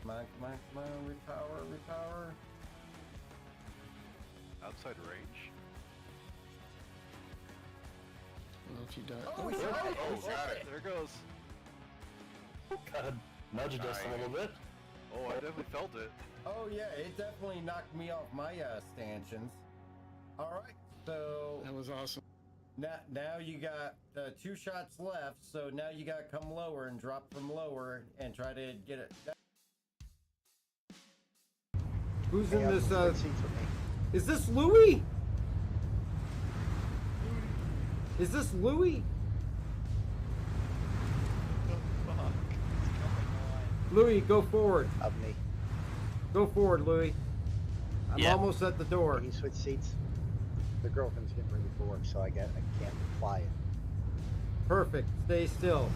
Come on, repower. Outside range. Well, if you die. Oh, Got it. There it goes. God, nudged us a little bit. Oh, I definitely felt it. Oh yeah, it definitely knocked me off my stanchions. All right, so That was awesome. now you got 2 shots left. So now you got to come lower and drop from lower and try to get it. Who's in this? Is this Louis? Is this Louis? The fuck is going on? Louis, go forward. Of me. Go forward, Louis. I'm Yeah. almost at the door. Can you switch seats? The girlfriend's getting ready for work, so I can't fly it. Perfect. Stay still.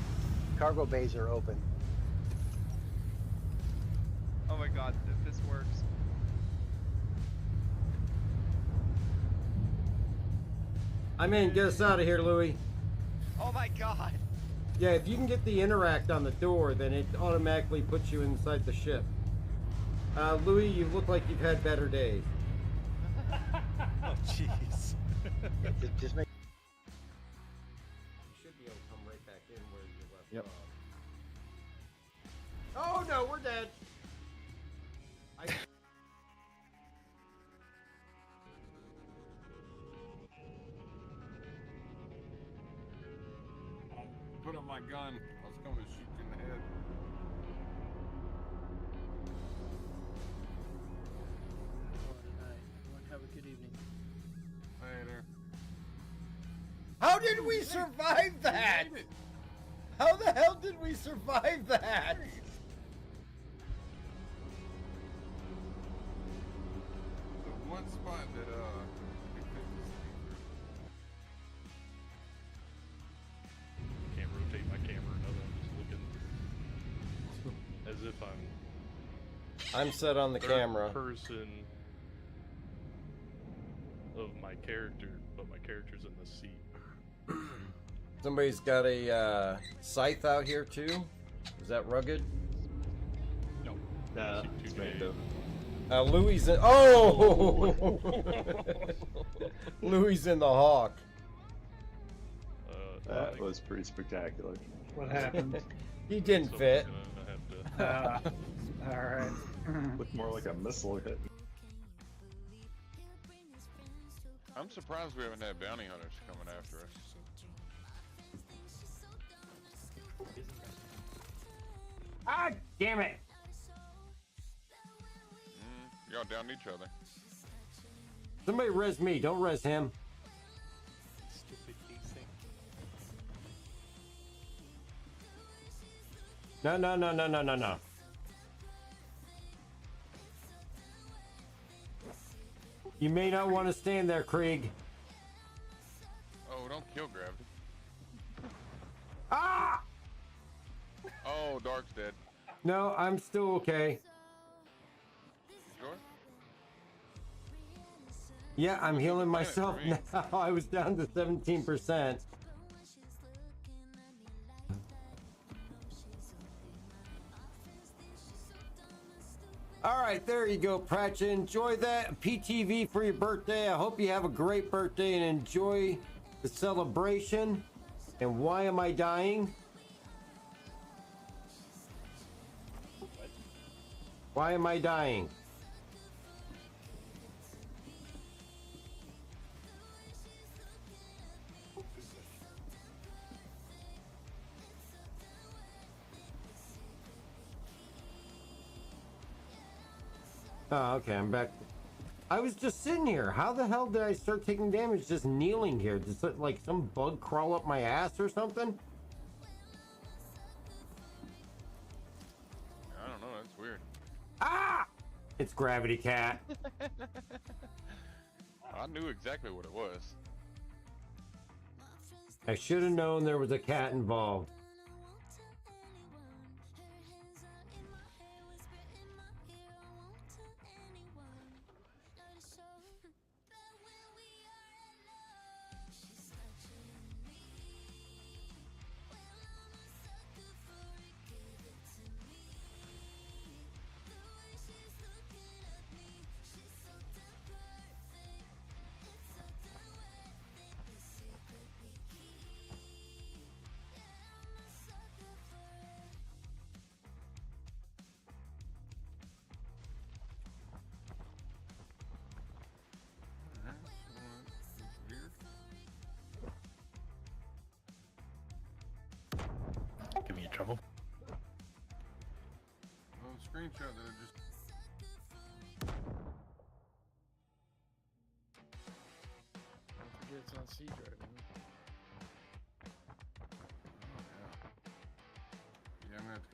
Cargo bays are open. Oh my god, if this works. I'm in. Get us out of here, Louis. Oh my god. Yeah, if you can get the interact on the door, then it automatically puts you inside the ship. Louis, you look like you've had better days. Oh, jeez. Just make. You should be able to come right back in where you left off. Oh no, we're dead. Put up my gun. I was going to shoot you in the head. Have a good evening. Later. How did we survive that? How the hell did we survive that? The one spot that we couldn't see Can't rotate my camera. No, I'm just looking as if I'm I'm set on the third camera. person of my character, but my character's in the seat. Somebody's got a scythe out here too. Is that rugged? No. It's random. Louis in. Oh! Louis in the hawk. That was pretty spectacular. What happened? He didn't So fit. I'm gonna have to. All right. Looked more like a missile hit. I'm surprised we haven't had bounty hunters coming after us. Ah, damn it! Y'all down each other. Somebody res me. Don't res him. Stupid desync. No. You may not want to stand there, Krieg. Oh, don't kill gravity. Ah! Oh, Dark's dead. No, I'm still okay. Sure? Yeah, I'm healing Planet myself for me. now. I was down to 17%. All right, there you go, Pratchett. Enjoy that PTV for your birthday. I hope you have a great birthday and enjoy the celebration. And why am I dying? Why am I dying? Oh, okay, I'm back. I was just sitting here. How the hell did I start taking damage just kneeling here? Did like some bug crawl up my ass or something? I don't know, that's weird. Ah! It's Gravity Cat. I knew exactly what it was. I should have known there was a cat involved. Give me trouble. Well, screenshot that I just. Don't forget it's on C drive. Yeah, I'm gonna have to.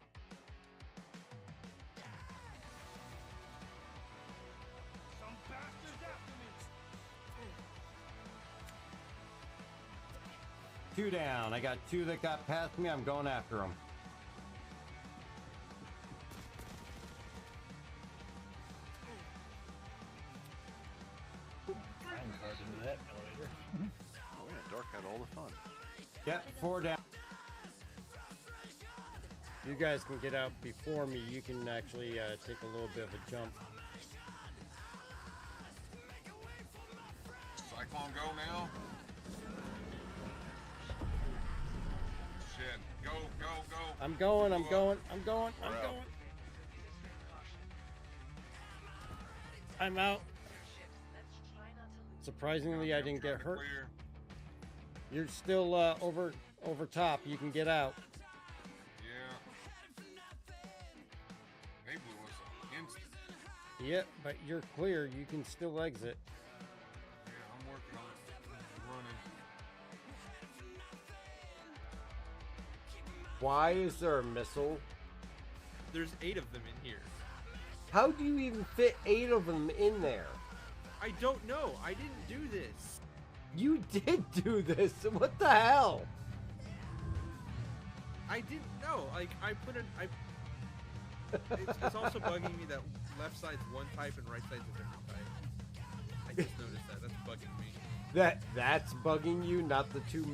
Two down. I got two that got past me. I'm going after them. I'm hard into that elevator. Oh yeah, Dark had all the fun. Yep, four down. You guys can get out before me. You can actually take a little bit of a jump. Cyclone go now. Shit. Go, go, go. I'm going. I'm going. I'm going. I'm We're out. going. I'm out. Surprisingly, I didn't get hurt. Clear. You're still over top. You can get out. Yeah. They blew us up instant. Yep, but you're clear. You can still exit. Yeah, I'm working on it. I'm running. Why is there a missile? There's 8 of them in here. How do you even fit 8 of them in there? I don't know. I didn't do this. You did do this. What the hell? I didn't know. Like, I put it. It's also bugging me that left side's one type and right side's a different type. I just noticed that. That's bugging me. That's bugging you, not the two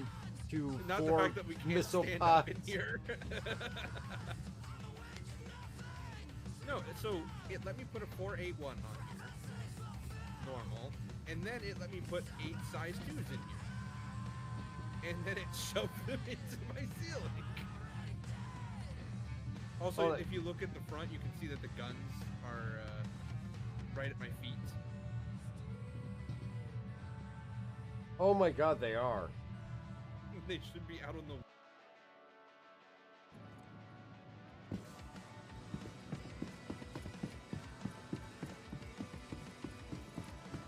Not the four fact that we can't missile stand pods. up in here. No, so it let me put a 481 on here, normal, and then it let me put 8 size 2s in here, and then it shoved them into my ceiling. Also, if you look at the front, you can see that the guns are right at my feet. Oh my god, they are. They should be out on the.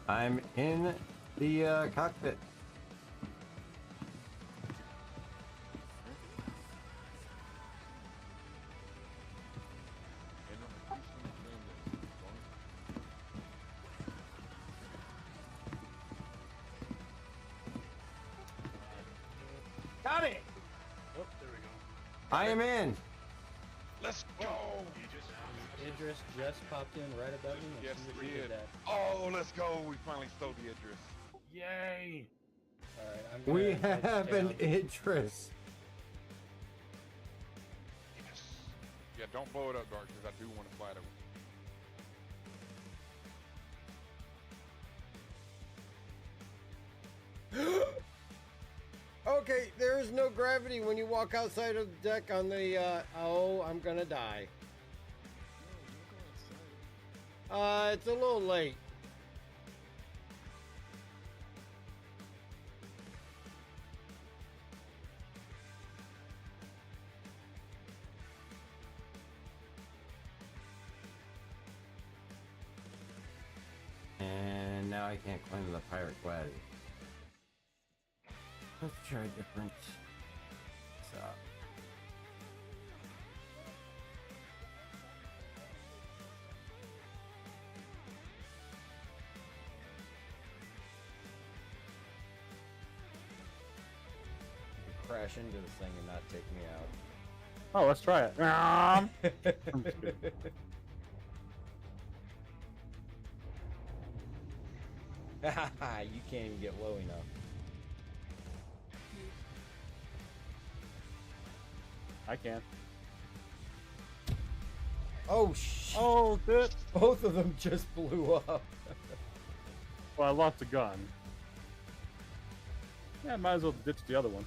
I'm in the cockpit. Got it! Oh, there we go. I am in. Let's go. Idris just popped in right above me. Yes, As soon as we he did. that. Oh, let's go. We finally stole the Idris. Yay! All right, I'm We gonna head have an down. Idris. Yes. Yeah, don't blow it up, Dark, because I do want to fly it. Okay, there is no gravity when you walk outside of the deck on the, oh, I'm gonna die. It's a little late. And now I can't claim the pirate flag. Let's try different stuff. Crash into this thing and not take me out. Oh, let's try it. You can't even get low enough. I can. Oh shit! Oh, shit! Both of them just blew up. Well, I lost a gun. Yeah, might as well ditch the other one.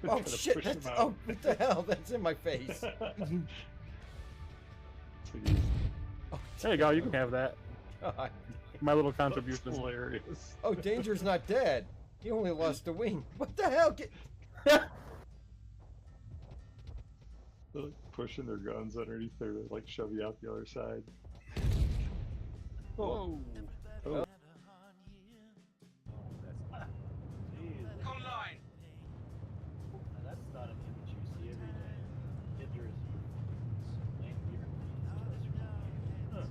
Oh shit! That's, oh, what the hell? That's in my face. Oh, There you go. You can have that. God. My little contribution. Hilarious. Oh, Danger's not dead. He only lost a wing. What the hell? They're like pushing their guns underneath there to like shove you out the other side. Whoa. Oh. That's not an image you see every day. Hitler is laying here. Huh.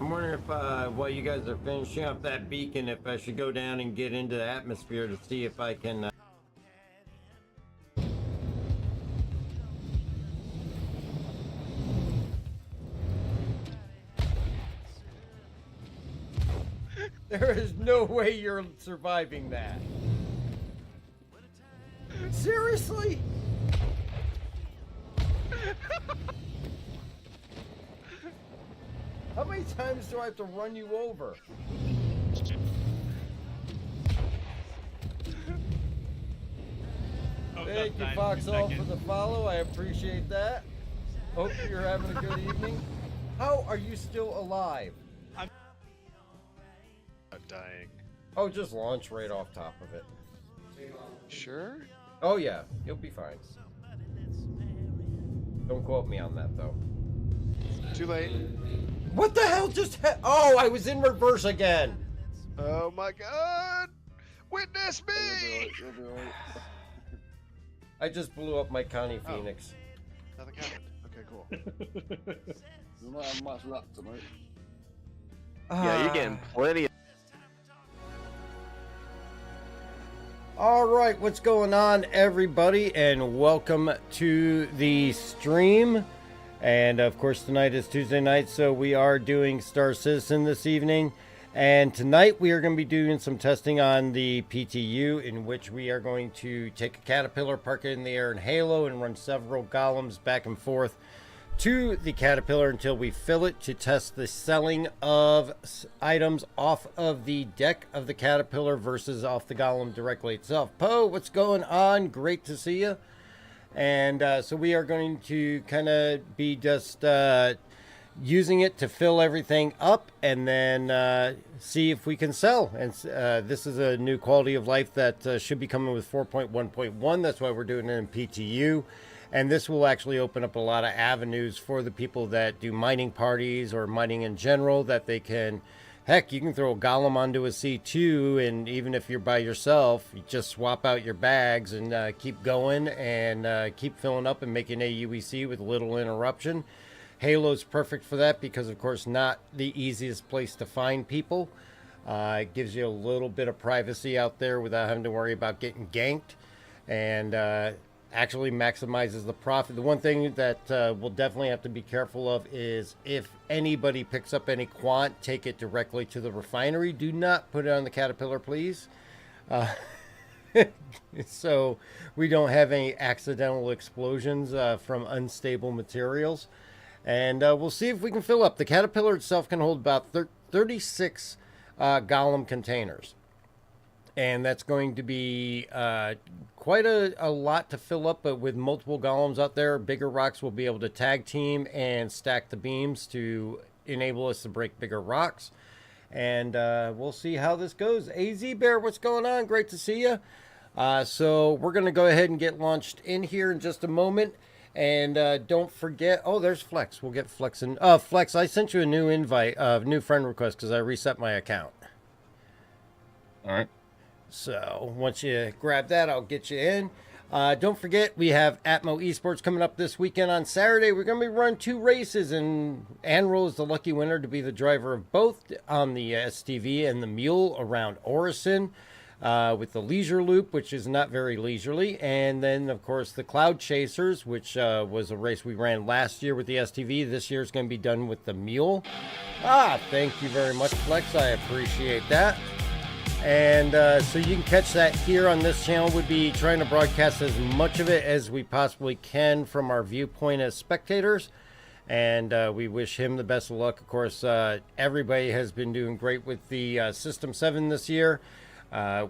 I'm wondering if, while you guys are finishing up that beacon, if I should go down and get into the atmosphere to see if I can. There is no way you're surviving that. Seriously? How many times do I have to run you over? Thank you, Foxhole, for the follow. I appreciate that. Hope you're having a good evening. How are you still alive? I'm dying. Oh, just launch right off top of it. Sure? Oh, yeah. You'll be fine. Don't quote me on that, though. Too late. What the hell just Oh, I was in reverse again. Oh my god! Witness me! You'll be alright. I just blew up my Connie Phoenix. Nothing happened. Okay, cool. You don't have much luck tonight. Yeah, you're getting plenty of... All right, what's going on, everybody, and welcome to the stream. And of course, tonight is Tuesday night, so we are doing Star Citizen this evening. And tonight we are going to be doing some testing on the PTU, in which we are going to take a Caterpillar, park it in the air in Halo, and run several golems back and forth to the Caterpillar until we fill it to test the selling of items off of the deck of the Caterpillar versus off the golem directly itself. Poe, what's going on? Great to see you. And so we are going to kind of be just using it to fill everything up and then see if we can sell. And this is a new quality of life that should be coming with 4.1.1. That's why we're doing it in PTU. And this will actually open up a lot of avenues for the people that do mining parties or mining in general, that they can, heck, you can throw a golem onto a C2, and even if you're by yourself, you just swap out your bags and keep going and keep filling up and making a UEC with little interruption. Halo's perfect for that because, of course, not the easiest place to find people. It gives you a little bit of privacy out there without having to worry about getting ganked, and actually maximizes the profit. The one thing that we'll definitely have to be careful of is if anybody picks up any quant, take it directly to the refinery. Do not put it on the Caterpillar, please. So we don't have any accidental explosions from unstable materials. And we'll see if we can fill up. The Caterpillar itself can hold about 36 golem containers. And that's going to be quite a lot to fill up, but with multiple golems out there, bigger rocks will be able to tag team and stack the beams to enable us to break bigger rocks. And we'll see how this goes. AZ Bear, what's going on? Great to see you. So we're going to go ahead and get launched in here in just a moment. And don't forget, oh, there's Flex. We'll get Flex in. Flex, I sent you a new invite, new friend request because I reset my account. All right. So once you grab that, I'll get you in. Don't forget, we have Atmo Esports coming up this weekend on Saturday. We're going to be running 2 races, and Anrol is the lucky winner to be the driver of both on the STV and the Mule around Orison, with the Leisure Loop, which is not very leisurely. And then, of course, the Cloud Chasers, which was a race we ran last year with the STV. This year is going to be done with the Mule. Thank you very much, Flex. I appreciate that. And so you can catch that here on this channel. We'll be trying to broadcast as much of it as we possibly can from our viewpoint as spectators. And we wish him the best of luck. Of course, everybody has been doing great with the System 7 this year,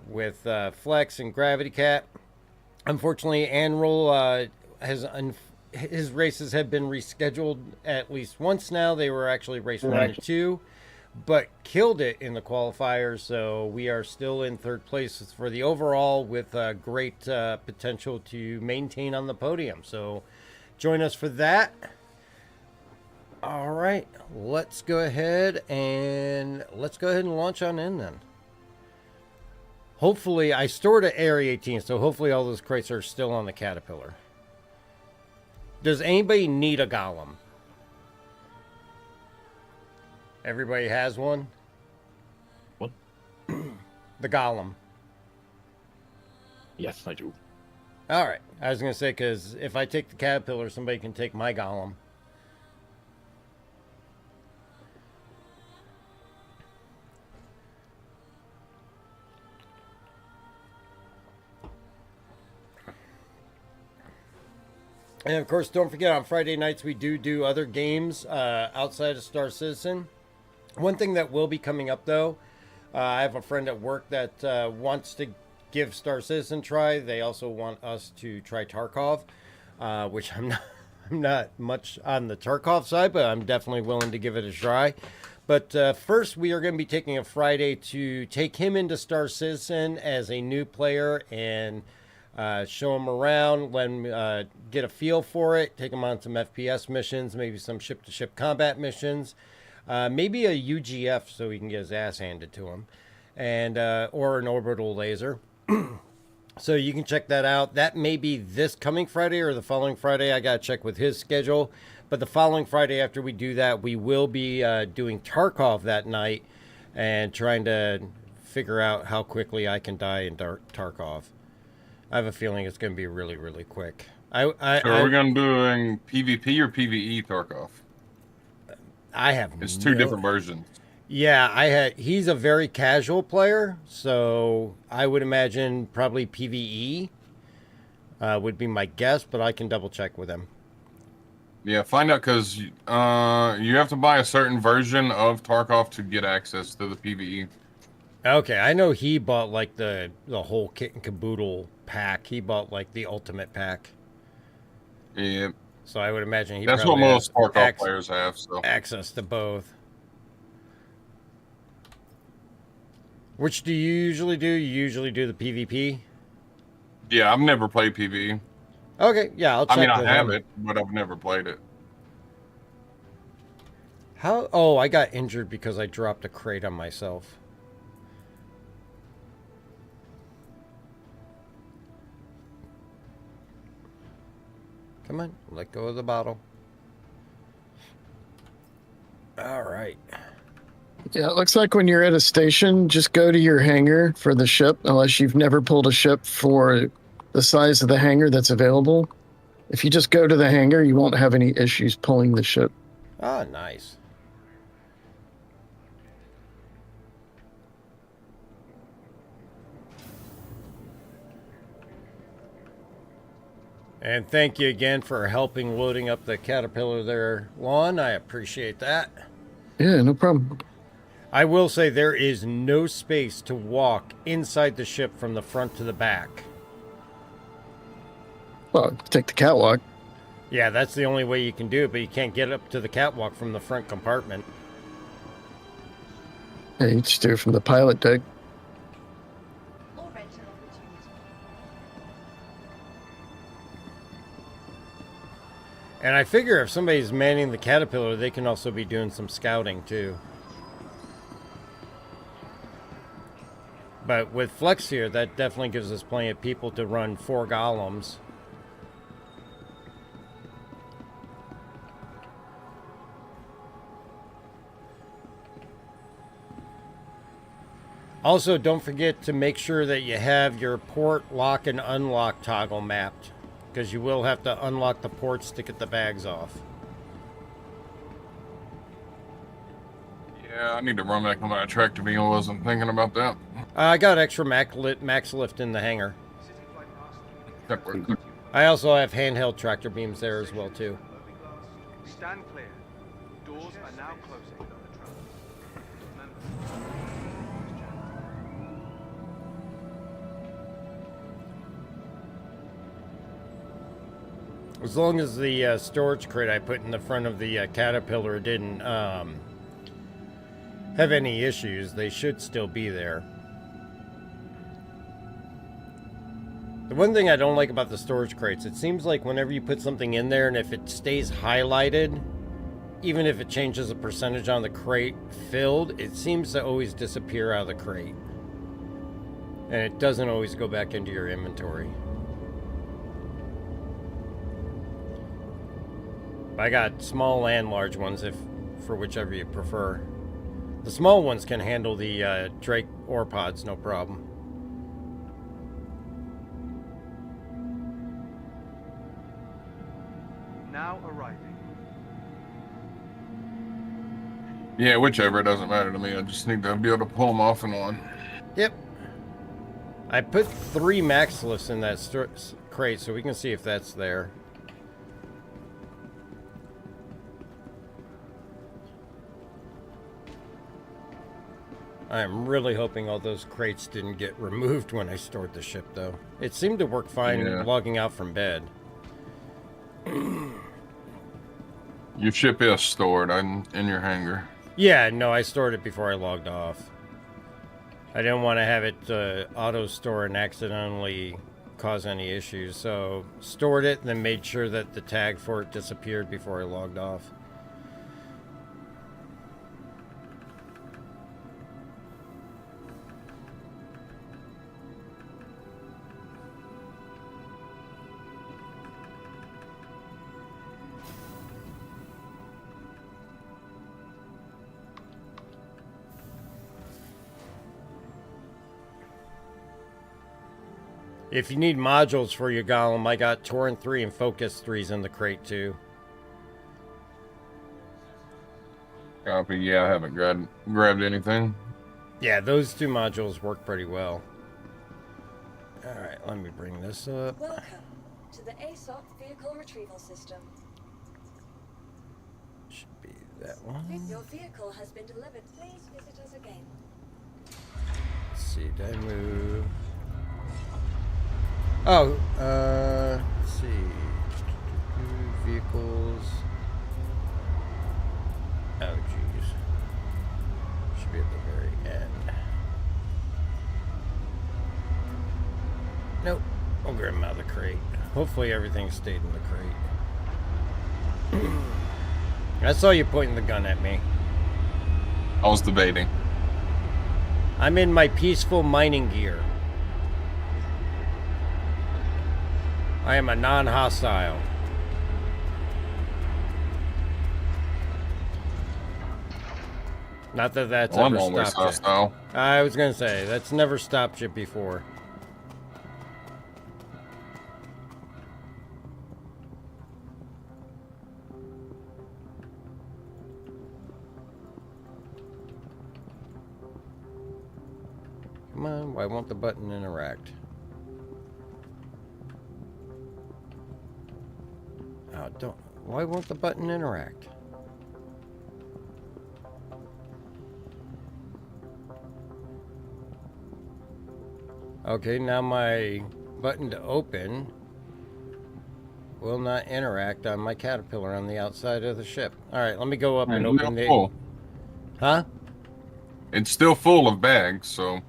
with Flex and Gravity Cat. Unfortunately, Anrol his races have been rescheduled at least once now. They were actually race 1 and 2, but killed it in the qualifiers. So we are still in third place for the overall with great potential to maintain on the podium. So join us for that. All right, let's go ahead and launch on in then. Hopefully, I stored at Area 18, so hopefully all those crates are still on the Caterpillar. Does anybody need a Golem? Everybody has one? What? The Golem. Yes, I do. All right. I was going to say, because if I take the Caterpillar, somebody can take my Golem. And of course, don't forget on Friday nights we do other games outside of Star Citizen. One thing that will be coming up though, I have a friend at work that wants to give Star Citizen a try. They also want us to try Tarkov, which I'm not much on the Tarkov side, but I'm definitely willing to give it a try. But first, we are going to be taking a Friday to take him into Star Citizen as a new player and show him around, let him get a feel for it, take him on some FPS missions, maybe some ship-to-ship combat missions, maybe a UGF so he can get his ass handed to him, and or an orbital laser. So you can check that out. That may be this coming Friday or the following Friday. I got to check with his schedule. But the following Friday after we do that, we will be doing Tarkov that night and trying to figure out how quickly I can die in Tarkov. I have a feeling it's going to be really, really quick. So are we going to doing PvP or PvE Tarkov? I have. It's two different versions. Yeah, he's a very casual player, so I would imagine probably PvE would be my guess, but I can double check with him. Yeah, find out because you have to buy a certain version of Tarkov to get access to the PvE. Okay, I know he bought like the whole kit and caboodle pack. He bought like the ultimate pack. Yeah. So I would imagine that's what most Tarkov players have. So access to both. Which do you usually do? You usually do the PvP? Yeah, I've never played PvE. Okay, yeah, I'll check. I mean, I have it, but I've never played it. How? Oh, I got injured because I dropped a crate on myself. Come on, let go of the bottle. All right. Yeah, it looks like when you're at a station, just go to your hangar for the ship, unless you've never pulled a ship for the size of the hangar that's available. If you just go to the hangar, you won't have any issues pulling the ship. Oh, nice. And thank you again for helping loading up the Caterpillar there, Lon. I appreciate that. Yeah, no problem. I will say there is no space to walk inside the ship from the front to the back. Well, take the catwalk. Yeah, that's the only way you can do it, but you can't get up to the catwalk from the front compartment. Yeah, you just do it from the pilot deck. And I figure if somebody's manning the Caterpillar, they can also be doing some scouting too. But with Flex here, that definitely gives us plenty of people to run 4 golems. Also, don't forget to make sure that you have your port lock and unlock toggle mapped, because you will have to unlock the ports to get the bags off. Yeah, I need to run back on my tractor beam. I wasn't thinking about that. I got extra max lift in the hangar. That worked. I also have handheld tractor beams there as well too. Stand clear. Doors are now closing. As long as the storage crate I put in the front of the Caterpillar didn't have any issues, they should still be there. The one thing I don't like about the storage crates, it seems like whenever you put something in there and if it stays highlighted, even if it changes the percentage on the crate filled, it seems to always disappear out of the crate. And it doesn't always go back into your inventory. I got small and large ones, if for whichever you prefer. The small ones can handle the Drake ore pods, no problem. Now arriving. Yeah, whichever, it doesn't matter to me. I just need to be able to pull them off in one. Yep. I put 3 max lifts in that crate, so we can see if that's there. I am really hoping all those crates didn't get removed when I stored the ship, though. It seemed to work fine logging out from bed. Your ship is stored in your hangar. Yeah, no, I stored it before I logged off. I didn't want to have it auto-store and accidentally cause any issues, so stored it and then made sure that the tag for it disappeared before I logged off. If you need modules for your Golem, I got Torrent 3 and Focus 3s in the crate too. Copy. Yeah, I haven't grabbed anything. Yeah, those 2 modules work pretty well. Alright, let me bring this up. Welcome to the ASOP Vehicle Retrieval System. Should be that one. Your vehicle has been delivered. Please visit us again. Let's see, did I move? Oh, let's see. Vehicles. Oh, jeez. Should be at the very end. Nope. I'll grab them out of the crate. Hopefully everything stayed in the crate. I saw you pointing the gun at me. I was debating. I'm in my peaceful mining gear. I am a non-hostile. Not that that's Well, ever I'm always stopped hostile. you. I was gonna say, that's never stopped you before. Come on, why won't the button interact? Oh, don't. Why won't the button interact? Okay, now my button to open will not interact on my Caterpillar on the outside of the ship. Alright, let me go up and open the... Full. Huh? It's still full of bags, so...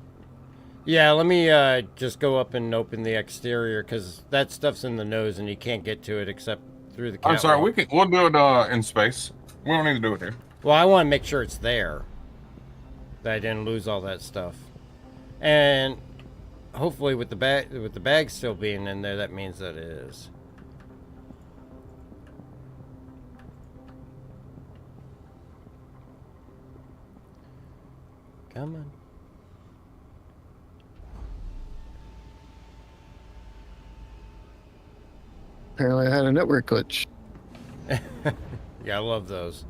Yeah, let me just go up and open the exterior, because that stuff's in the nose and you can't get to it except through the catwalk. I'm sorry, we'll do it in space. We don't need to do it here. Well, I want to make sure it's there. That I didn't lose all that stuff. And hopefully with the bag still being in there, that means that it is. Come on. Apparently I had a network glitch. Yeah, I love those.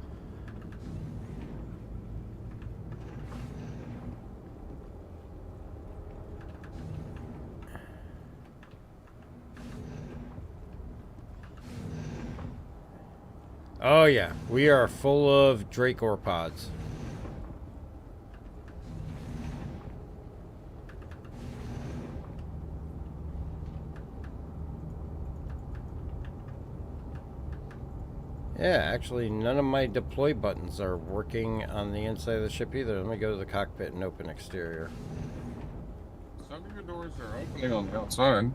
Oh yeah, we are full of Drake ore pods. Yeah, actually, none of my deploy buttons are working on the inside of the ship either. Let me go to the cockpit and open exterior. Some of your doors are opening on the outside.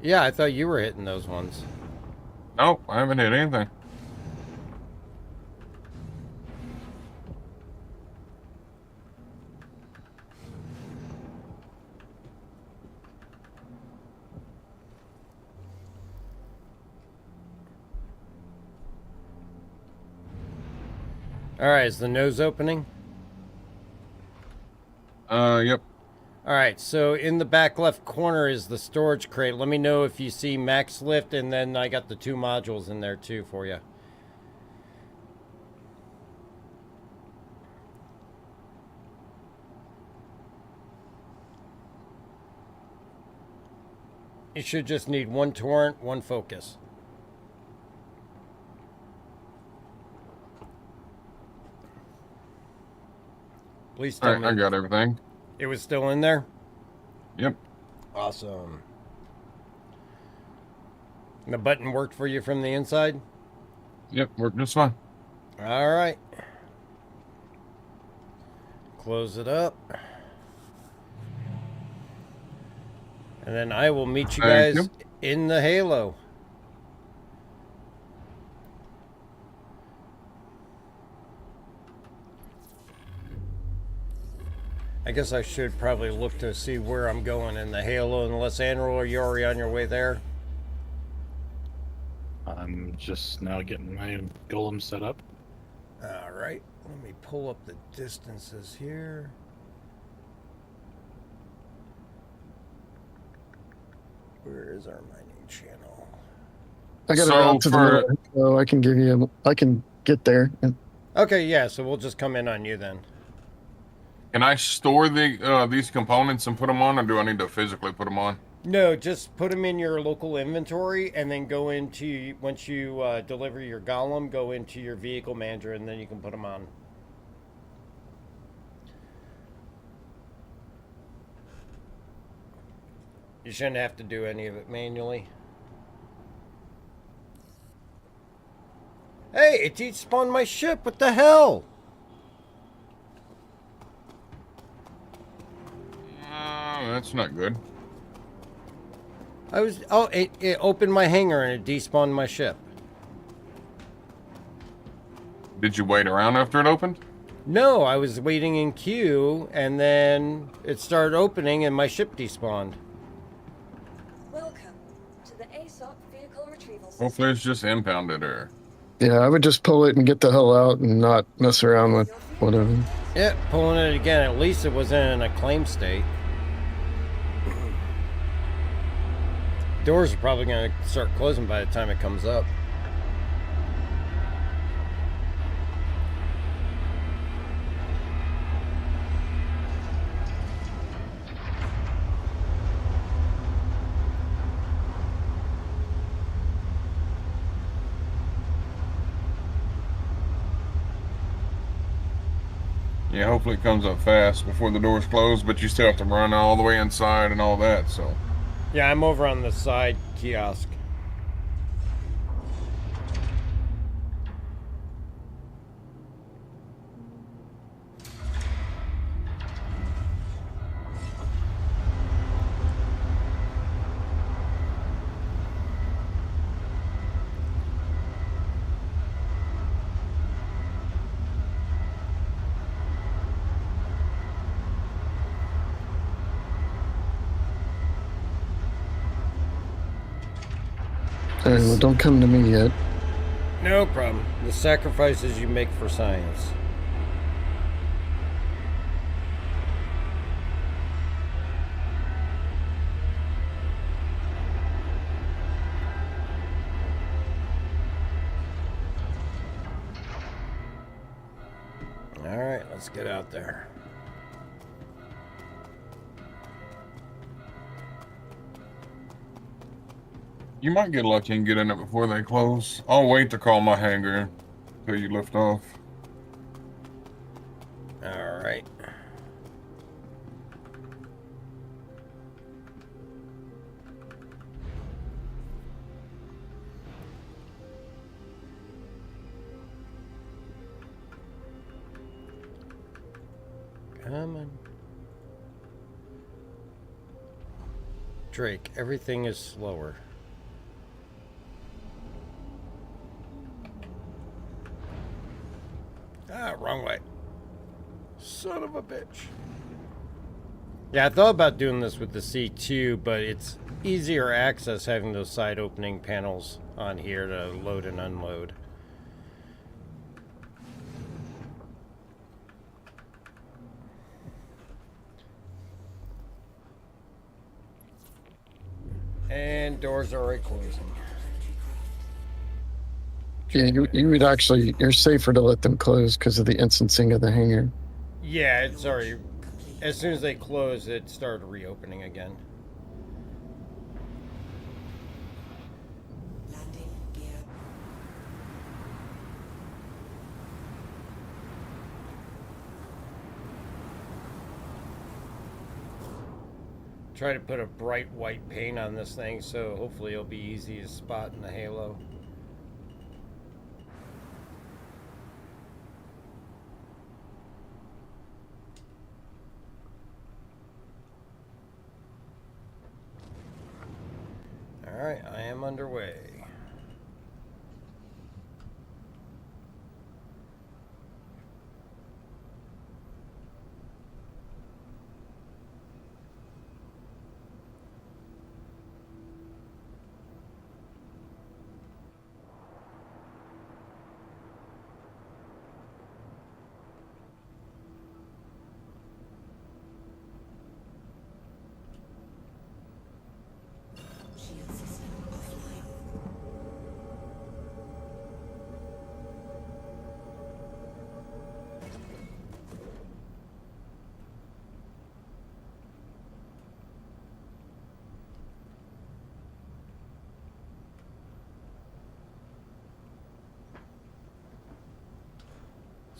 Yeah, I thought you were hitting those ones. Nope, I haven't hit anything. Alright, is the nose opening? Yep. Alright, so in the back left corner is the storage crate. Let me know if you see max lift, and then I got the 2 modules in there too for you. You should just need 1 torrent, 1 focus. Please tell Alright, me. I got everything. It was still in there? Yep. Awesome. And the button worked for you from the inside? Yep, worked just fine. Alright. Close it up. And then I will meet you Thank guys you. in the Halo. I guess I should probably look to see where I'm going in the Halo, unless Andrew, are you already on your way there? I'm just now getting my golem set up. Alright, let me pull up the distances here. Where is our mining channel? I got to So route to the for- middle, so I can give you. I can get there. Okay, yeah, so we'll just come in on you then. Can I store these components and put them on, or do I need to physically put them on? No, just put them in your local inventory, and then go into, once you deliver your golem, go into your vehicle manager, and then you can put them on. You shouldn't have to do any of it manually. Hey, it despawned my ship. What the hell? That's not good. It opened my hangar and it despawned my ship. Did you wait around after it opened? No, I was waiting in queue, and then it started opening and my ship despawned. Welcome to the ASOC vehicle retrieval system. Hopefully it's just impounded or... Yeah, I would just pull it and get the hell out and not mess around with whatever. Yeah, pulling it again. At least it was in a claim state. Doors are probably going to start closing by the time it comes up. Yeah, hopefully it comes up fast before the doors close, but you still have to run all the way inside and all that, so... Yeah, I'm over on the side kiosk. All right, well, don't come to me yet. No problem. The sacrifices you make for science. All right, let's get out there. You might get lucky and get in it before they close. I'll wait to call my hangar until you lift off. All right. Come on. Drake, everything is slower. Ah, wrong way. Son of a bitch. Yeah, I thought about doing this with the C2, but it's easier access having those side opening panels on here to load and unload. And doors are already closing. Yeah, you would actually, you're safer to let them close because of the instancing of the hangar. Yeah, it's already, as soon as they close, it started reopening again. Try to put a bright white paint on this thing, so hopefully it'll be easy to spot in the halo. Alright, I am underway.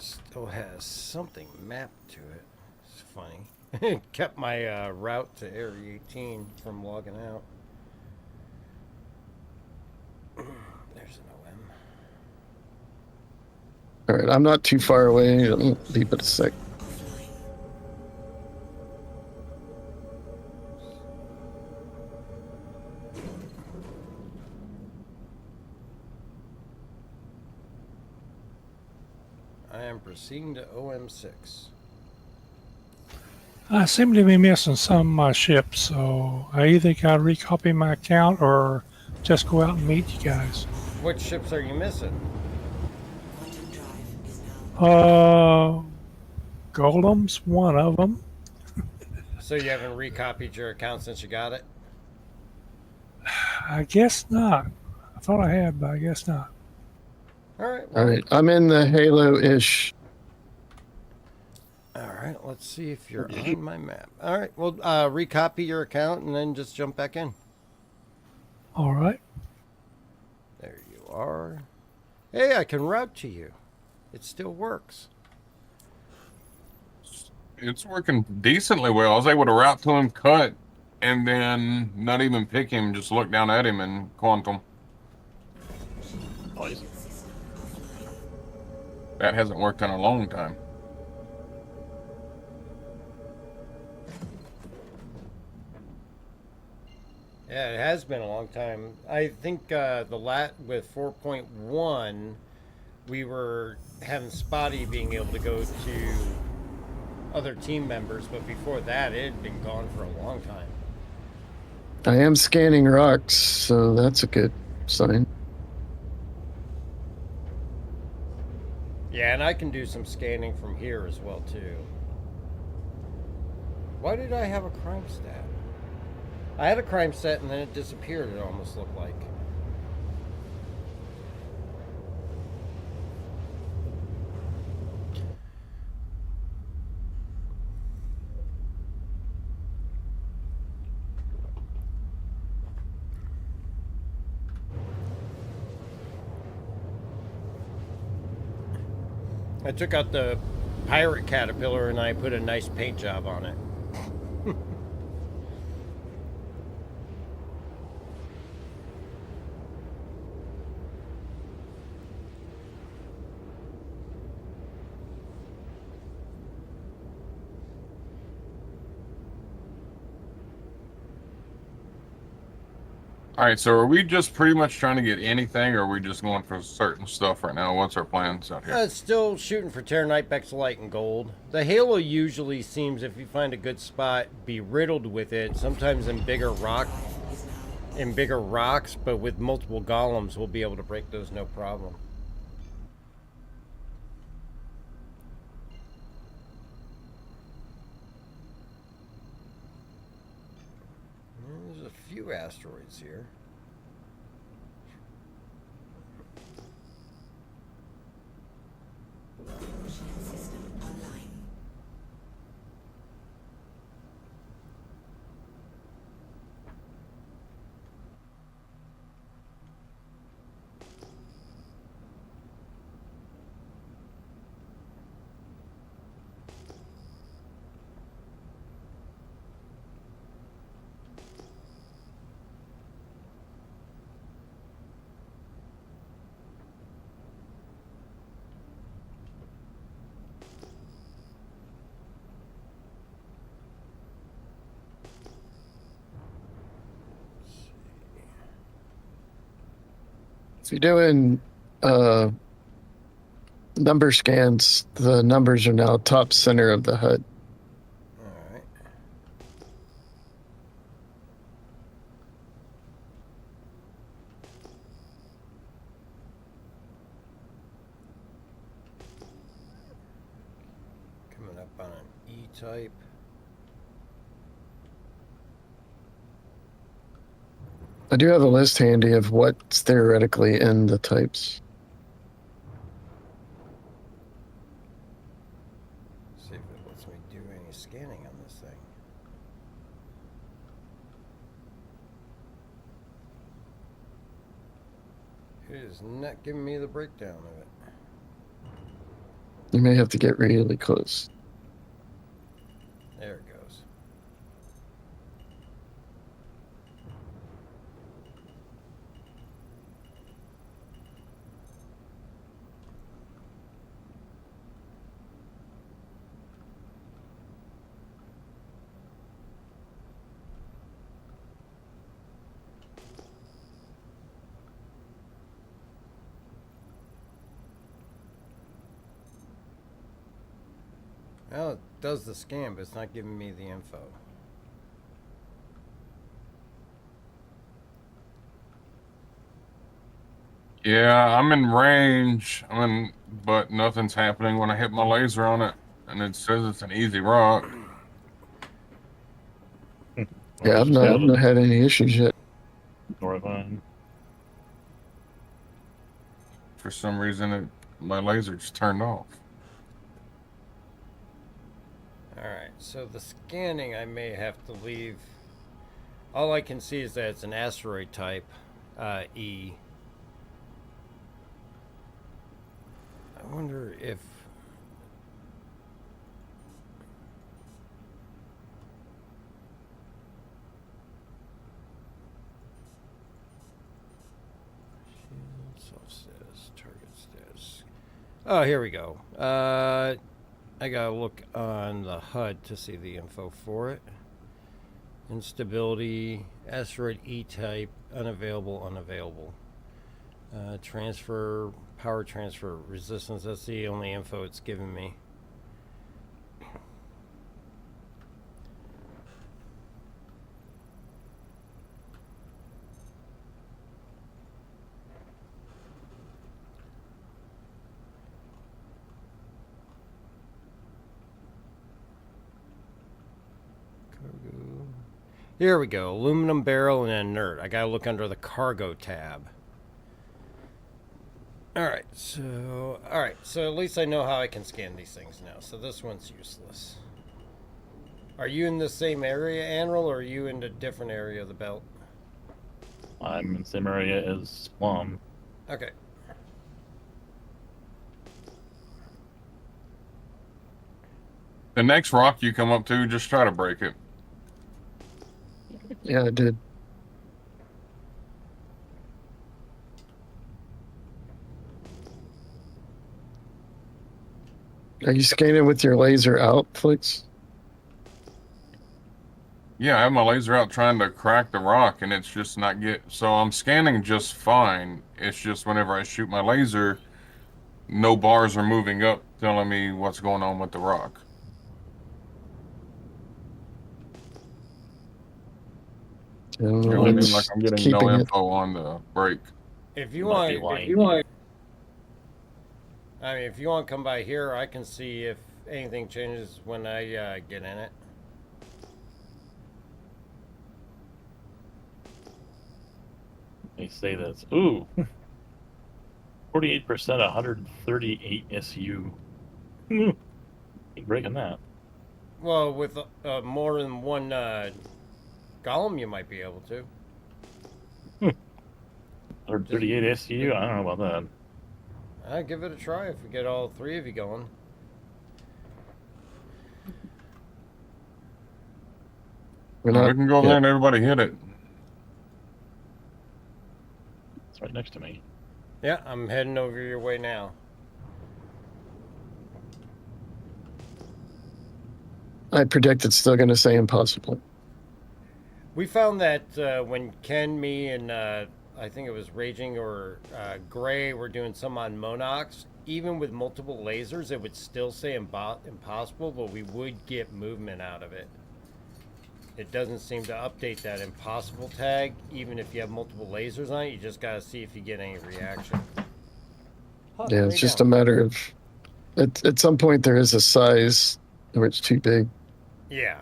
Still has something mapped to it. It's funny. Kept my route to Area 18 from logging out. There's an OM. All right, I'm not too far away. Let me leave it a sec. I am proceeding to OM6. I seem to be missing some of my ships, so I either got to recopy my account or just go out and meet you guys. What ships are you missing? Golem's one of them. So you haven't recopied your account since you got it? I guess not. I thought I had, but I guess not. Alright. All right, I'm in the Halo-ish. Alright, let's see if you're on my map. Alright, well, recopy your account and then just jump back in. All right. There you are. Hey, I can route to you. It still works. It's working decently well. I was able to route to him, cut, and then not even pick him, just look down at him and quantum. That hasn't worked in a long time. Yeah, it has been a long time. I think with 4.1, we were having Spotty being able to go to other team members, but before that, it had been gone for a long time. I am scanning rocks, so that's a good sign. Yeah, and I can do some scanning from here as well, too. Why did I have a crime stat? I had a crime set and then it disappeared, it almost looked like. I took out the pirate Caterpiller and I put a nice paint job on it. All right, so are we just pretty much trying to get anything, or are we just going for certain stuff right now? What's our plans out here? Still shooting for Terranite, Bexalite, and gold. The Halo usually seems, if you find a good spot, be riddled with it. Sometimes in bigger rocks, but with multiple golems, we'll be able to break those no problem. There's a few asteroids here. If you're doing number scans, the numbers are now top center of the HUD. Alright. Coming up on an E-type. I do have a list handy of what's theoretically in the types. See if it lets me do any scanning on this thing. It is not giving me the breakdown of it. You may have to get really close. There it goes. Well, it does the scan, but it's not giving me the info. Yeah, I'm in range. But nothing's happening when I hit my laser on it, and it says it's an easy rock. Yeah, I've not had any issues yet. Northern. For some reason, my laser just turned off. Alright, so the scanning I may have to leave. All I can see is that it's an asteroid type, E. I wonder if... Self-status, target status. Oh, here we go. I gotta look on the HUD to see the info for it. Instability, asteroid E-type, unavailable. Transfer, power transfer, resistance, that's the only info it's giving me. Here we go. Aluminum barrel and inert. I gotta look under the cargo tab. Alright, so at least I know how I can scan these things now. So this one's useless. Are you in the same area, Anril, or are you in a different area of the belt? I'm in the same area as Plum. Okay. The next rock you come up to, just try to break it. Yeah, I did. Are you scanning with your laser out, Flix? Yeah, I have my laser out trying to crack the rock, and it's just not so I'm scanning just fine. It's just whenever I shoot my laser, no bars are moving up telling me what's going on with the rock. And You know what I mean? it's Like I'm getting no keeping it. info on the break. If you Might want, be lying. I mean, if you want to come by here, I can see if anything changes when I get in it. They say this. Ooh. 48%, 138 SU. Ain't breaking that. Well, with more than one golem, you might be able to. 138 SU? I don't know about that. Give it a try if we get all three of you going. We can go there and everybody hit it. It's right next to me. Yeah, I'm heading over your way now. I predict it's still going to say impossible. We found that when Ken, me, and I think it was Raging or Gray were doing some on Monox, even with multiple lasers, it would still say impossible, but we would get movement out of it. It doesn't seem to update that impossible tag, even if you have multiple lasers on it. You just got to see if you get any reaction. Yeah, it's just a matter of... At some point, there is a size where it's too big. Yeah.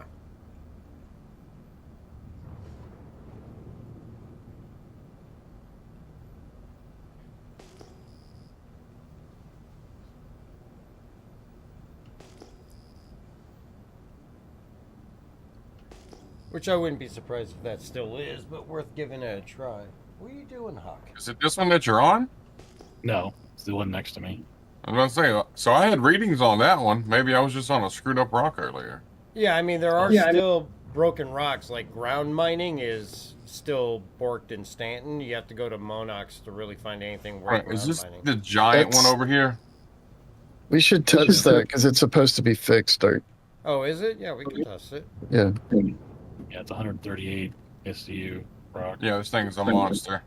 Which I wouldn't be surprised if that still is, but worth giving it a try. What are you doing, Huck? Is it this one that you're on? No, it's the one next to me. I was going to say, so I had readings on that one. Maybe I was just on a screwed up rock earlier. Yeah, I mean, there are still broken rocks. Like ground mining is still borked in Stanton. You have to go to Monox to really find anything worth Right, is ground this mining. the giant one over here? We should test that because it's supposed to be fixed, Art. Oh, is it? Yeah, we can test it. Yeah. Yeah, it's 138 SCU rock. Yeah, this thing is a monster.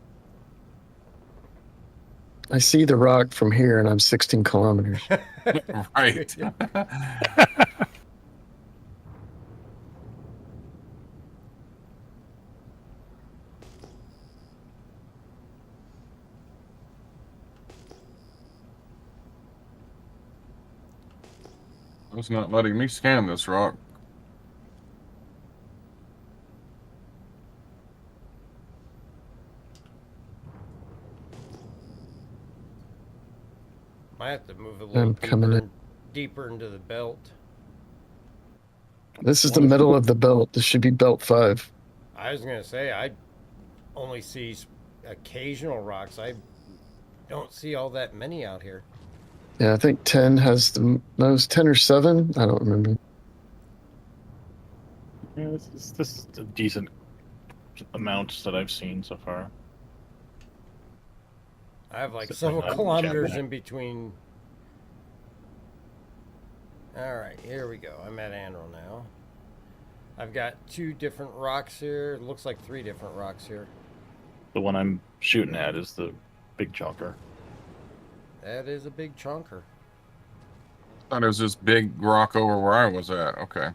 I see the rock from here, and I'm 16 kilometers. Right. It's not letting me scan this rock. Might have to move a little deeper into the belt. This is the middle of the belt. This should be belt 5. I was going to say, I only see occasional rocks. I don't see all that many out here. Yeah, I think 10 has the most. 10 or 7? I don't remember. Yeah, this is a decent amount that I've seen so far. I have like several kilometers in between. All right, here we go. I'm at Andrel now. I've got 2 different rocks here. It looks like 3 different rocks here. The one I'm shooting at is the big chunker. That is a big chunker. Thought it was this big rock over where I was at. Okay.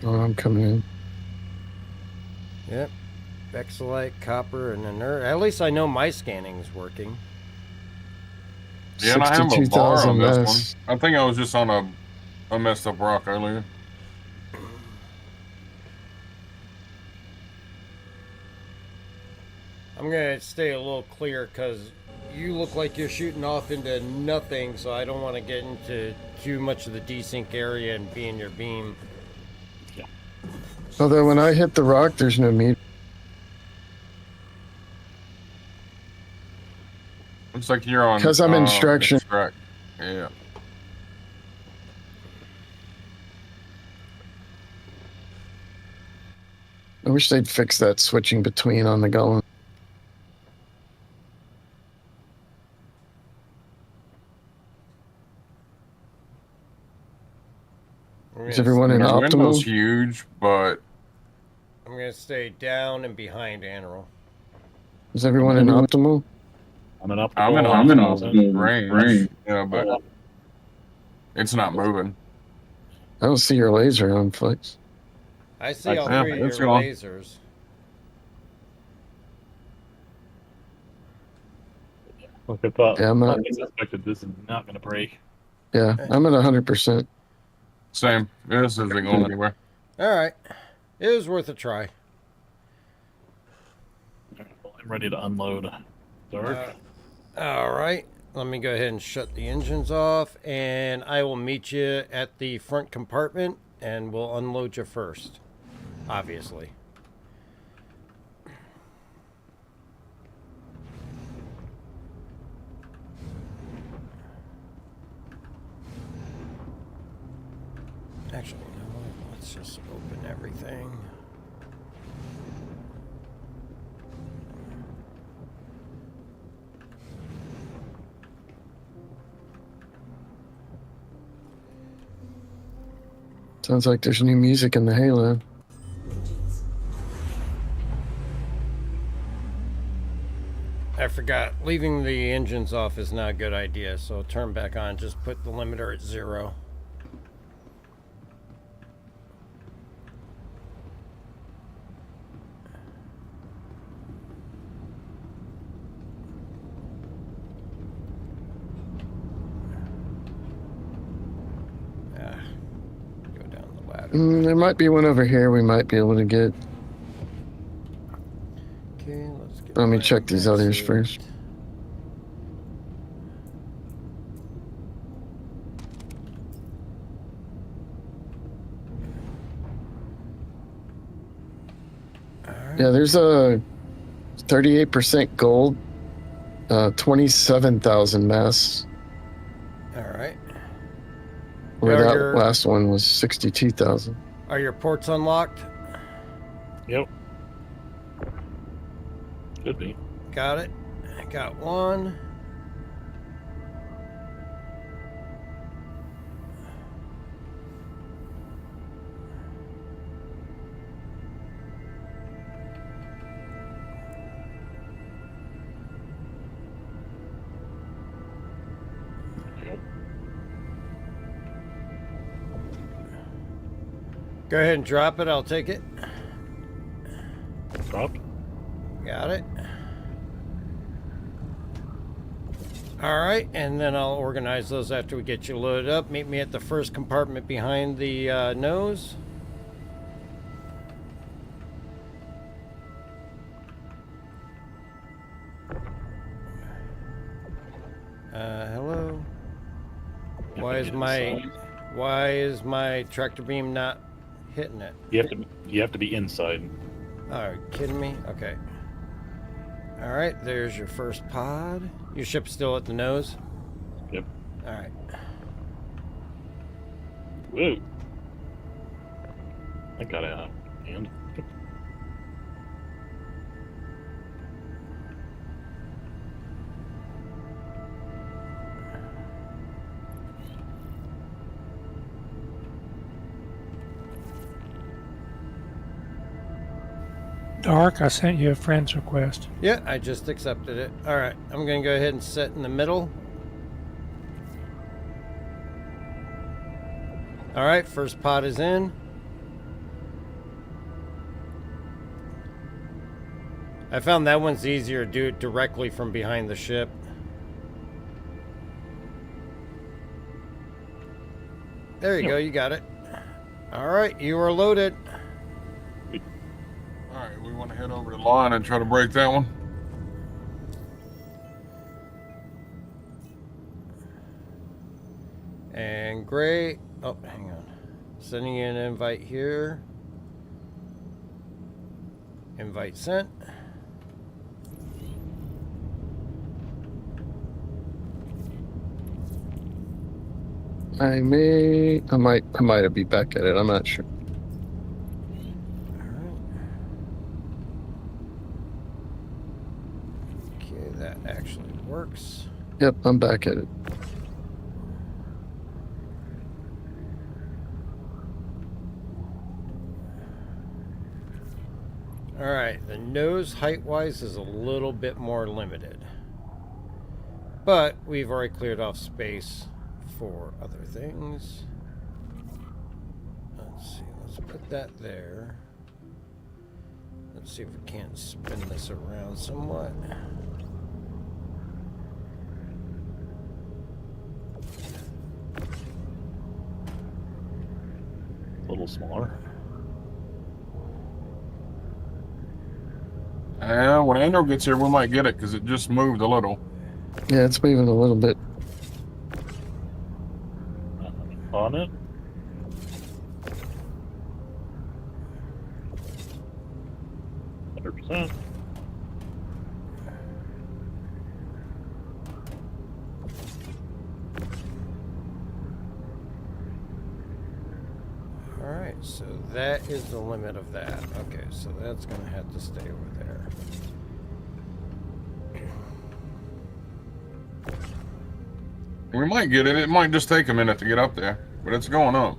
Oh, I'm coming in. Yep. Vexilite, copper, and inert. At least I know my scanning is working. Yeah, and I have a bar 62,000 on this mass. one. I think I was just on a messed up rock earlier. I'm going to stay a little clear because you look like you're shooting off into nothing, so I don't want to get into too much of the desync area and be in your beam. Although when I hit the rock, there's no meter. Looks like you're on. 'Cause I'm instruction. Extract. Yeah. I wish they'd fix that switching between on the Golem. Is everyone in The window's optimal? huge, but I'm gonna stay down and behind Animal. Is everyone in optimal? I'm in optimal. I'm in optimal range. Yeah, but it's not moving. I don't see your laser on Flex. I see all Yeah, three of your it's gone. lasers. Look, I thought Yeah, I'm not- I suspected this is not going to break. Yeah, I'm at 100%. Same. This isn't going anywhere. All right, it was worth a try. I'm ready to unload. Dark. All right, let me go ahead and shut the engines off, and I will meet you at the front compartment, and we'll unload you first, obviously. Actually, you know what? Let's just open everything. Sounds like there's new music in the Halo. I forgot. Leaving the engines off is not a good idea, so turn back on. Just put the limiter at 0. Go down the ladder. There might be one over here we might be able to get. Okay, let's get. Let me my check these others exit. first. Yeah, there's a 38% gold, 27,000 mass. All right. Where Are that your- last one was 62,000. Are your ports unlocked? Yep. Could be. Got it. I got one. Go ahead and drop it. I'll take it. Dropped. Got it. All right, and then I'll organize those after we get you loaded up. Meet me at the first compartment behind the nose. Hello. Why is my tractor beam not hitting it? You have to be inside. Are you kidding me? Okay. All right, there's your first pod. Your ship's still at the nose? Yep. All right. Whoa. I got it out. And Dark, I sent you a friend's request. Yeah, I just accepted it. All right, I'm going to go ahead and set in the middle. All right, first pod is in. I found that one's easier to do it directly from behind the ship. There you go, you got it. All right, you are loaded. Alright, we want to head over to the line and try to break that one. And great. Oh, hang on. Sending you an invite here. Invite sent. I might be back at it. I'm not sure. Okay, that actually works. Yep, I'm back at it. All right, the nose height-wise is a little bit more limited. But we've already cleared off space for other things. Let's see, let's put that there. Let's see if we can't spin this around somewhat. A little smaller. When Andrew gets here, we might get it because it just moved a little. Yeah, it's moving a little bit. On it. %. All right, so that is the limit of that. Okay, so that's going to have to stay over there. We might get it. It might just take a minute to get up there, but it's going up.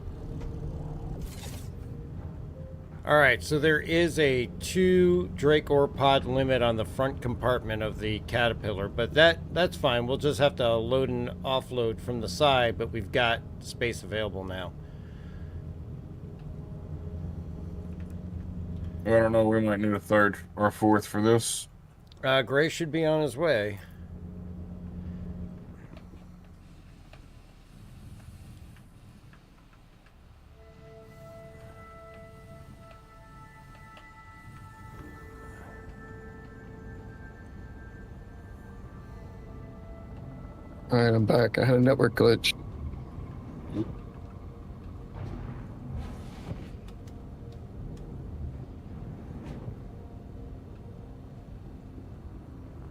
All right, so there is a 2 Drake ore pod limit on the front compartment of the Caterpillar, but that's fine. We'll just have to load and offload from the side, but we've got space available now. I don't know. We might need a 3rd or a 4th for this. Gray should be on his way. All right, I'm back. I had a network glitch.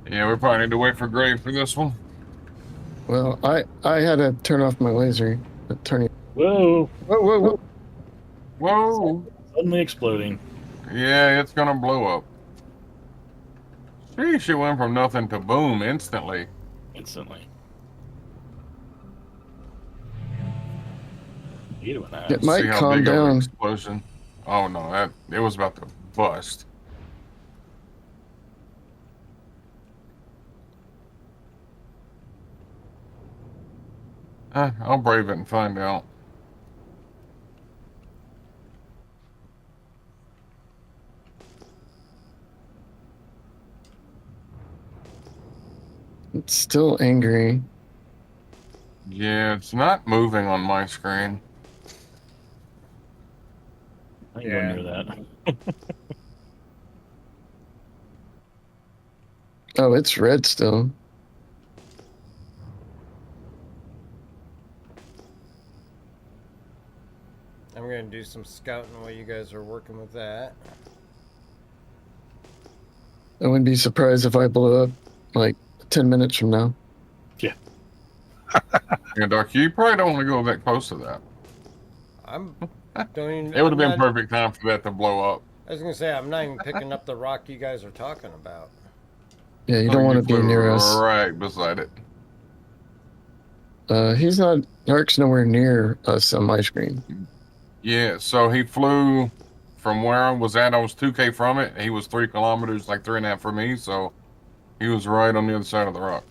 Yeah, we probably need to wait for Gray for this one. Well, I had to turn off my laser. Whoa! Whoa! Whoa! Whoa! Whoa! Suddenly exploding. Yeah, it's gonna blow up. Sheesh, it went from nothing to boom instantly. Instantly. It might calm down. Explosion. Oh no, it was about to bust. I'll brave it and find out. It's still angry. Yeah, it's not moving on my screen. I ain't going near that. Oh, it's red still. I'm going to do some scouting while you guys are working with that. I wouldn't be surprised if I blew up like 10 minutes from now. Yeah. Yeah, Doc, you probably don't want to go that close to that. It would have been perfect time for that to blow up. I was going to say, I'm not even picking up the rock you guys are talking about. Yeah, you don't want to be near us. Right beside it. He's not. Dark's nowhere near us on my screen. Yeah, so he flew from where I was at. I was 2K from it. He was 3 kilometers, like 3.5 from me. So he was right on the other side of the rock.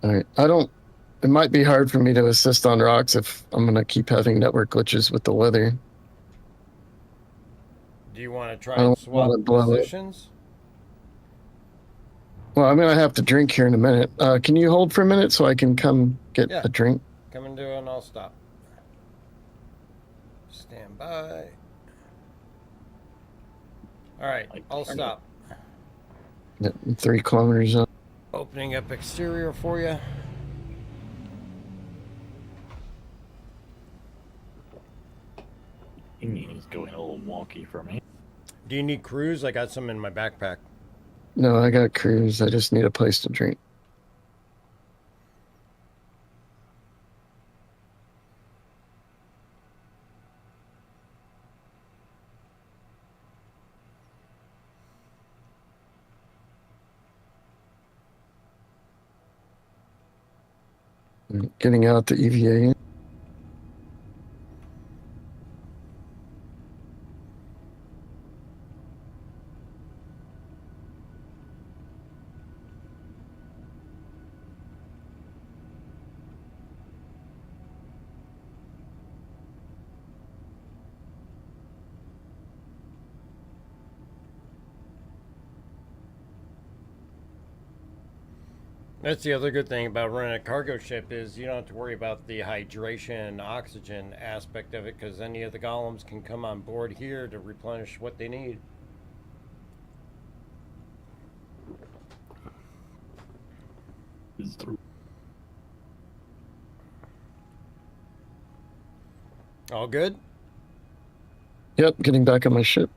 All right. It might be hard for me to assist on rocks if I'm going to keep having network glitches with the weather. Do you want to try and swap positions? Well, I'm going to have to drink here in a minute. Can you hold for a minute so I can come get a drink? Come and do it and I'll stop. Stand by. All right, I'll stop. 3 kilometers up. Opening up exterior for you. He's going a little wonky for me. Do you need cruise? I got some in my backpack. No, I got cruise. I just need a place to drink. Getting out the EVA. That's the other good thing about running a cargo ship is you don't have to worry about the hydration and oxygen aspect of it because any of the golems can come on board here to replenish what they need. All good? Yep, getting back on my ship.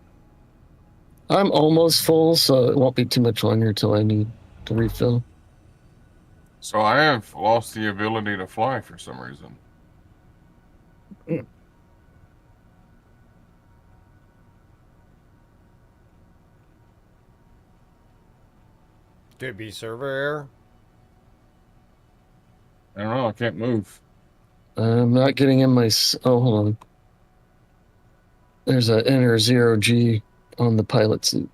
I'm almost full, so it won't be too much longer till I need to refill. So I have lost the ability to fly for some reason. Could be server error. I don't know. I can't move. I'm not getting in my... Oh, hold on. There's a enter 0G on the pilot seat.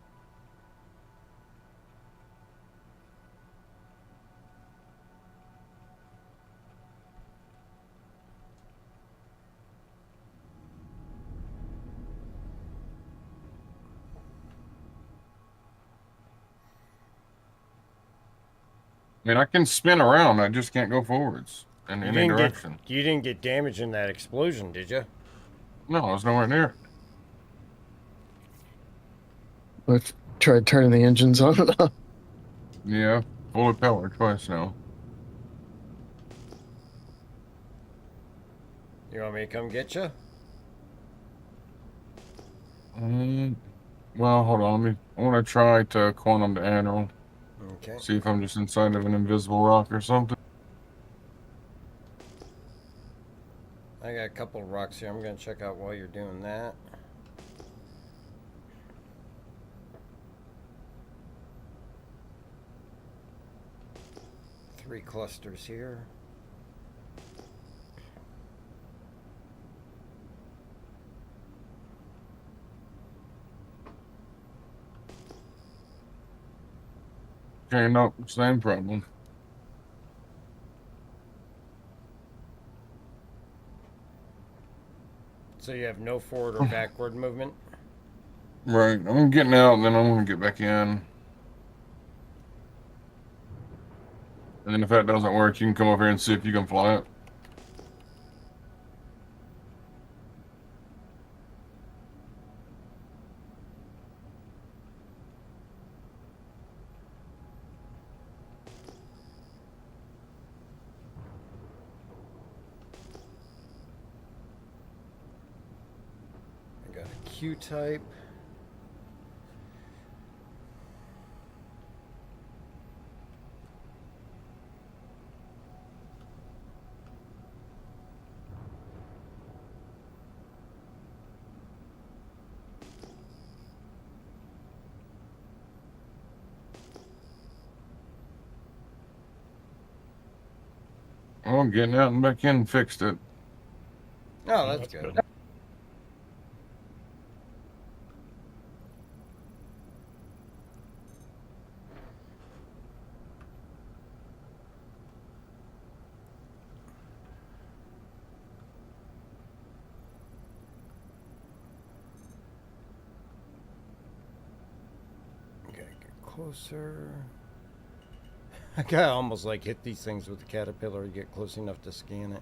I mean, I can spin around. I just can't go forwards in any direction. You didn't get damaged in that explosion, did you? No, I was nowhere near. I've tried turning the engines on and off. Yeah, fully powered twice now. You want me to come get you? Well, hold on. I want to try to quantum to Anil. Okay. See if I'm just inside of an invisible rock or something. I got a couple of rocks here. I'm going to check out while you're doing that. Three clusters here. Okay, nope, same problem. So you have no forward or backward movement? Right, I'm getting out and then I'm going to get back in. And then if that doesn't work, you can come over here and see if you can fly it. I got a Q-type. Oh, I'm getting out and back in and fixed it. Oh, that's good. Okay, get closer. I gotta almost like hit these things with the Caterpillar to get close enough to scan it.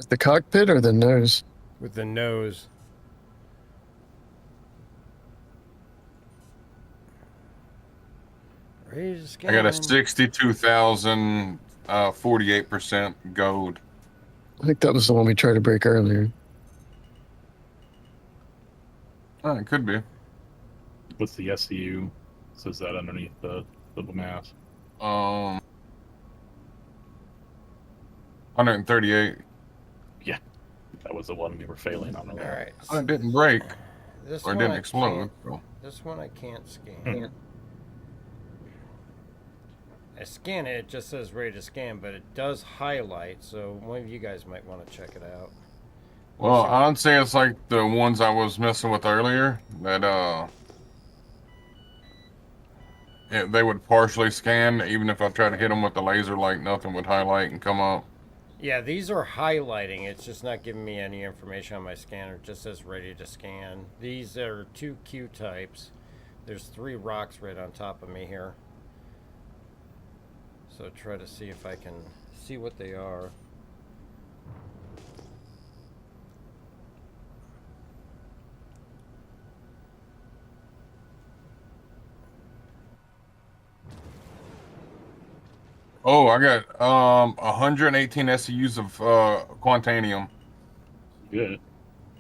The cockpit or the nose? With the nose. Raise to scan. I got a 62,000, 48% gold. I think that was the one we tried to break earlier. Oh, it could be. What's the SCU? Says that underneath the mass. 138. Yeah, that was the one we were failing on. All right. Oh, it didn't break. This Or it one didn't I explode. can't- So. This one I can't scan. I scan it, it just says ready to scan, but it does highlight, so one of you guys might want to check it out. Well, I'd say it's like the ones I was messing with earlier that they would partially scan, even if I tried to hit them with the laser, like nothing would highlight and come up. Yeah, these are highlighting. It's just not giving me any information on my scanner. It just says ready to scan. These are 2 Q types. There's 3 rocks right on top of me here. So try to see if I can see what they are. Oh, I got 118 SCUs of Quantanium. Good.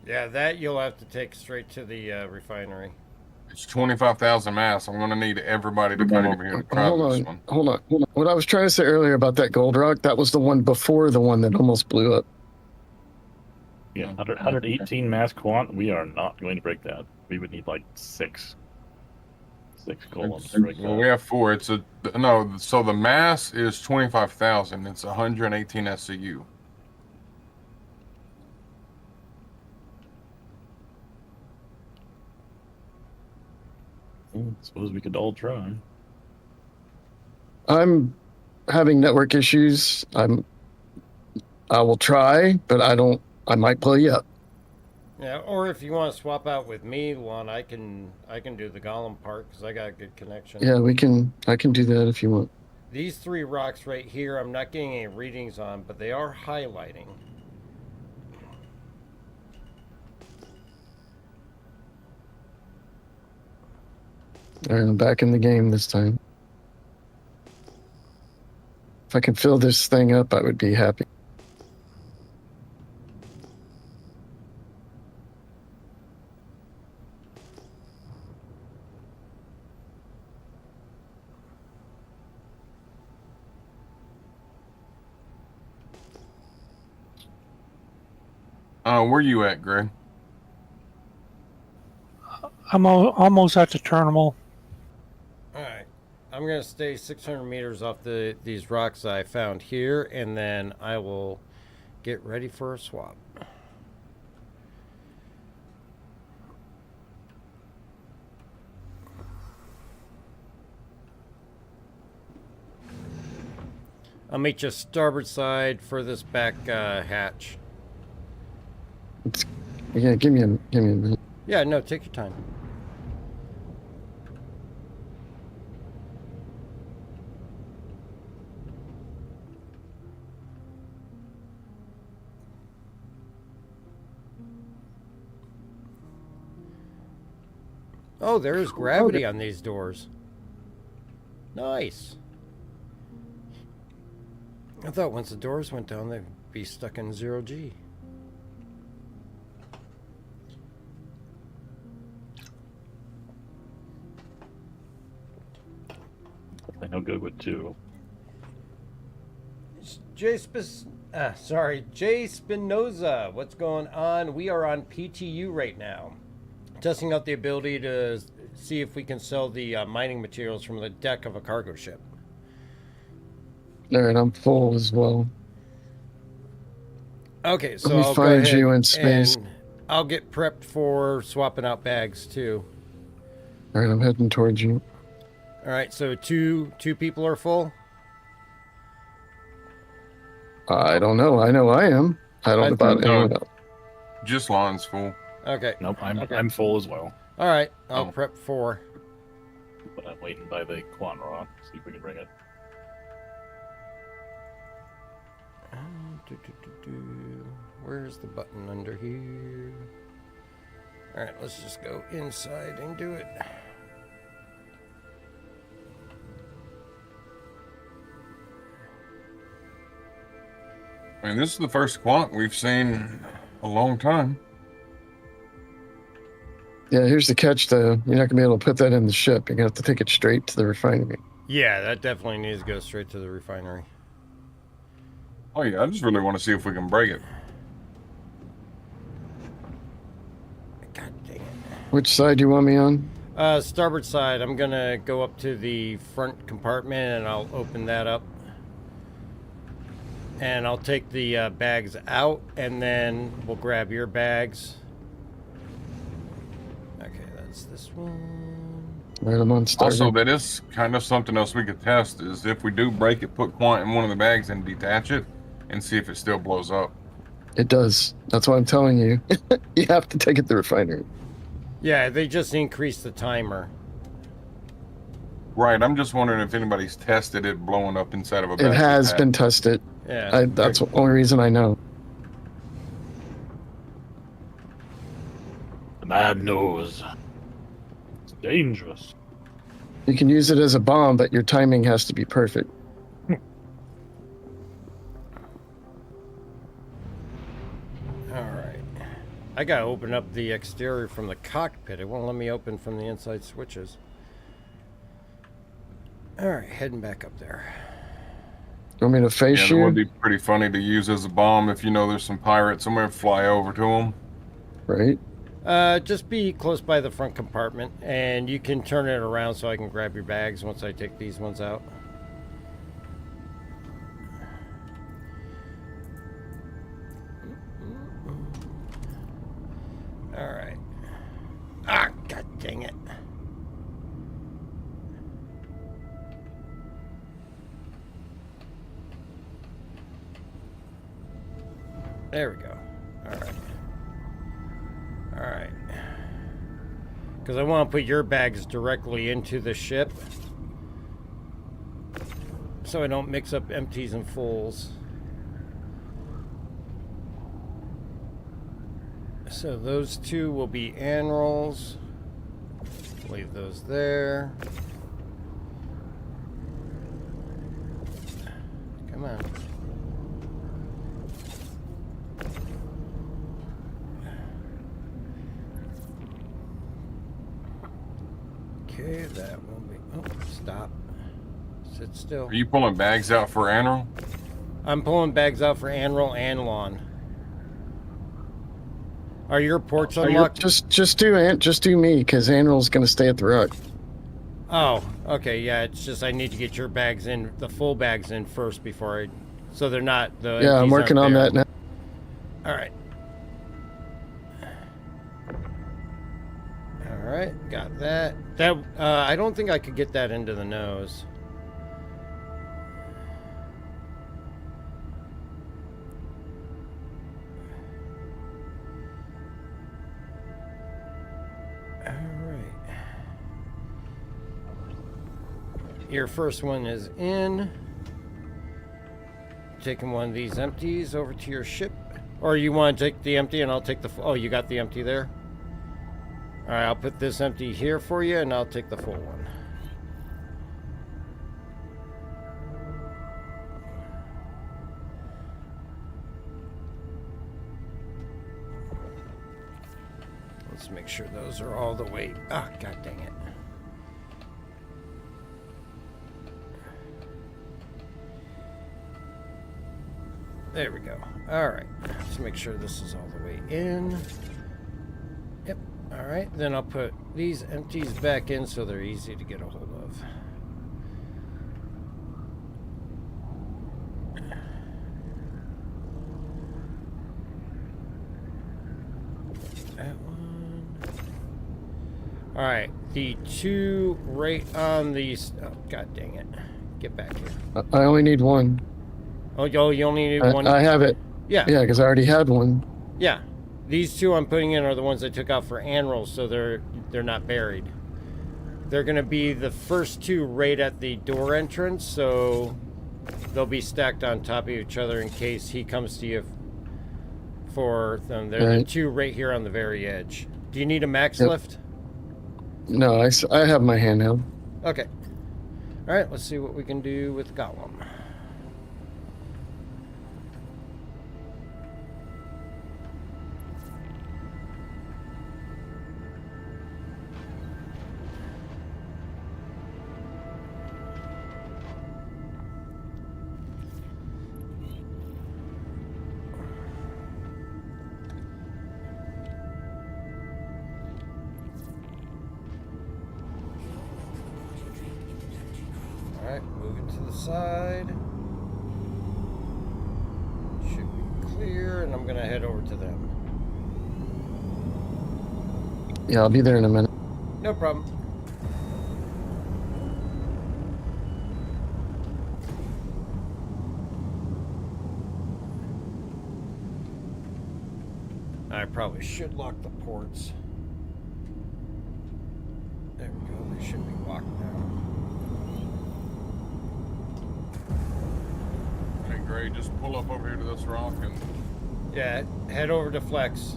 Yeah, that you'll have to take straight to the refinery. It's 25,000 mass. I'm gonna need everybody to come over here to try Hold this on, one. hold on. What I was trying to say earlier about that gold rock, that was the one before the one that almost blew up. Yeah, 118 mass quant. We are not going to break that. We would need like 6 golems to break Well, that. we have 4. It's a no. So the mass is 25,000. It's 118 SCU. Suppose we could all try. I'm having network issues. I will try, but I might pull you up. Yeah, or if you want to swap out with me, Lon, I can do the Golem part because I got a good connection. Yeah, I can do that if you want. These 3 rocks right here, I'm not getting any readings on, but they are highlighting. All right, I'm back in the game this time. If I can fill this thing up, I would be happy. Where you at, Greg? I'm almost at the terminal. Alright, I'm going to stay 600 meters off these rocks I found here, and then I will get ready for a swap. I'll meet you starboard side, furthest back hatch. Yeah, give me a minute. Yeah, no, take your time. Oh, there's gravity on these doors. Nice. I thought once the doors went down, they'd be stuck in 0G. I know good with 2. Jay Spinoza, what's going on? We are on PTU right now, testing out the ability to see if we can sell the mining materials from the deck of a cargo ship. All right, I'm full as well. Okay, so Let me I'll go find ahead you in space. and I'll get prepped for swapping out bags too. All right, I'm heading towards you. All right, so two people are full. I don't know. I know I am. I don't know about anyone else. Just Lon's full. Okay. Nope, I'm full as well. All right, I'll prep 4. But I'm waiting by the quant rock. See if we can bring it. Where's the button under here? All right, let's just go inside and do it. I mean, this is the first quant we've seen a long time. Yeah, here's the catch, though. You're not gonna be able to put that in the ship. You're gonna have to take it straight to the refinery. Yeah, that definitely needs to go straight to the refinery. Oh yeah, I just really want to see if we can break it. God dang it. Which side do you want me on? Starboard side. I'm gonna go up to the front compartment and I'll open that up. And I'll take the bags out and then we'll grab your bags. Okay, that's this one. Right, I'm on starboard. Also, that is kind of something else we could test, is if we do break it, put quant in one of the bags and detach it and see if it still blows up. It does. That's why I'm telling you. You have to take it to the refinery. Yeah, they just increased the timer. Right, I'm just wondering if anybody's tested it blowing up inside of a battery It has pack. been tested. Yeah. That's the only reason I know. The man knows. It's dangerous. You can use it as a bomb, but your timing has to be perfect. Alright. I gotta open up the exterior from the cockpit. It won't let me open from the inside switches. Alright, heading back up there. You want me to face Yeah, you? it would be pretty funny to use as a bomb if you know there's some pirates somewhere, fly over to them. Right. Just be close by the front compartment, and you can turn it around so I can grab your bags once I take these ones out. Alright. Ah, god dang it. There we go. Alright. Alright. Because I want to put your bags directly into the ship, so I don't mix up empties and fulls. So those two will be anrolls. Leave those there. Come on. Okay, that will be... Oh, stop. Sit still. Are you pulling bags out for Anral? I'm pulling bags out for Anral and Lawn. Are your ports unlocked? Just do me, because Anral's gonna stay at the rock. Oh, okay, yeah, it's just I need to get your bags in, the full bags in first before I... So they're not... Yeah, I'm working on that now. Alright. Alright, got that. That, I don't think I could get that into the nose. Your first one is in. Taking one of these empties over to your ship. Or you want to take the empty and I'll take the... Oh, you got the empty there? Alright, I'll put this empty here for you and I'll take the full one. Let's make sure those are all the way... Ah, god dang it. There we go. Alright. Let's make sure this is all the way in. Yep. Alright. Then I'll put these empties back in so they're easy to get a hold of. That one. Alright. The two right on these... Oh, god dang it. Get back here. I only need one. Oh, you only need one? I have it. Yeah. Yeah, because I already had one. Yeah. These two I'm putting in are the ones I took out for Anral, so they're not buried. They're going to be the first two right at the door entrance, so they'll be stacked on top of each other in case he comes to you for them. They're the two right here on the very edge. Do you need a max lift? No, I have my handheld. Okay. All right, let's see what we can do with Golem. to the side. Should be clear, and I'm gonna head over to them. Yeah, I'll be there in a minute. No problem. I probably should lock the ports. There we go. They should be locked now. Hey, Gray, just pull up over here to this rock and... Yeah, head over to Flex.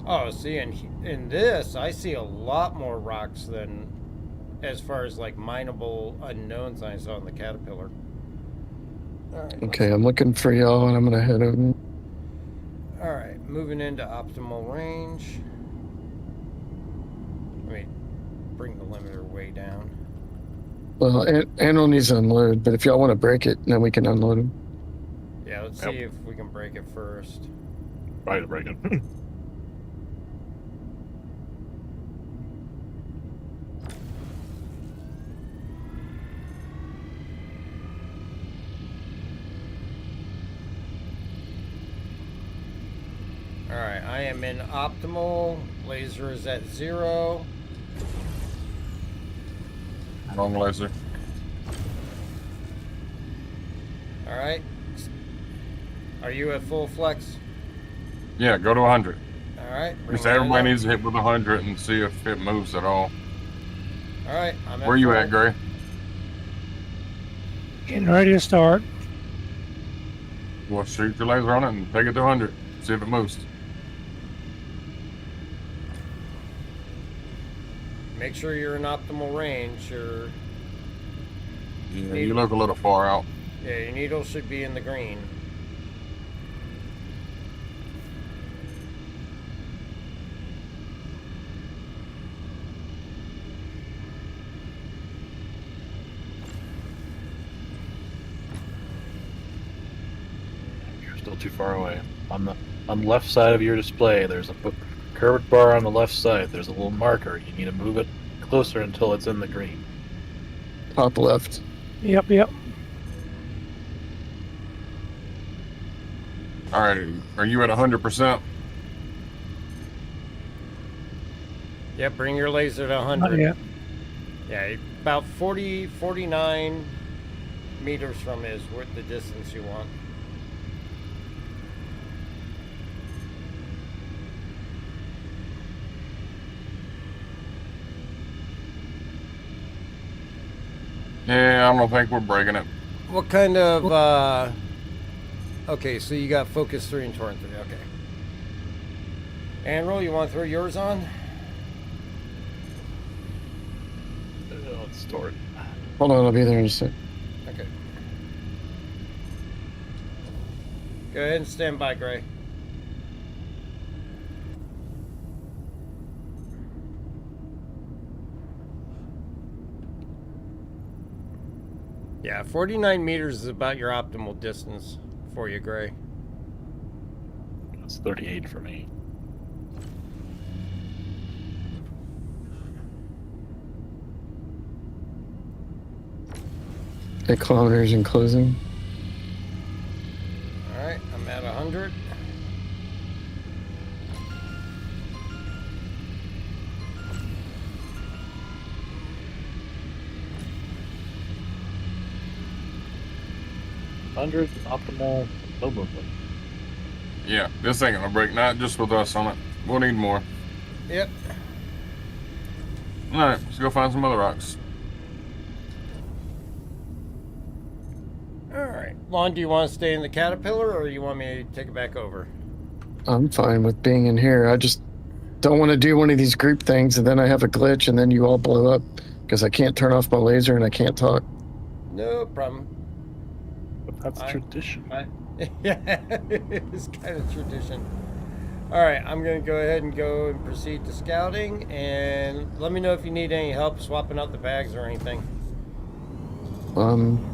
Oh, see, in this, I see a lot more rocks than as far as like mineable unknowns I saw in the Caterpillar. All right, Okay, I'm looking for y'all, and I'm gonna head over. all right, moving into optimal range. Let me bring the limiter way down. Well, Anvil needs to unload, but if y'all want to break it, then we can unload him. Yeah, let's see if we can break it first. Try to break it. Alright, I am in optimal. Laser is at 0. Wrong laser. Alright. Are you at full flex? Yeah, go to 100. Alright. Because everybody needs to hit with 100 and see if it moves at all. Alright, I'm at Where you full. at, Gray? Getting ready to start. Well, shoot your laser on it and take it to 100. See if it moves. Make sure you're in optimal range. Yeah, you look a little far out. Yeah, your needle should be in the green. You're still too far away. On the left side of your display, there's a curved bar on the left side. There's a little marker. You need to move it closer until it's in the green. Top left. Yep, yep. All right, are you at 100%? Yep, bring your laser to 100. Not yet. Yeah, about 49 meters from is what the distance you want. Yeah, I don't think we're breaking it. What kind of, okay, so you got focus 3 and torrent 3, okay. Anvil, you want to throw yours on? Let's store it. Hold on, I'll be there in a sec. Okay. Go ahead and stand by, Gray. Yeah, 49 meters is about your optimal distance for you, Gray. It's 38 for me. Kilometers in closing. 100. Optimal, no movement. Yeah, this ain't gonna break. Not just with us on it. We'll need more. Yep. All right, let's go find some other rocks. All right. Lon, do you want to stay in the Caterpillar, or you want me to take it back over? I'm fine with being in here. I just don't want to do one of these group things and then I have a glitch and then you all blow up because I can't turn off my laser and I can't talk. No problem. But that's tradition. Yeah, it's kind of tradition. All right, I'm going to go ahead and go and proceed to scouting, and let me know if you need any help swapping out the bags or anything.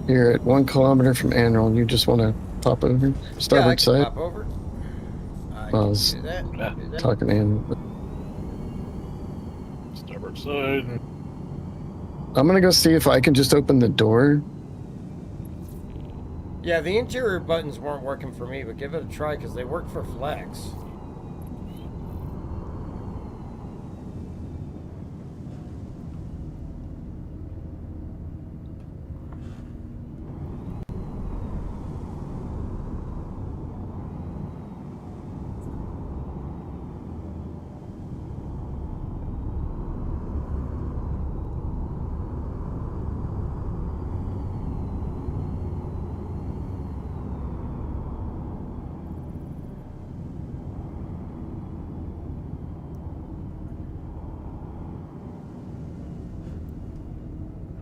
Here at 1 kilometer from Anral, you just want to pop over? Starboard side? Pop over. I was do that. talking in. Starboard side. I'm going to go see if I can just open the door. Yeah, the interior buttons weren't working for me, but give it a try because they work for Flex.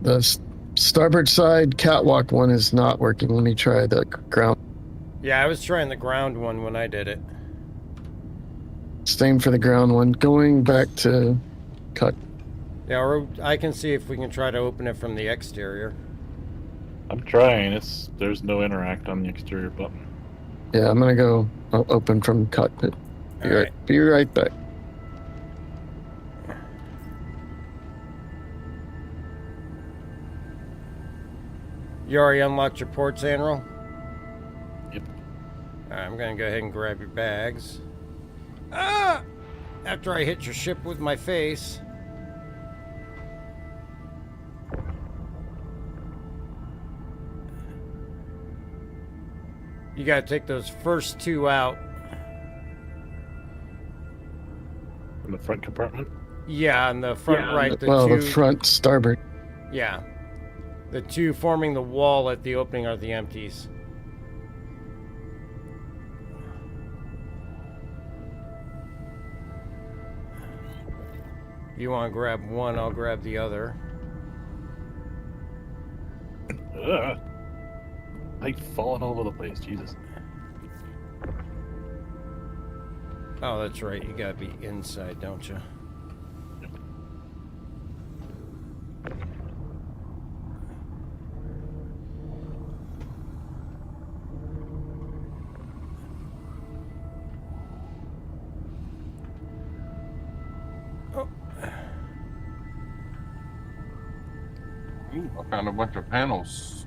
The starboard side catwalk one is not working. Let me try the ground. Yeah, I was trying the ground one when I did it. Same for the ground one. Going back to cut. Yeah, or I can see if we can try to open it from the exterior. I'm trying. There's no interact on the exterior button. Yeah, I'm gonna go open from cockpit. Be right back. You already unlocked your ports, Anral? Yep. Alright, I'm gonna go ahead and grab your bags. Ah! After I hit your ship with my face. You gotta take those first two out. In the front compartment? Yeah, on the front right. The front starboard. Yeah. The two forming the wall at the opening are the empties. If you want to grab one, I'll grab the other. I've fallen all over the place, Jesus. Oh, that's right. You gotta be inside, don't you? Ooh, I found a bunch of panels.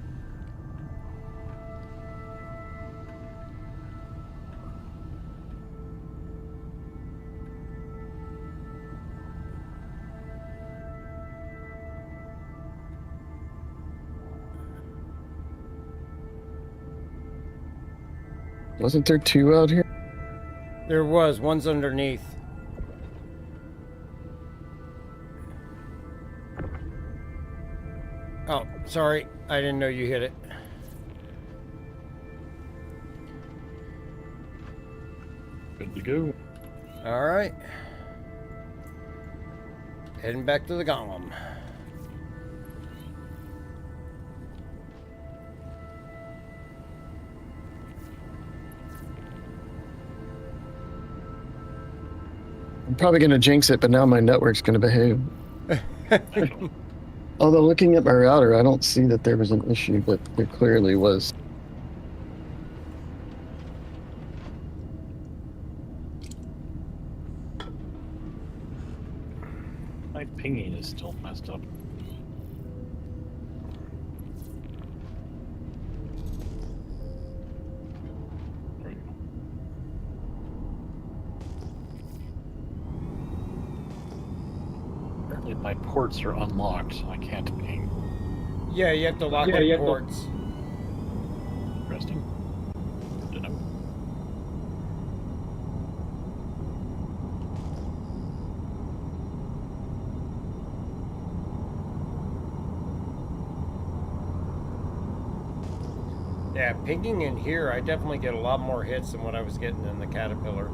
Wasn't there two out here? There was. One's underneath. Oh, sorry. I didn't know you hit it. Good to go. All right. Heading back to the Golem. I'm probably going to jinx it, but now my network's going to behave. Although looking at my router, I don't see that there was an issue, but there clearly was. My pinging is still messed up. Apparently my ports are unlocked, so I can't ping. Yeah, you have to lock the ports. Interesting. Good to know. Yeah, pinging in here, I definitely get a lot more hits than what I was getting in the Caterpillar.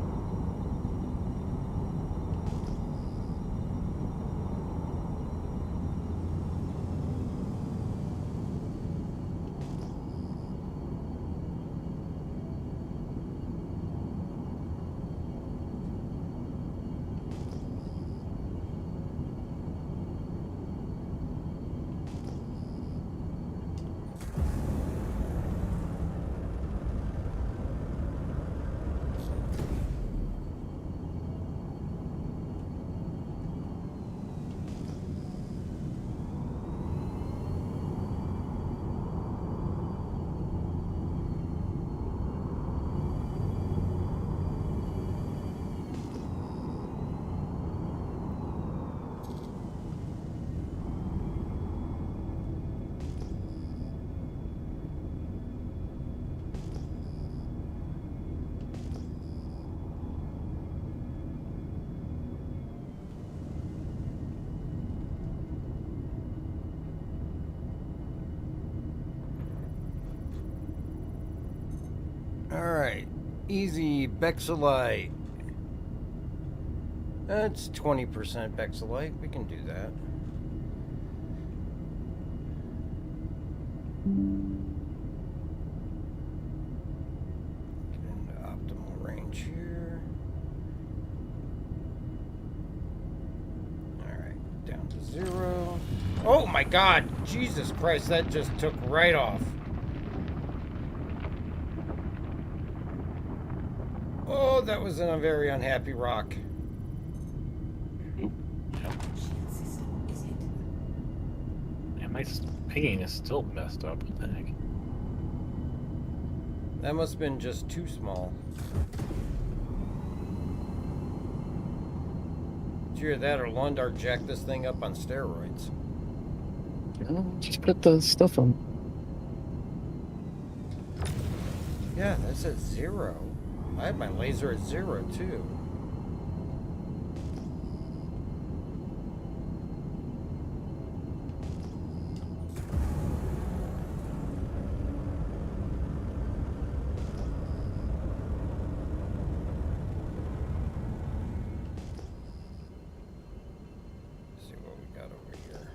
Alright, easy Bexelite. That's 20% Bexelite. We can do that. Get into optimal range here. Alright, down to 0. Oh my god! Jesus Christ, that just took right off. Oh, that was in a very unhappy rock. Yeah, my pinging is still messed up, I think. That must have been just too small. Did you hear that, or Lundar jacked this thing up on steroids? Yeah, just put the stuff on. Yeah, that's at 0. I had my laser at 0 too. Let's see what we got over here.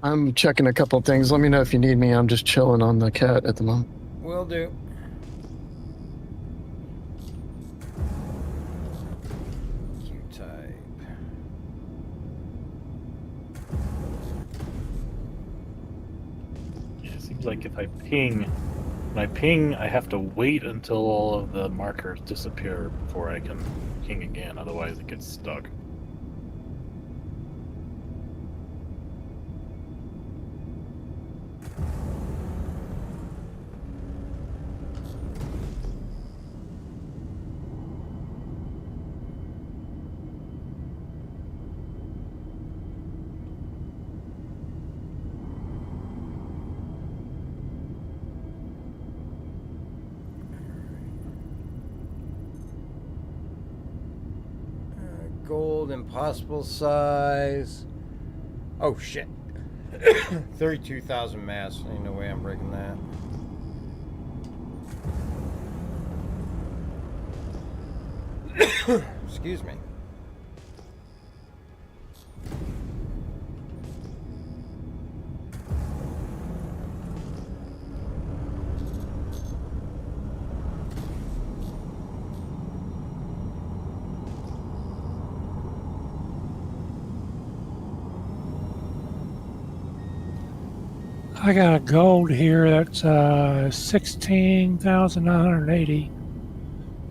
I'm checking a couple things. Let me know if you need me. I'm just chilling on the cat at the moment. Will do. Q-type. Yeah, it seems like if I ping, when I ping, I have to wait until all of the markers disappear before I can ping again, otherwise it gets stuck. Gold, impossible size. Oh shit. 32,000 mass. Ain't no way I'm breaking that. Excuse me. I got a gold here that's 16,980.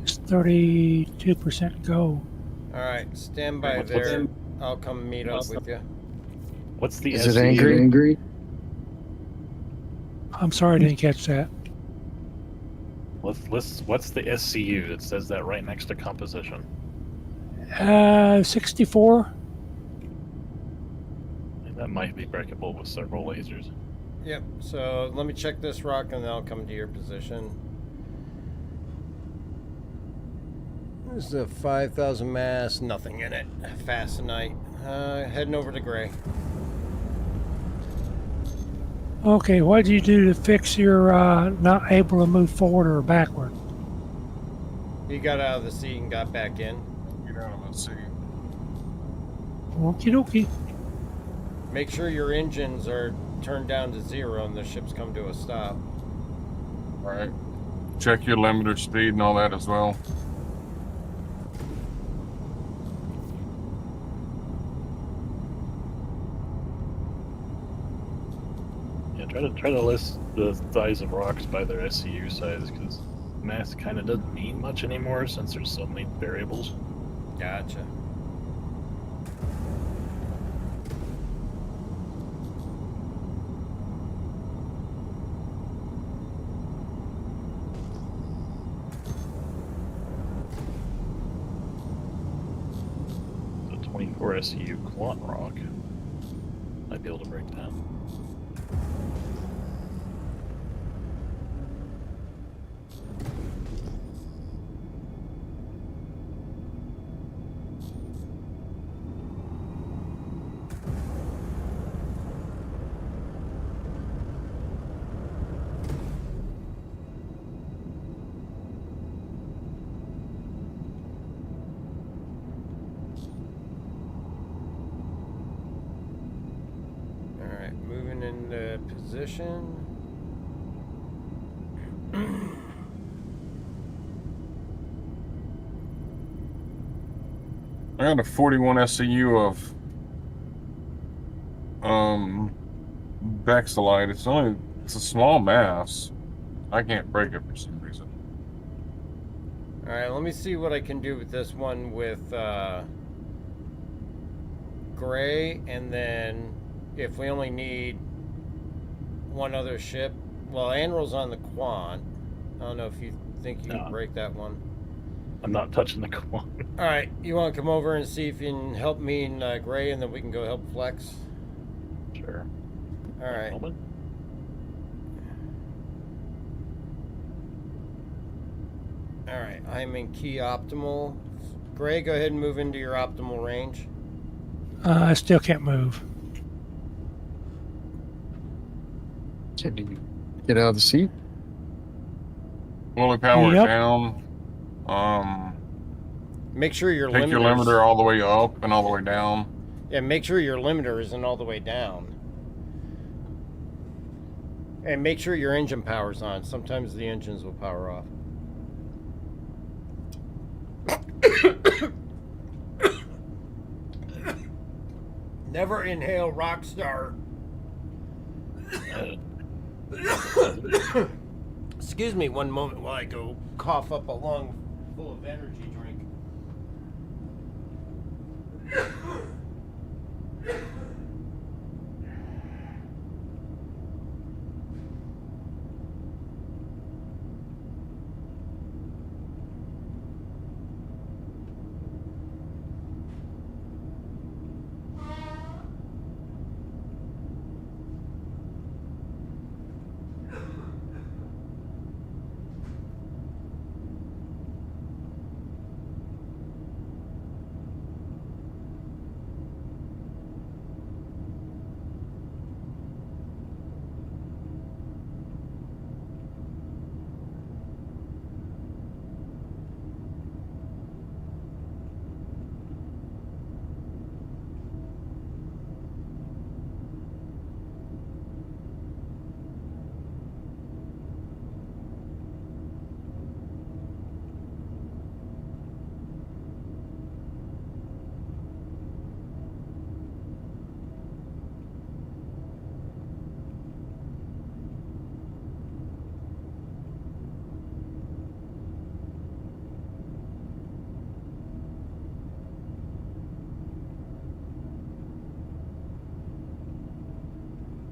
It's 32% gold. All right, stand by What's- there. I'll come meet up what's with you. What's the Is it SCU? angry? I'm sorry I didn't catch that. What's the SCU? It says that right next to composition. 64. That might be breakable with several lasers. Yep, so let me check this rock and then I'll come to your position. This is a 5,000 mass, nothing in it. Fastenite. Heading over to Gray. Okay, what did you do to fix your not able to move forward or backward? He got out of the seat and got back in. Get out of my seat. Okie dokie. Make sure your engines are turned down to 0 and the ships come to a stop. All right. Check your limiter speed and all that as well. Yeah, try to list the size of rocks by their SCU size, because mass kind of doesn't mean much anymore since there's so many variables. Gotcha. The 24 SCU quant rock might be able to break that. Alright, moving into position. I got a 41 SCU of Bexalite. It's a small mass. I can't break it for some reason. Alright, let me see what I can do with this one with Gray, and then if we only need one other ship. Well, Anril's on the Quant. I don't know if you think you can break that one. I'm not touching the quant. Alright, you want to come over and see if you can help me and Gray, and then we can go help Flex? Sure. Alright. Alright, I'm in key optimal. Gray, go ahead and move into your optimal range. I still can't move. Can you get out of the seat? Fully powered Yep. down. Make sure your Take your limiters- limiter all the way up and all the way down. Yeah, make sure your limiter isn't all the way down. And make sure your engine power's on. Sometimes the engines will power off. Never inhale Rockstar. Excuse me one moment while I go cough up a lung full of energy drink.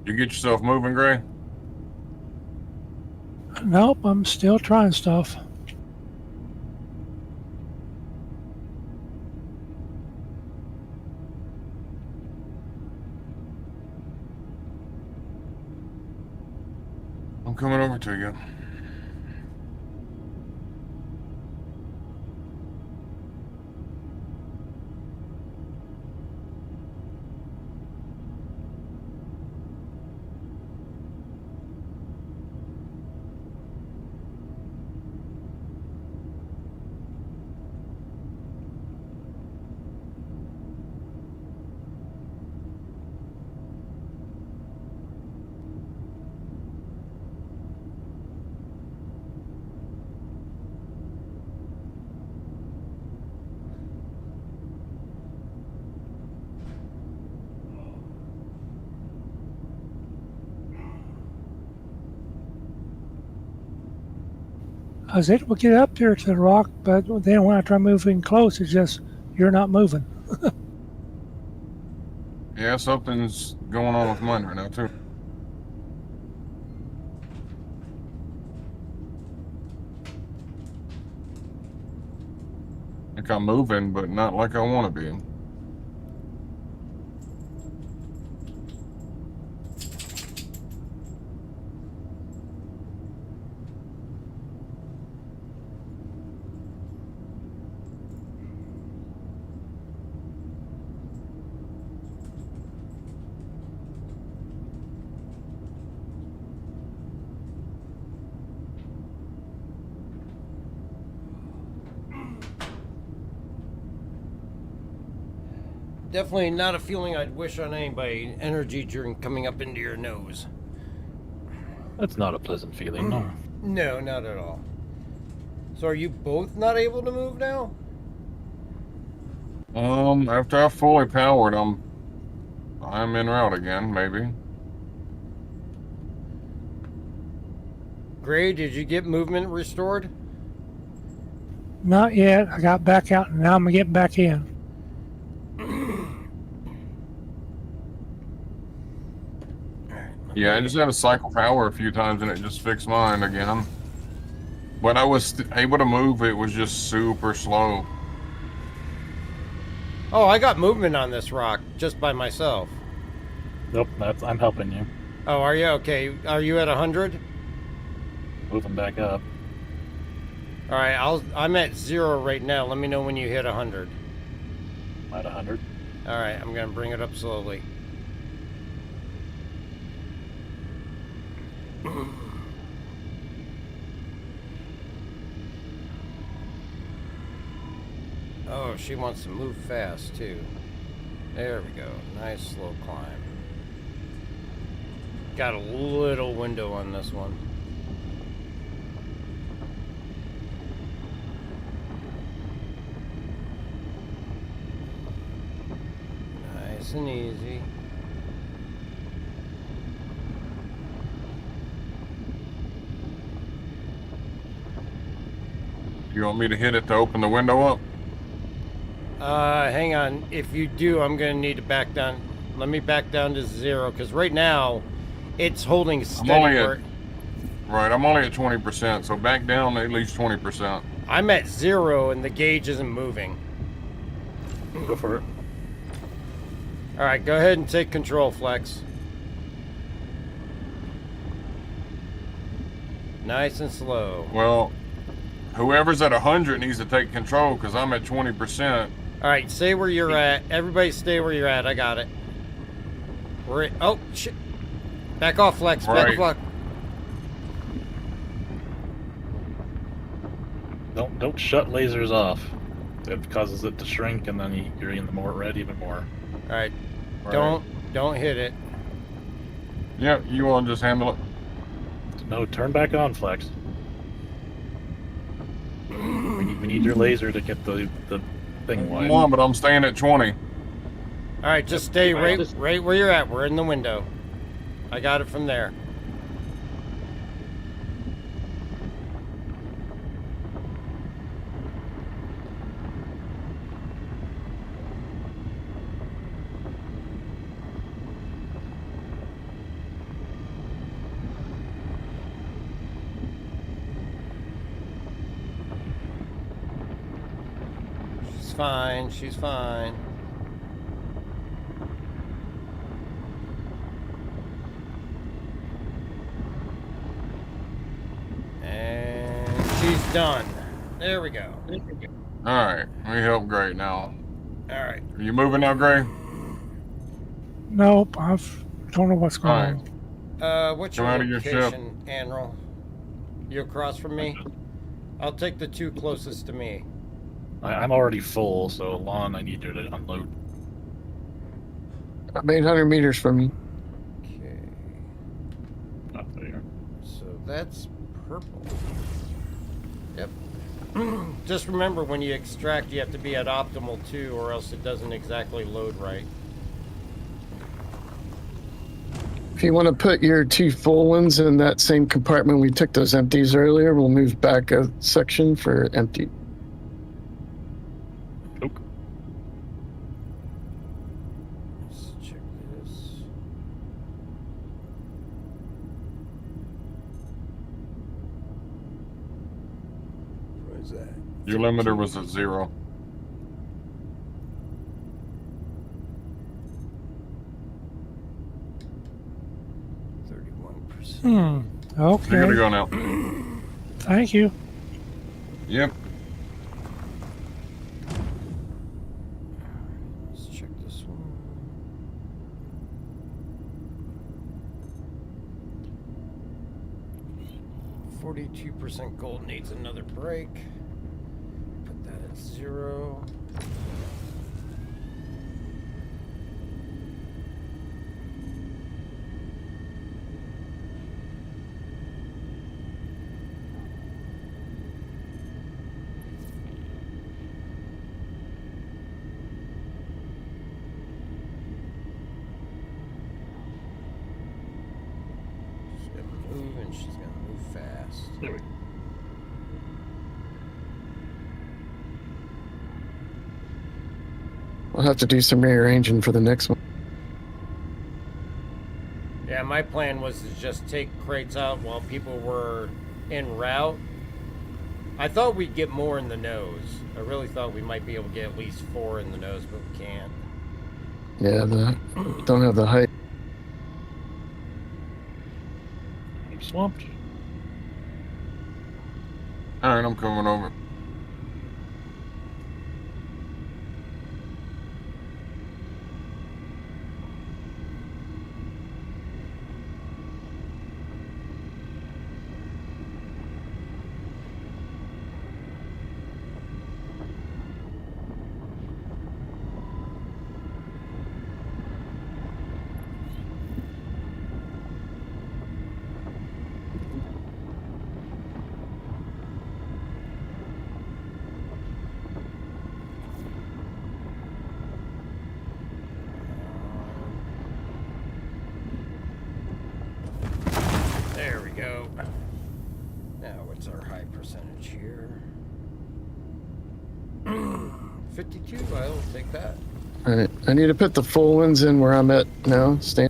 You get yourself moving, Gray? Nope, I'm still trying stuff. I'm coming over to you. I was able to get up there to the rock, but then when I try moving close, it's just, you're not moving. Yeah, something's going on with mine right now, too. Like I'm moving, but not like I want to be. Definitely not a feeling I'd wish on anybody. Energy drink coming up into your nose. That's not a pleasant feeling, no. No, not at all. So are you both not able to move now? After I've fully powered, I'm en route again, maybe. Gray, did you get movement restored? Not yet. I got back out and now I'm getting back in. Yeah, I just had to cycle power a few times and it just fixed mine again. When I was able to move, it was just super slow. Oh, I got movement on this rock just by myself. Nope, I'm helping you. Oh, are you? Okay. Are you at 100? Moving back up. All right, I'm at 0 right now. Let me know when you hit 100. At 100. All right, I'm gonna bring it up slowly. Oh, she wants to move fast too. There we go. Nice slow climb. Got a little window on this one. Nice and easy. You want me to hit it to open the window up? Hang on. If you do, I'm gonna need to back down. Let me back down to 0, because right now, it's holding steady. I'm only at 20%, so back down at least 20%. I'm at 0 and the gauge isn't moving. Go for it. All right, go ahead and take control, Flex. Nice and slow. Well, whoever's at 100 needs to take control because I'm at 20%. All right, stay where you're at. Everybody stay where you're at. I got it. We're at, oh, shit. Back off, Flex. Back off. Don't shut lasers off. It causes it to shrink, and then you're in the more red even more. All right. Don't hit it. Yep, you want to just handle it. No, turn back on, Flex. We need your laser to get the thing wide. Come on, but I'm staying at 20. All right, just stay right where you're at. We're in the window. I got it from there. fine. She's fine. And she's done. There we go. Alright, we help Gray now. Alright. Are you moving now, Gray? Nope, don't know what's going Alright. on. What's Come your out of your ship. location, Anral? You across from me? I'll take the two closest to me. I'm already full, so Lon, I need you to unload. I'm 800 meters from you. Okay. Not there. So that's purple. Yep. Just remember, when you extract, you have to be at optimal too, or else it doesn't exactly load right. If you want to put your two full ones in that same compartment we took those empties earlier, we'll move back a section for empty. Nope. Let's check this. What is that? Your limiter was at 0. Okay. You're gonna go now. Thank you. Yep. Let's check this one. 42% gold needs another break. Put that at 0. And she's gonna move fast. There we go. We'll have to do some rearranging for the next one. Yeah, my plan was to just take crates out while people were en route. I thought we'd get more in the nose. I really thought we might be able to get at least 4 in the nose, but we can't. Yeah, don't have the height. I'm swamped. Alright, I'm coming over. There we go. Now, what's our high percentage here? 52, I'll take that. Alright, I need to put the full ones in where I'm at now. Stand.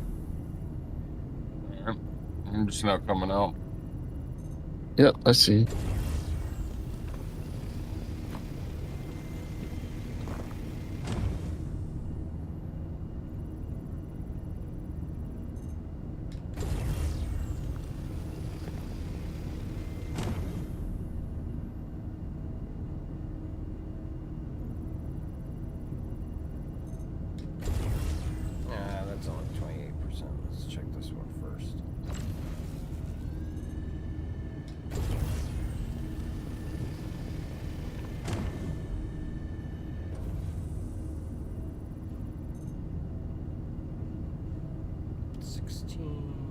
Alright. I'm just now coming out. Yep, I see. That's only 28%. Let's check this one first.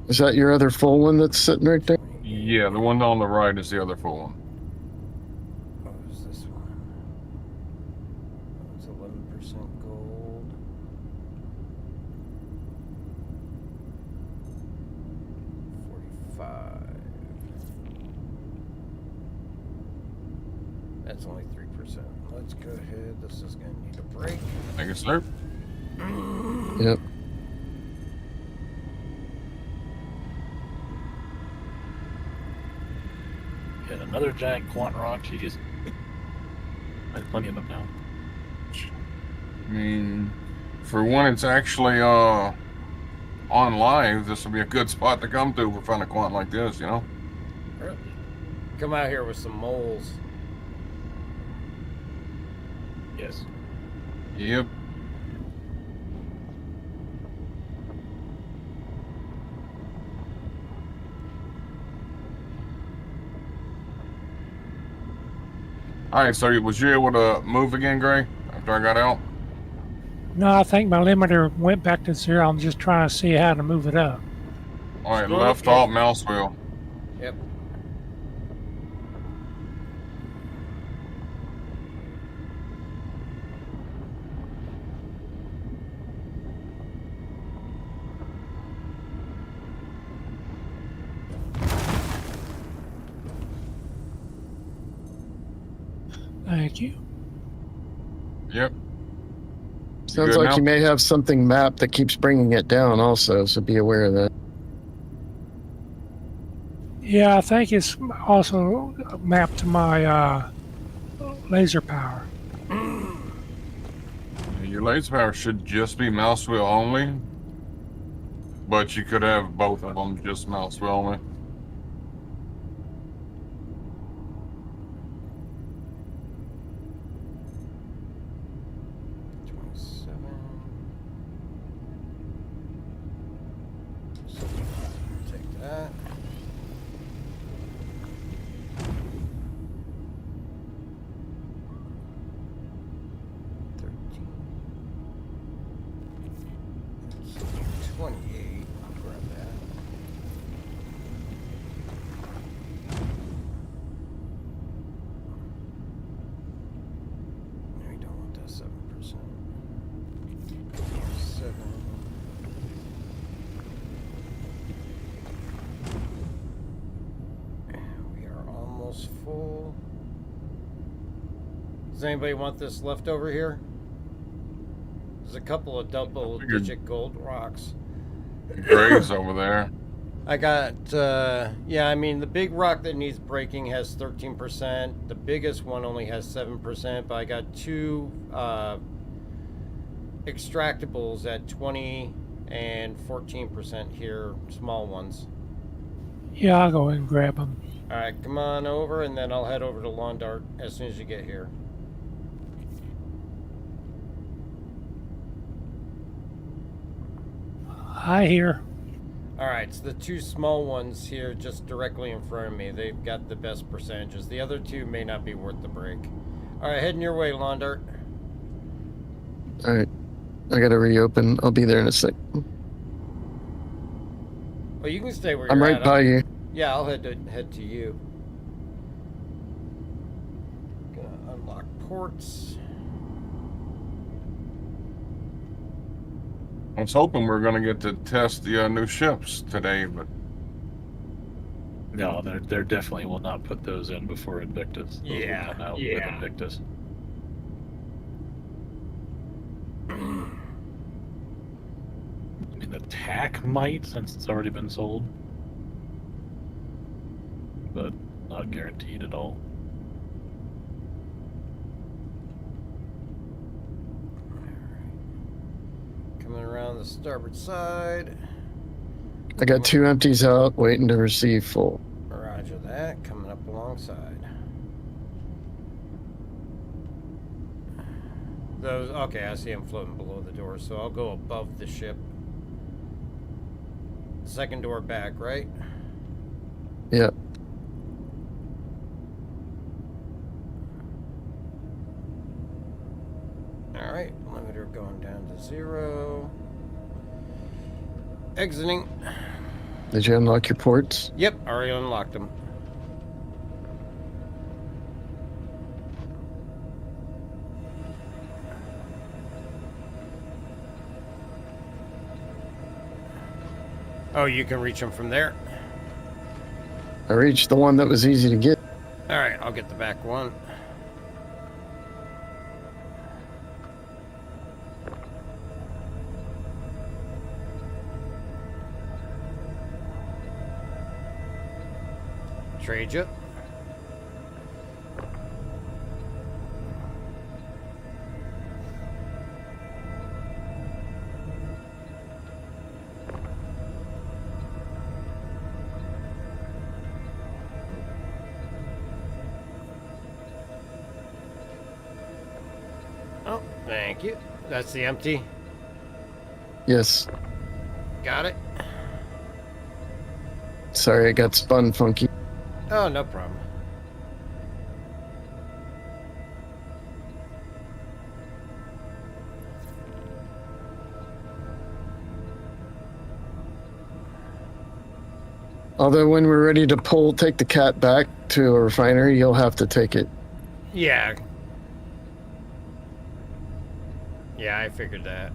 Is that your other full one that's sitting right there? Yeah, the one on the right is the other full one. What was this one? It's 11% gold. That's only 3%. Let's go ahead. This is going to need a break. Thank you, sir. Yep. Got another giant quant rock. Jeez. I have plenty of them now. I mean, for when it's actually on live, this will be a good spot to come to for fun a quant like this, you know? Come out here with some moles. Yes. Yep. Alright, so was you able to move again, Gray, after I got out? No, I think my limiter went back to 0. I'm just trying to see how to move it up. Alright, left alt mouse wheel. Yep. Thank you. Yep. Sounds good like now? you may have something mapped that keeps bringing it down also, so be aware of that. Yeah, I think it's also mapped to my laser power. Your laser power should just be mouse wheel only, but you could have both of them just mouse wheel only. Take that. Full. Does anybody want this left over here? There's a couple of double-digit gold rocks. Gray's over there. I got, yeah, I mean, the big rock that needs breaking has 13%. The biggest one only has 7%, but I got two extractables at 20 and 14% here, small ones. Yeah, I'll go ahead and grab them. All right, come on over, and then I'll head over to Lawn Dart as soon as you get here. Hi here. All right, so the two small ones here just directly in front of me, they've got the best percentages. The other two may not be worth the break. All right, heading your way, Lawn Dart. All right. I gotta reopen. I'll be there in a sec. Well, you can stay where I'm you're right at. by you. Yeah, I'll head to you. Gonna unlock ports. I was hoping we were going to get to test the new ships today, but No, they definitely will not put those in before Invictus. Those will come out with Invictus. I mean, the TAC might, since it's already been sold. But not guaranteed at all. Coming around the starboard side. I got two empties out, waiting to receive full. Roger that. Coming up alongside. Those, okay, I see them floating below the door, so I'll go above the ship. Second door back, right? Yep. Alright, limiter going down to 0. Exiting. Did you unlock your ports? Yep, already unlocked them. Oh, you can reach them from there? I reached the one that was easy to get. Alright, I'll get the back one. Trade you. Thank you. That's the empty. Yes. Got it. Sorry, I got spun funky. Oh, no problem. Although when we're ready to take the cat back to a refinery, you'll have to take it. Yeah. Yeah, I figured that.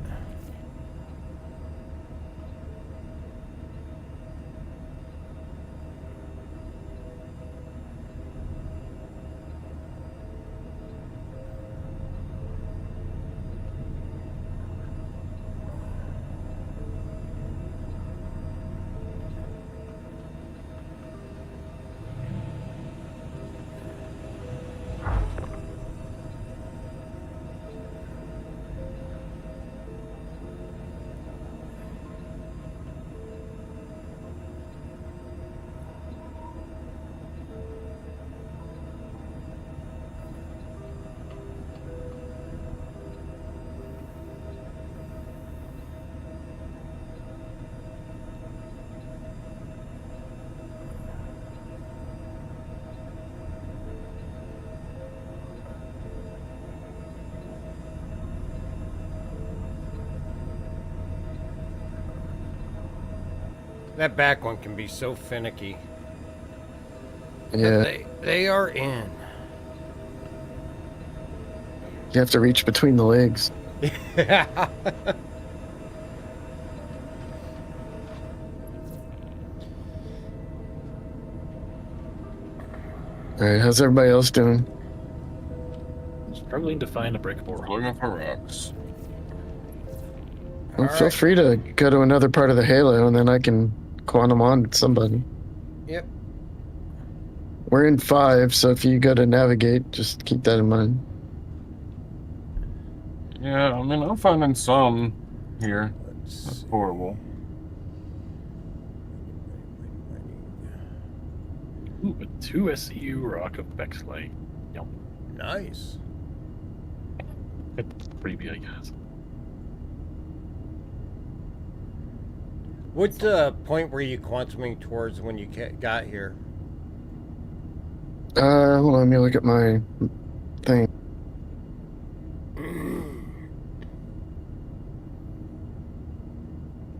That back one can be so finicky. Yeah. They are in. You have to reach between the legs. Alright, how's everybody else doing? Struggling to find a breakable rock. Looking for rocks. Well, feel free to go to another part of the Halo, and then I can quantum on somebody. Yep. We're in 5, so if you go to navigate, just keep that in mind. Yeah, I mean, I'm finding some here. That's horrible. Ooh, a 2 SCU rock of Bexley. Yep. Nice. It's pretty big, I guess. What point were you quantuming towards when you got here? Hold on, let me look at my thing.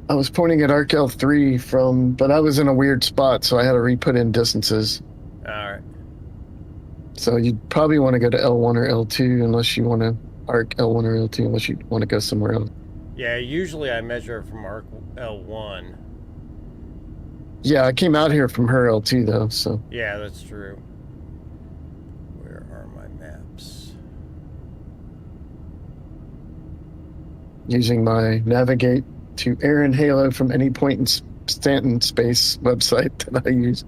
I was pointing at Arc L3 but I was in a weird spot, so I had to re-put in distances. Alright. So you'd probably want to go to L1 or L2 unless you want to arc L1 or L2 unless you want to go somewhere else. Yeah, usually I measure from arc L1. Yeah, I came out here from her L2 though, so. Yeah, that's true. Where are my maps? Using my navigate to Aaron Halo from any point in Stanton space website that I use.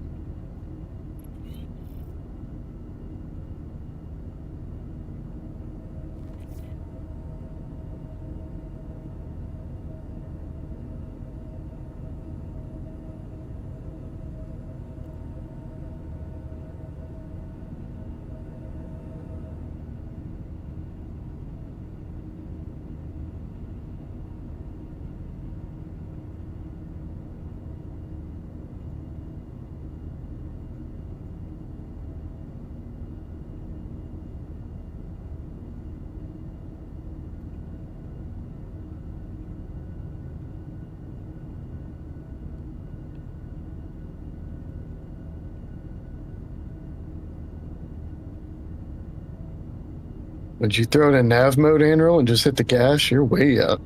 Would you throw it in nav mode, Andrew, and just hit the gas? You're way up.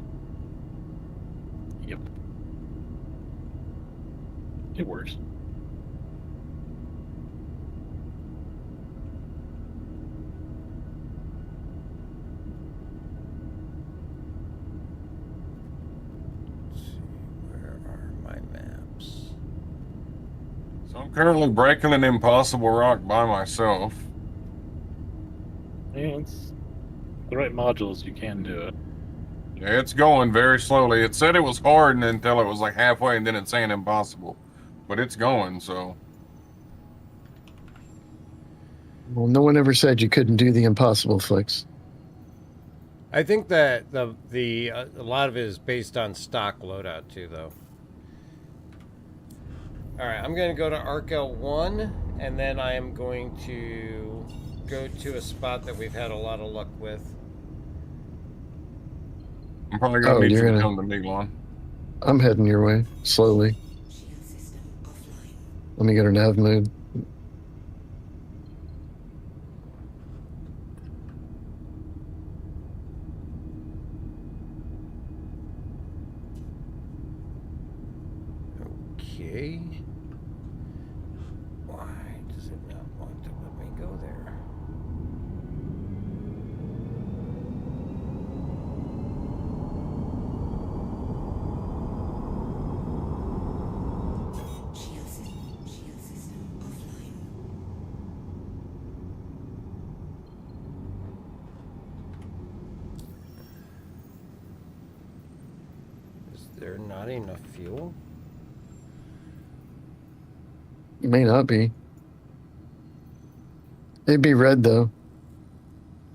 Yep. It works. So I'm currently breaking an impossible rock by myself. Yeah, it's the right modules, you can do it. Yeah, it's going very slowly. It said it was hard until it was like halfway, and then it's saying impossible. But it's going, so. Well, no one ever said you couldn't do the impossible, Flex. I think that a lot of it is based on stock loadout too, though. All right, I'm going to go to Arc L1, and then I am going to go to a spot that we've had a lot of luck with. I'm probably gonna need you to come to me, Lon. I'm heading your way, slowly. Let me get her nav mode. Okay. Why does it not want to let me go there? Is there not enough fuel? It may not be. It'd be red though.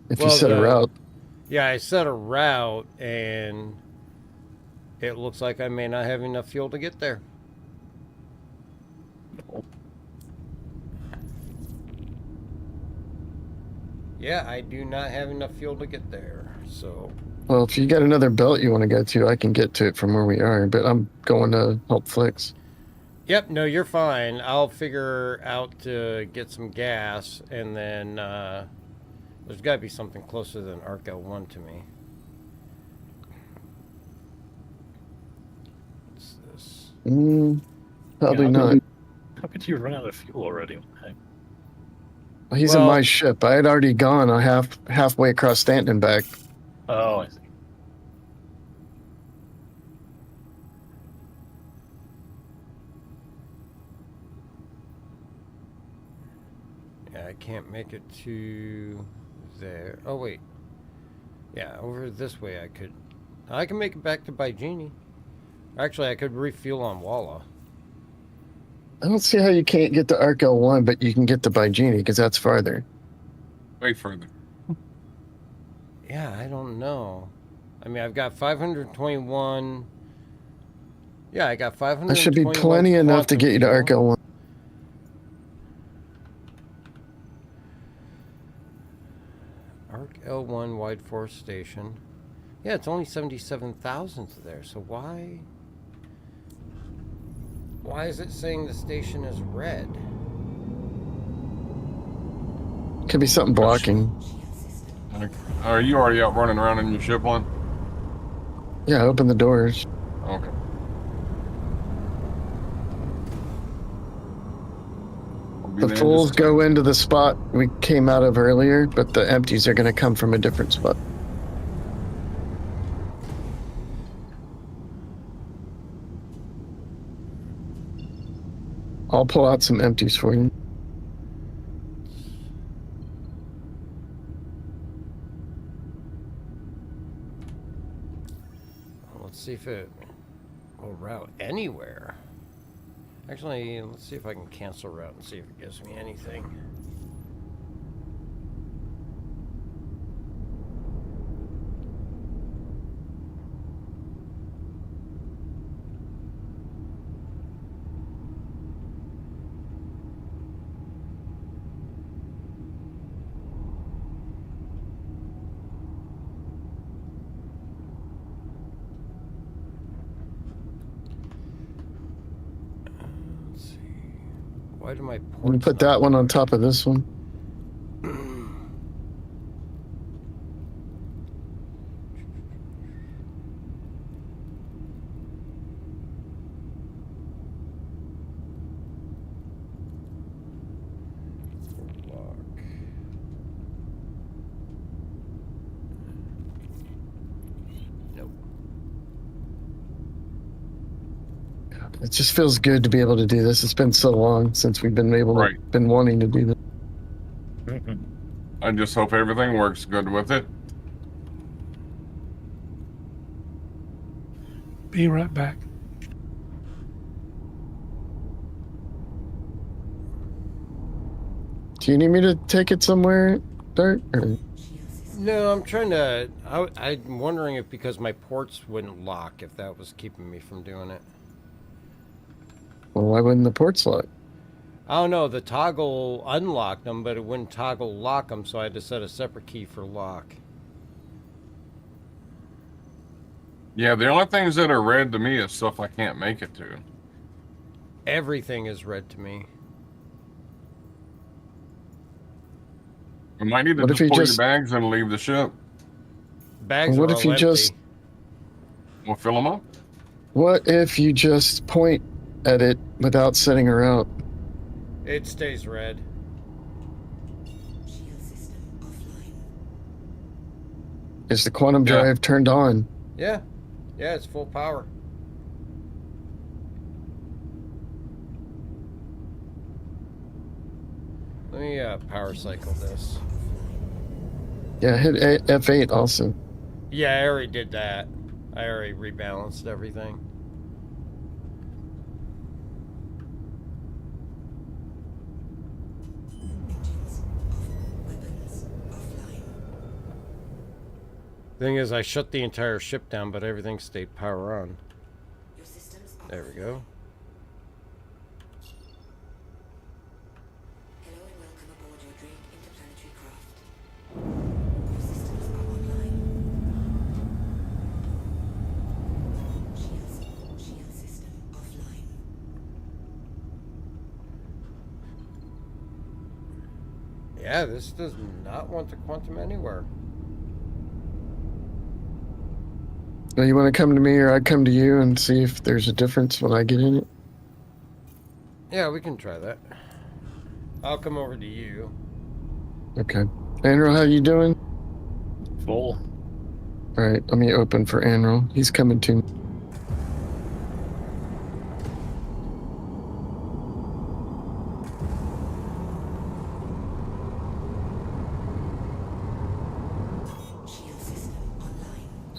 If you set a route. Yeah, I set a route, and it looks like I may not have enough fuel to get there. Yeah, I do not have enough fuel to get there, so... Well, if you got another belt you want to go to, I can get to it from where we are, but I'm going to help Flicks. Yep, no, you're fine. I'll figure out to get some gas, and then there's got to be something closer than Arc L1 to me. What's this? Probably not. How could you run out of fuel already? Well, he's in my ship. I had already gone halfway across Stanton and back. Oh, I see. Yeah, I can't make it to there. Oh, wait. Yeah, over this way I could... I can make it back to Baijini. Actually, I could refuel on Walla. I don't see how you can't get to Arc L1, but you can get to Baijini, because that's farther. Way further. Yeah, I don't know. I mean, I've got 521... Yeah, I got 521... That should be plenty enough to get you to Arc L1. Arc L1 Wide Forest Station. Yeah, it's only 77,000 there, so why... Why is it saying the station is red? Could be something blocking. Are you already out running around in your ship, one? Yeah, open the doors. Okay. The fulls go into the spot we came out of earlier, but the empties are going to come from a different spot. I'll pull out some empties for you. Let's see if it will route anywhere. Actually, let's see if I can cancel route and see if it gives me anything. Why do my I'm gonna put that one on top of this one. It just feels good to be able to do this. It's been so long since we've been able to, been wanting to do this. I just hope everything works good with it. Be right back. Do you need me to take it somewhere, Dart? Or... No, I'm trying to. I'm wondering if because my ports wouldn't lock, if that was keeping me from doing it. Well, why wouldn't the ports lock? I don't know. The toggle unlocked them, but it wouldn't toggle lock them, so I had to set a separate key for lock. Yeah, the only things that are red to me is stuff I can't make it to. Everything is red to me. You might need to just pull your bags and leave the ship. Bags what are if all you empty. just? We'll fill them up. What if you just point at it without setting her out? It stays red. Is the quantum drive turned on? Yeah. Yeah, it's full power. Let me power cycle this. Yeah, hit F8 also. Yeah, I already did that. I already rebalanced everything. Thing is, I shut the entire ship down, but everything stayed power on. There we go. Yeah, this does not want to quantum anywhere. Well, you want to come to me or I come to you and see if there's a difference when I get in it? Yeah, we can try that. I'll come over to you. Okay. Andrew, how you doing? Full. All right, let me open for Andrew. He's coming to me.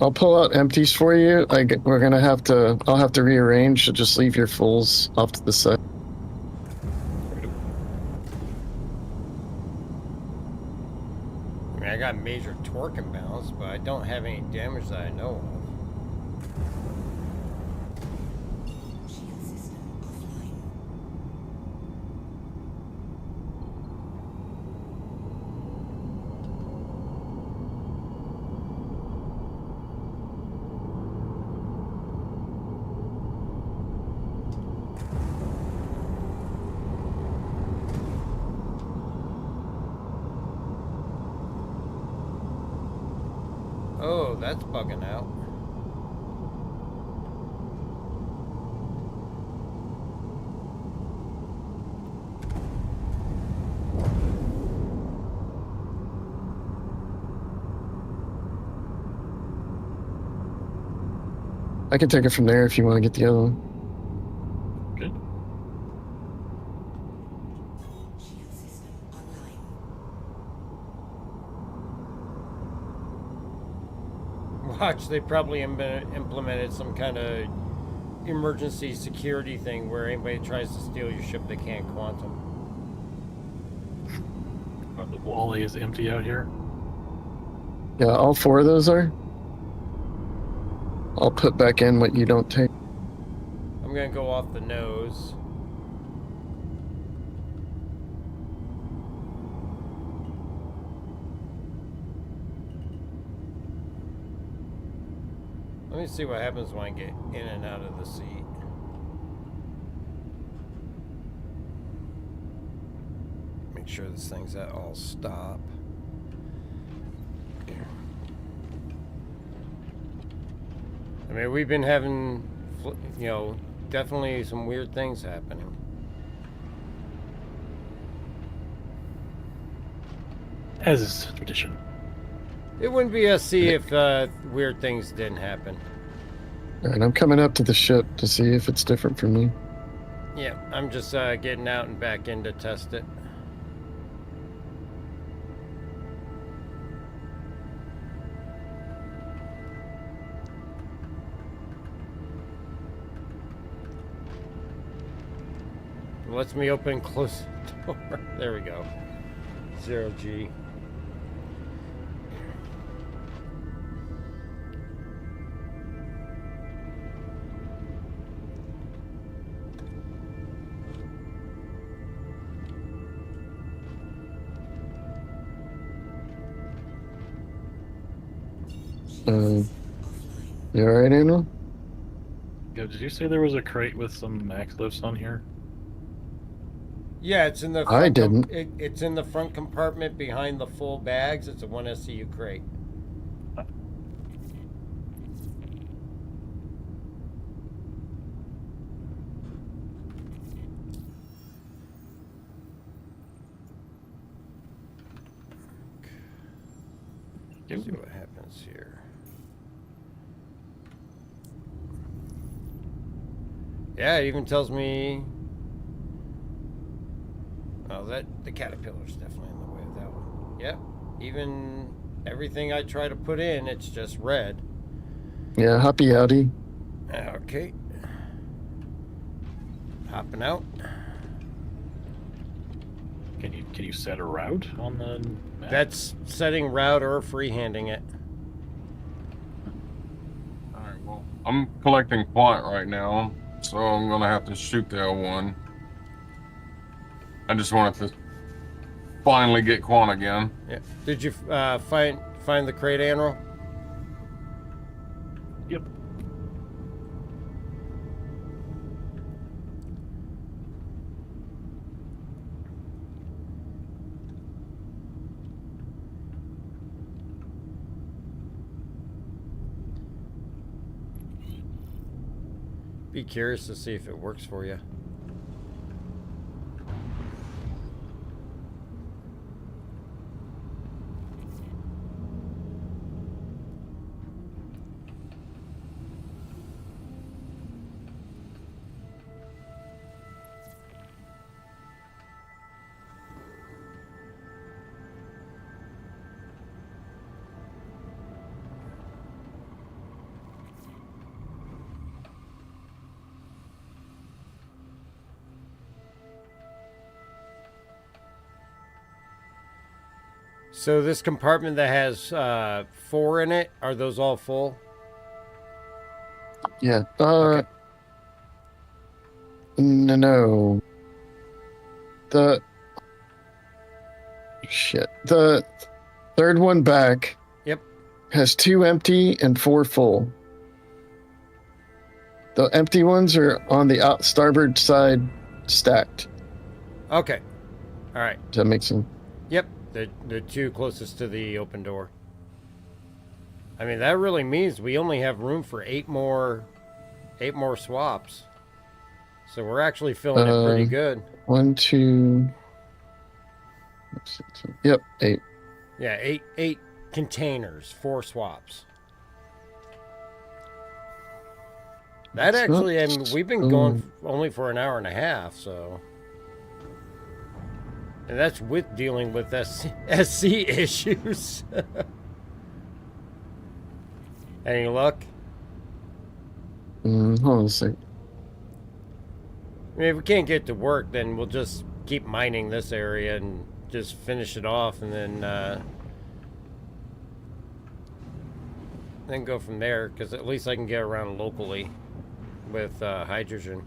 I'll pull out empties for you. I'll have to rearrange, so just leave your fulls off to the side. I mean, I got major torque imbalance, but I don't have any damage that I know of. Oh, that's bugging out. I can take it from there if you want to get the other one. Good. Watch, they probably implemented some kind of emergency security thing where anybody tries to steal your ship, they can't quantum. The Wally is empty out here. Yeah, all four of those are. I'll put back in what you don't take. I'm gonna go off the nose. Let me see what happens when I get in and out of the seat. Make sure this thing's at all stop. I mean, we've been having, you know, definitely some weird things happening. As is tradition. It wouldn't be SC if weird things didn't happen. All right, I'm coming up to the ship to see if it's different from me. Yeah, I'm just getting out and back in to test it. Lets me open and close the door. There we go. 0G. You alright, Anil? Yeah, did you say there was a crate with some max lifts on here? Yeah, it's in the. I didn't. It's in the front compartment behind the full bags. It's a 1 SCU crate. Let's see what happens here. Yeah, it even tells me. Oh, the Caterpillar's definitely in the way of that one. Yep. Even everything I try to put in, it's just red. Yeah, happy outie. Okay. Hopping out. Can you set a route on the map? That's setting route or freehanding it. Alright, well, I'm collecting plot right now, so I'm gonna have to shoot the L1. I just wanted to finally get Quan again. Yeah. Did you find the crate, Anro? Yep. Be curious to see if it works for you. So this compartment that has 4 in it, are those all full? Yeah. Okay. No. The third one back. Yep. Has 2 empty and 4 full. The empty ones are on the starboard side stacked. Okay. All right. Does that make sense? Yep. The 2 closest to the open door. I mean, that really means we only have room for 8 more swaps. So we're actually filling it pretty good. 1, 2. Yep, 8. Yeah, 8 containers, 4 swaps. That actually, I mean, we've been going only for an hour and a half, so. And that's with dealing with SC issues. Any luck? Hold on a sec. I mean, if we can't get to work, then we'll just keep mining this area and just finish it off, and then go from there. Because at least I can get around locally with hydrogen.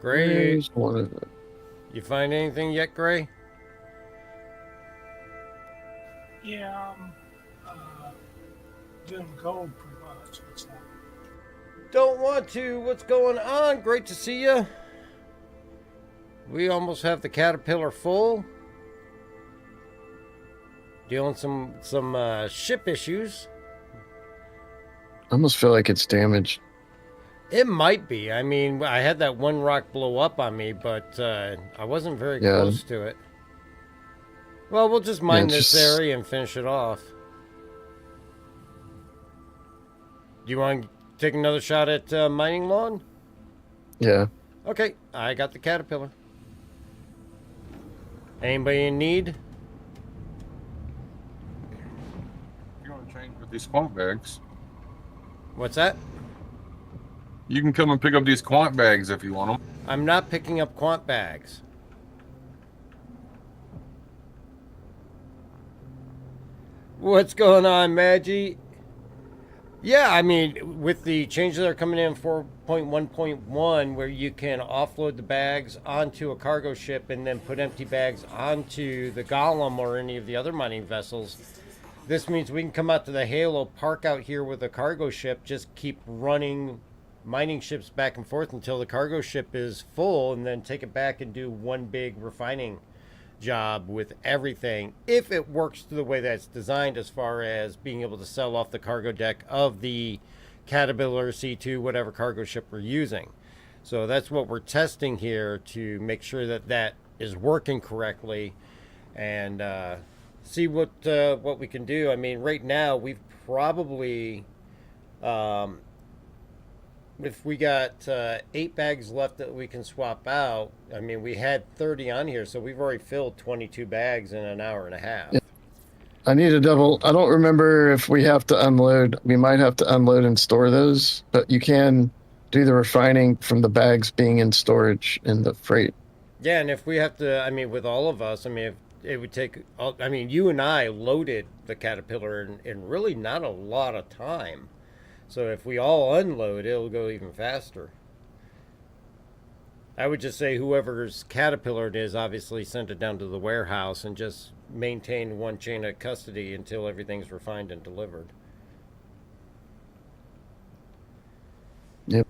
Gray, you find anything yet, Gray? Yeah, doing gold pretty much. What's that? Don't want to. What's going on? Great to see you. We almost have the Caterpillar full. Dealing some ship issues. I almost feel like it's damaged. It might be. I mean, I had that one rock blow up on me, but I wasn't very close to it. Well, we'll just mine this area and finish it off. Do you want to take another shot at mining lawn? Yeah. Okay, I got the Caterpillar. Anybody in need? You're going to change with these squat bags. What's that? You can come and pick up these quant bags if you want them. I'm not picking up quant bags. What's going on, Maggie? Yeah, I mean, with the changes that are coming in 4.1.1, where you can offload the bags onto a cargo ship and then put empty bags onto the Golem or any of the other mining vessels, this means we can come out to the Halo, park out here with a cargo ship, just keep running mining ships back and forth until the cargo ship is full, and then take it back and do one big refining job with everything, if it works the way that's designed, as far as being able to sell off the cargo deck of the Caterpiller, C2, whatever cargo ship we're using. So that's what we're testing here, to make sure that that is working correctly, and see what we can do. I mean, right now we've probably if we got 8 bags left that we can swap out. I mean, we had 30 on here, so we've already filled 22 bags in an hour and a half. Yeah. I need a double. I don't remember if we have to unload. We might have to unload and store those, but you can do the refining from the bags being in storage in the freight. Yeah, and if we have to, I mean, with all of us, I mean, if it would take, I mean, you and I loaded the Caterpillar in really not a lot of time. So if we all unload, it'll go even faster. I would just say whoever's Caterpillar it is, obviously send it down to the warehouse and just maintain one chain of custody until everything's refined and delivered. Yep.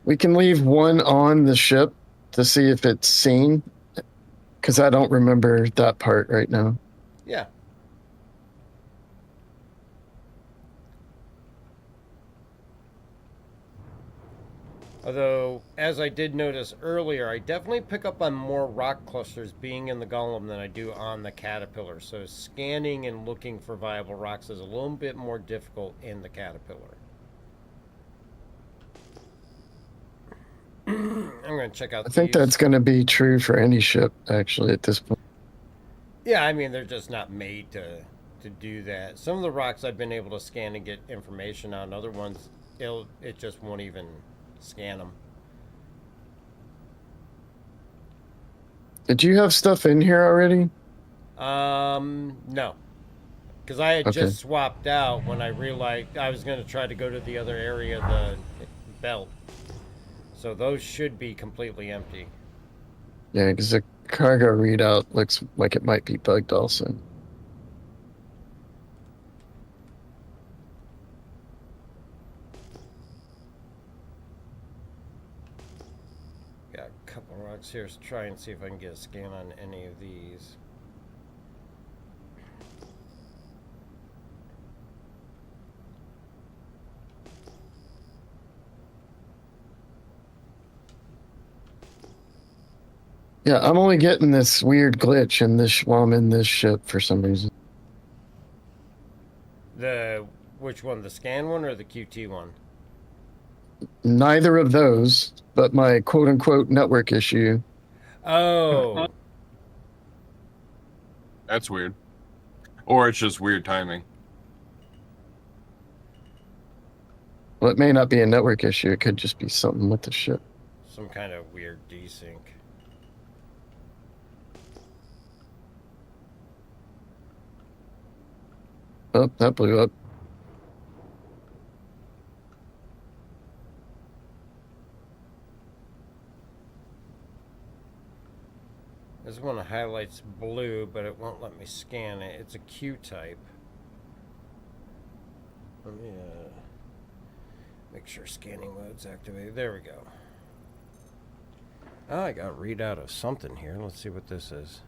We can leave one on the ship to see if it's seen, because I don't remember that part right now. Yeah. Although, as I did notice earlier, I definitely pick up on more rock clusters being in the Golem than I do on the Caterpillar. So scanning and looking for viable rocks is a little bit more difficult in the Caterpillar. I'm going to check out I think that's going to be true for any ship, actually, at this point. Yeah, I mean, they're just not made to do that. Some of the rocks I've been able to scan and get information on. Other ones, it just won't even scan them. Did you have stuff in here already? No. Because I had just swapped out when I realized I was going to try to go to the other area of the belt. So those should be completely empty. Yeah, because the cargo readout looks like it might be bugged also. Got a couple rocks here. Let's try and see if I can get a scan on any of these. Yeah, I'm only getting this weird glitch in this while I'm in this ship for some reason. Which one, the scan one or the QT one? Neither of those, but my quote-unquote network issue. Oh. That's weird. Or it's just weird timing. Well, it may not be a network issue. It could just be something with the ship. Some kind of weird desync. Oh, that blew up. This one highlights blue, but it won't let me scan it. It's a Q type. Let me make sure scanning mode's activated. There we go. Oh, I got a readout of something here. Let's see what this is.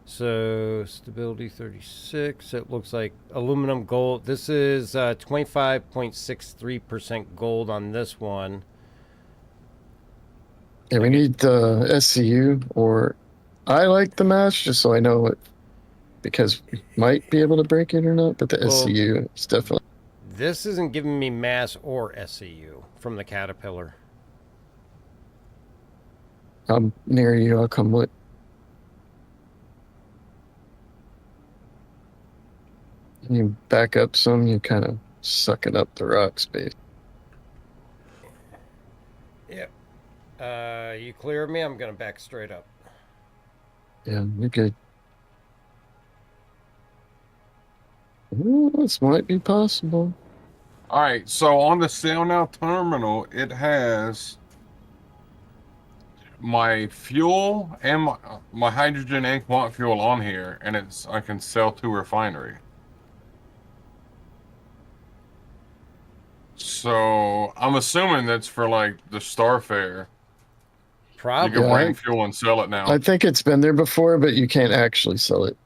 So, stability 36. It looks like aluminum gold. This is 25.63% gold on this one. Yeah, we need the SCU, or I like the match just so I know what, because we might be able to break it or not, but the SCU is definitely. This isn't giving me mass or SCU from the Caterpillar. I'm near you, I'll come with. You back up some, you kind of suck it up the rock space. Yep. You clear of me? I'm gonna back straight up. Yeah, you're good. Ooh, this might be possible. All right, so on the Sell Now terminal, it has my fuel and my hydrogen and quant fuel on here, and I can sell to refinery. So I'm assuming that's for like the Starfare. Probably. You can Yeah, bring fuel and sell it now. I think it's been there before, but you can't actually sell it.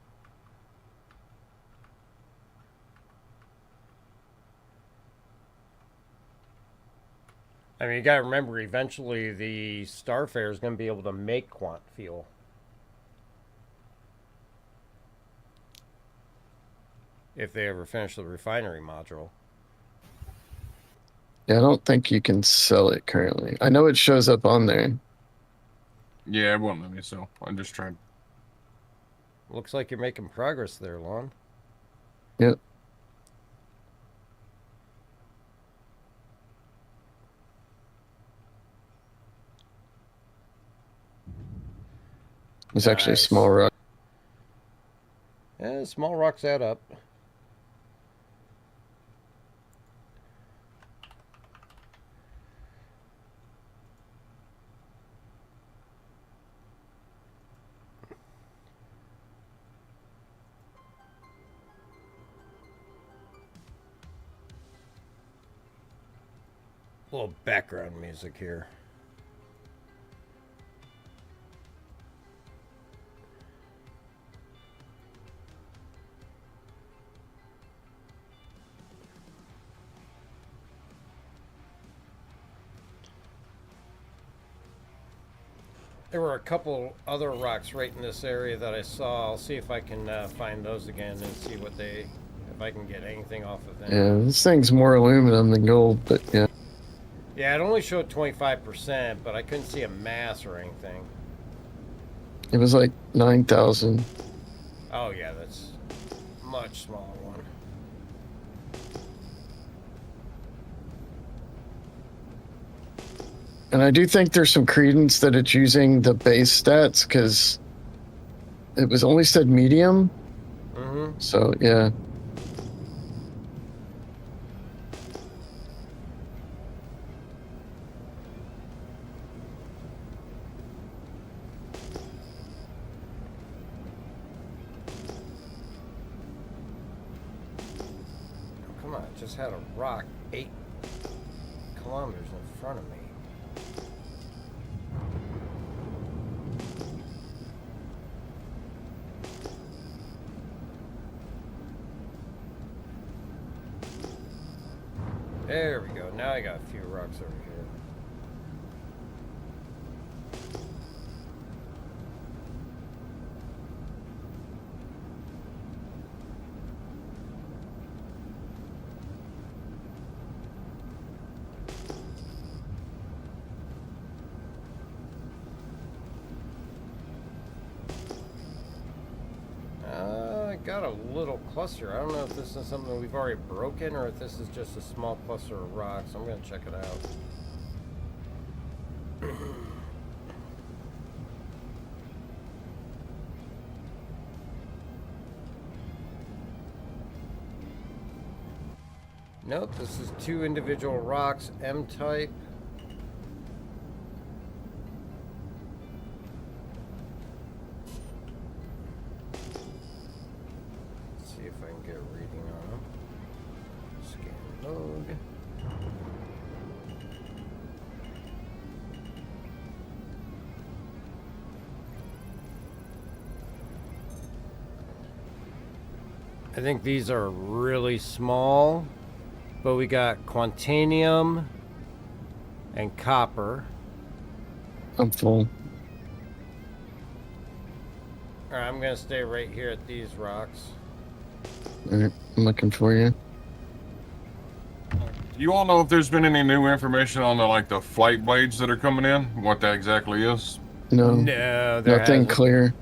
I mean, you gotta remember, eventually the Starfare is gonna be able to make quant fuel. If they ever finish the refinery module. Yeah, I don't think you can sell it currently. I know it shows up on there. Yeah, it won't let me sell. I just tried. Looks like you're making progress there, Lon. Yep. It's actually a Nice. small rock. Yeah, small rocks add up. A little background music here. There were a couple other rocks right in this area that I saw. I'll see if I can find those again and see what if I can get anything off of them. Yeah, this thing's more aluminum than gold, but yeah. Yeah, it only showed 25%, but I couldn't see a mass or anything. It was like 9,000. Oh yeah, that's much smaller one. And I do think there's some credence that it's using the base stats, because it was only said medium. Mm-hmm. So, yeah. Come on, I just had a rock 8 kilometers in front of me. There we go. Now I got a few rocks over here. I got a little cluster. I don't know if this is something we've already broken or if this is just a small cluster of rocks. I'm going to check it out. Nope, this is 2 individual rocks, M-type. Let's see if I can get a reading on them. Scan load. I think these are really small. But we got quantanium and copper. I'm full. Alright, I'm gonna stay right here at these rocks. Alright, I'm looking for you. You all know if there's been any new information on the flight blades that are coming in? What that exactly is? No. No, there Nothing hasn't. clear.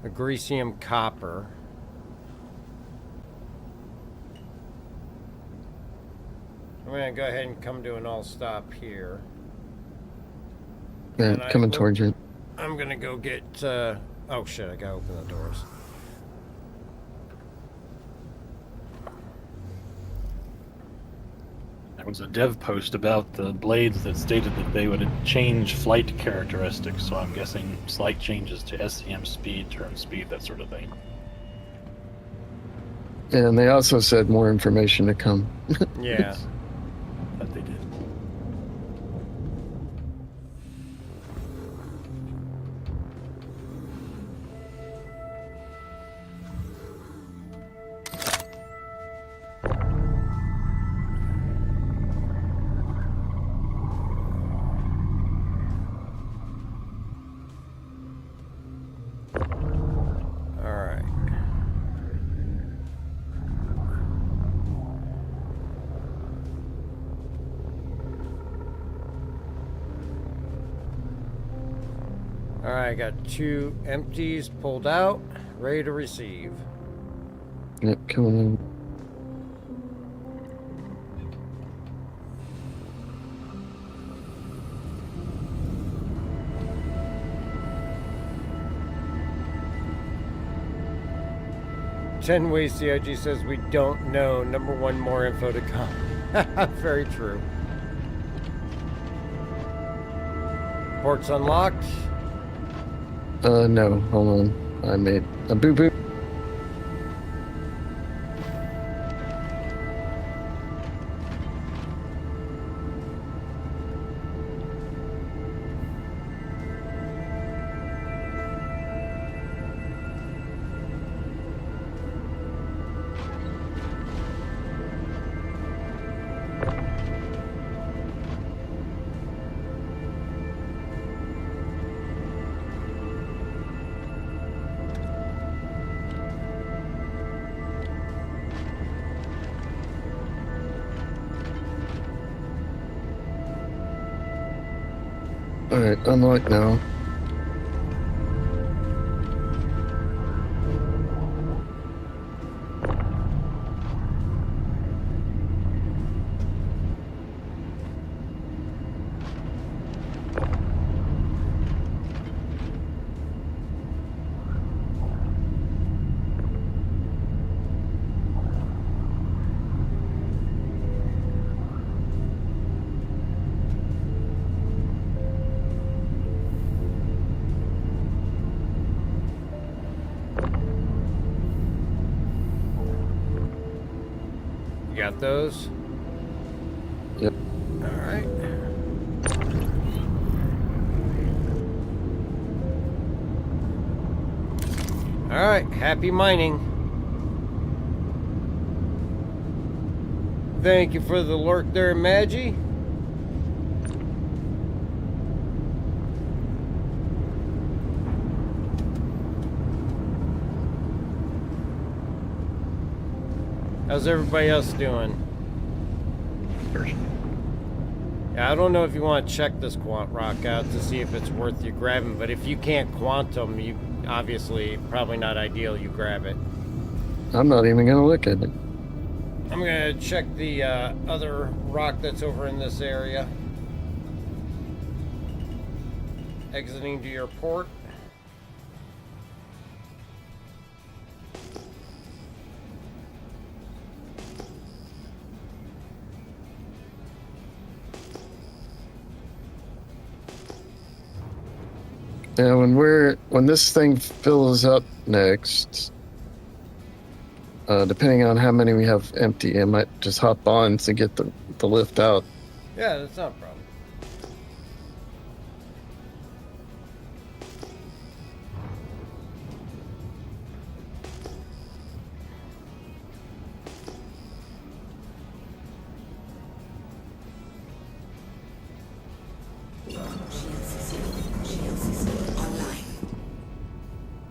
Agricium copper. I'm gonna go ahead and come to an all stop here. Yeah, And coming towards you. I'm gonna go get. Oh shit! I gotta open the doors. There was a dev post about the blades that stated that they would change flight characteristics, so I'm guessing slight changes to SCM speed, turn speed, that sort of thing. And they also said more information to come. Yeah. That they did. Alright, I got 2 empties pulled out, ready to receive. Yep, coming in. Ten Ways CIG says we don't know. Number 1, more info to come. Very true. Ports unlocked. No, hold on. I made a boo-boo. Alright, unlock now. You got those? Yep. Alright. Alright, happy mining. Thank you for the lurk there, Maggie. How's everybody else doing? Yeah, I don't know if you want to check this quant rock out to see if it's worth you grabbing, but if you can't quantum, you obviously probably not ideal you grab it. I'm not even gonna look at it. I'm gonna check the other rock that's over in this area. Exiting to your port. Yeah, when this thing fills up next, depending on how many we have empty, I might just hop on to get the lift out. Yeah, that's not a problem.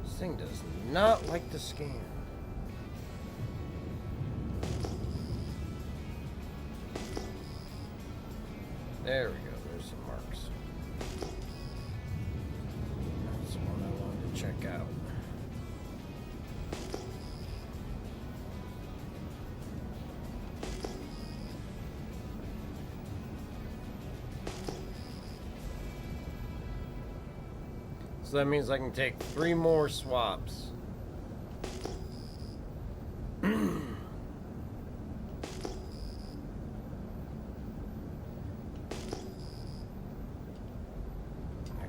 This thing does not like to scan. There we go, there's some marks. That's the one I wanted to check out. So that means I can take 3 more swaps. There's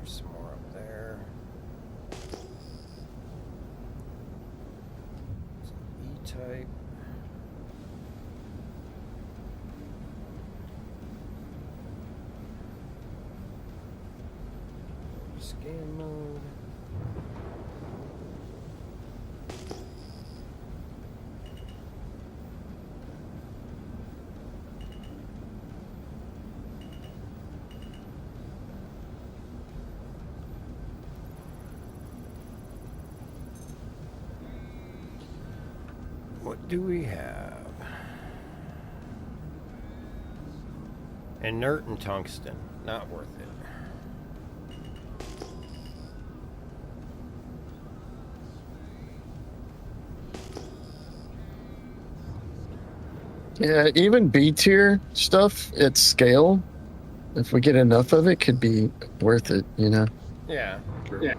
some more up there. Some E-type. Scan mode. What do we have? Inert and tungsten. Not worth it. Yeah, even B tier stuff at scale, if we get enough of it, could be worth it, you know? Yeah. Yeah.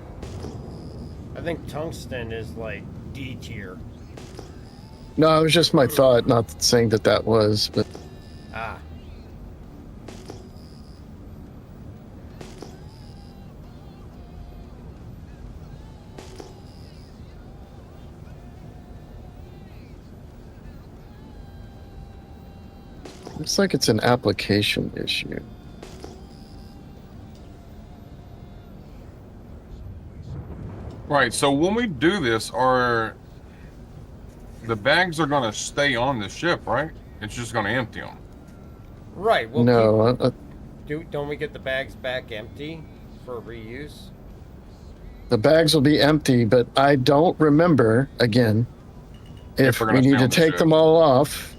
I think tungsten is like D tier. No, it was just my thought, not saying that that was, but... Ah. Looks like it's an application issue. Right, so when we do this, the bags are going to stay on the ship, right? It's just going to empty them. Right. Well, No, don't we get the bags back empty for reuse? the bags will be empty, but I don't remember, again, if we're we gonna need stay to on the take ship. them all off,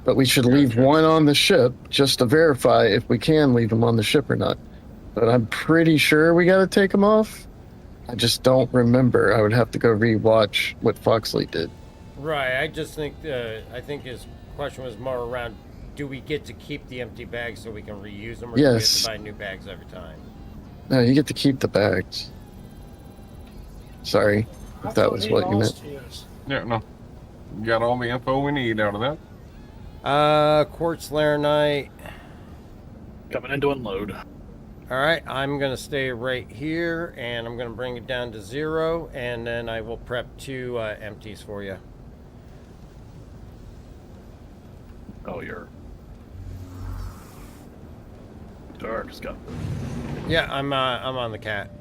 but we should leave one on the ship just to verify if we can leave them on the ship or not. But I'm pretty sure we got to take them off. I just don't remember. I would have to go rewatch what Foxley did. Right. I just think I think his question was more around: do we get to keep the empty bags so we can reuse them, or do we have Yes. to buy new bags every time? No, you get to keep the bags. Sorry, if that was what you meant. Yeah, no. You got all the info we need out of that. Quartz laranite. Coming in to unload. All right, I'm gonna stay right here, and I'm gonna bring it down to 0, and then I will prep 2 empties for you. Oh, you're dark, Scott. Yeah, I'm on the cat.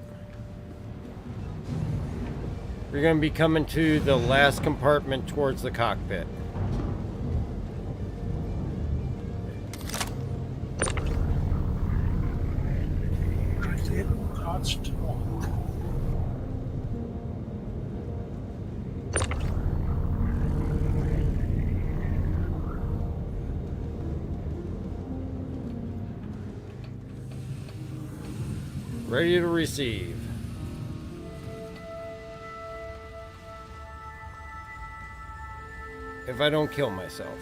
You're gonna be coming to the last compartment towards the cockpit. Ready to receive. If I don't kill myself.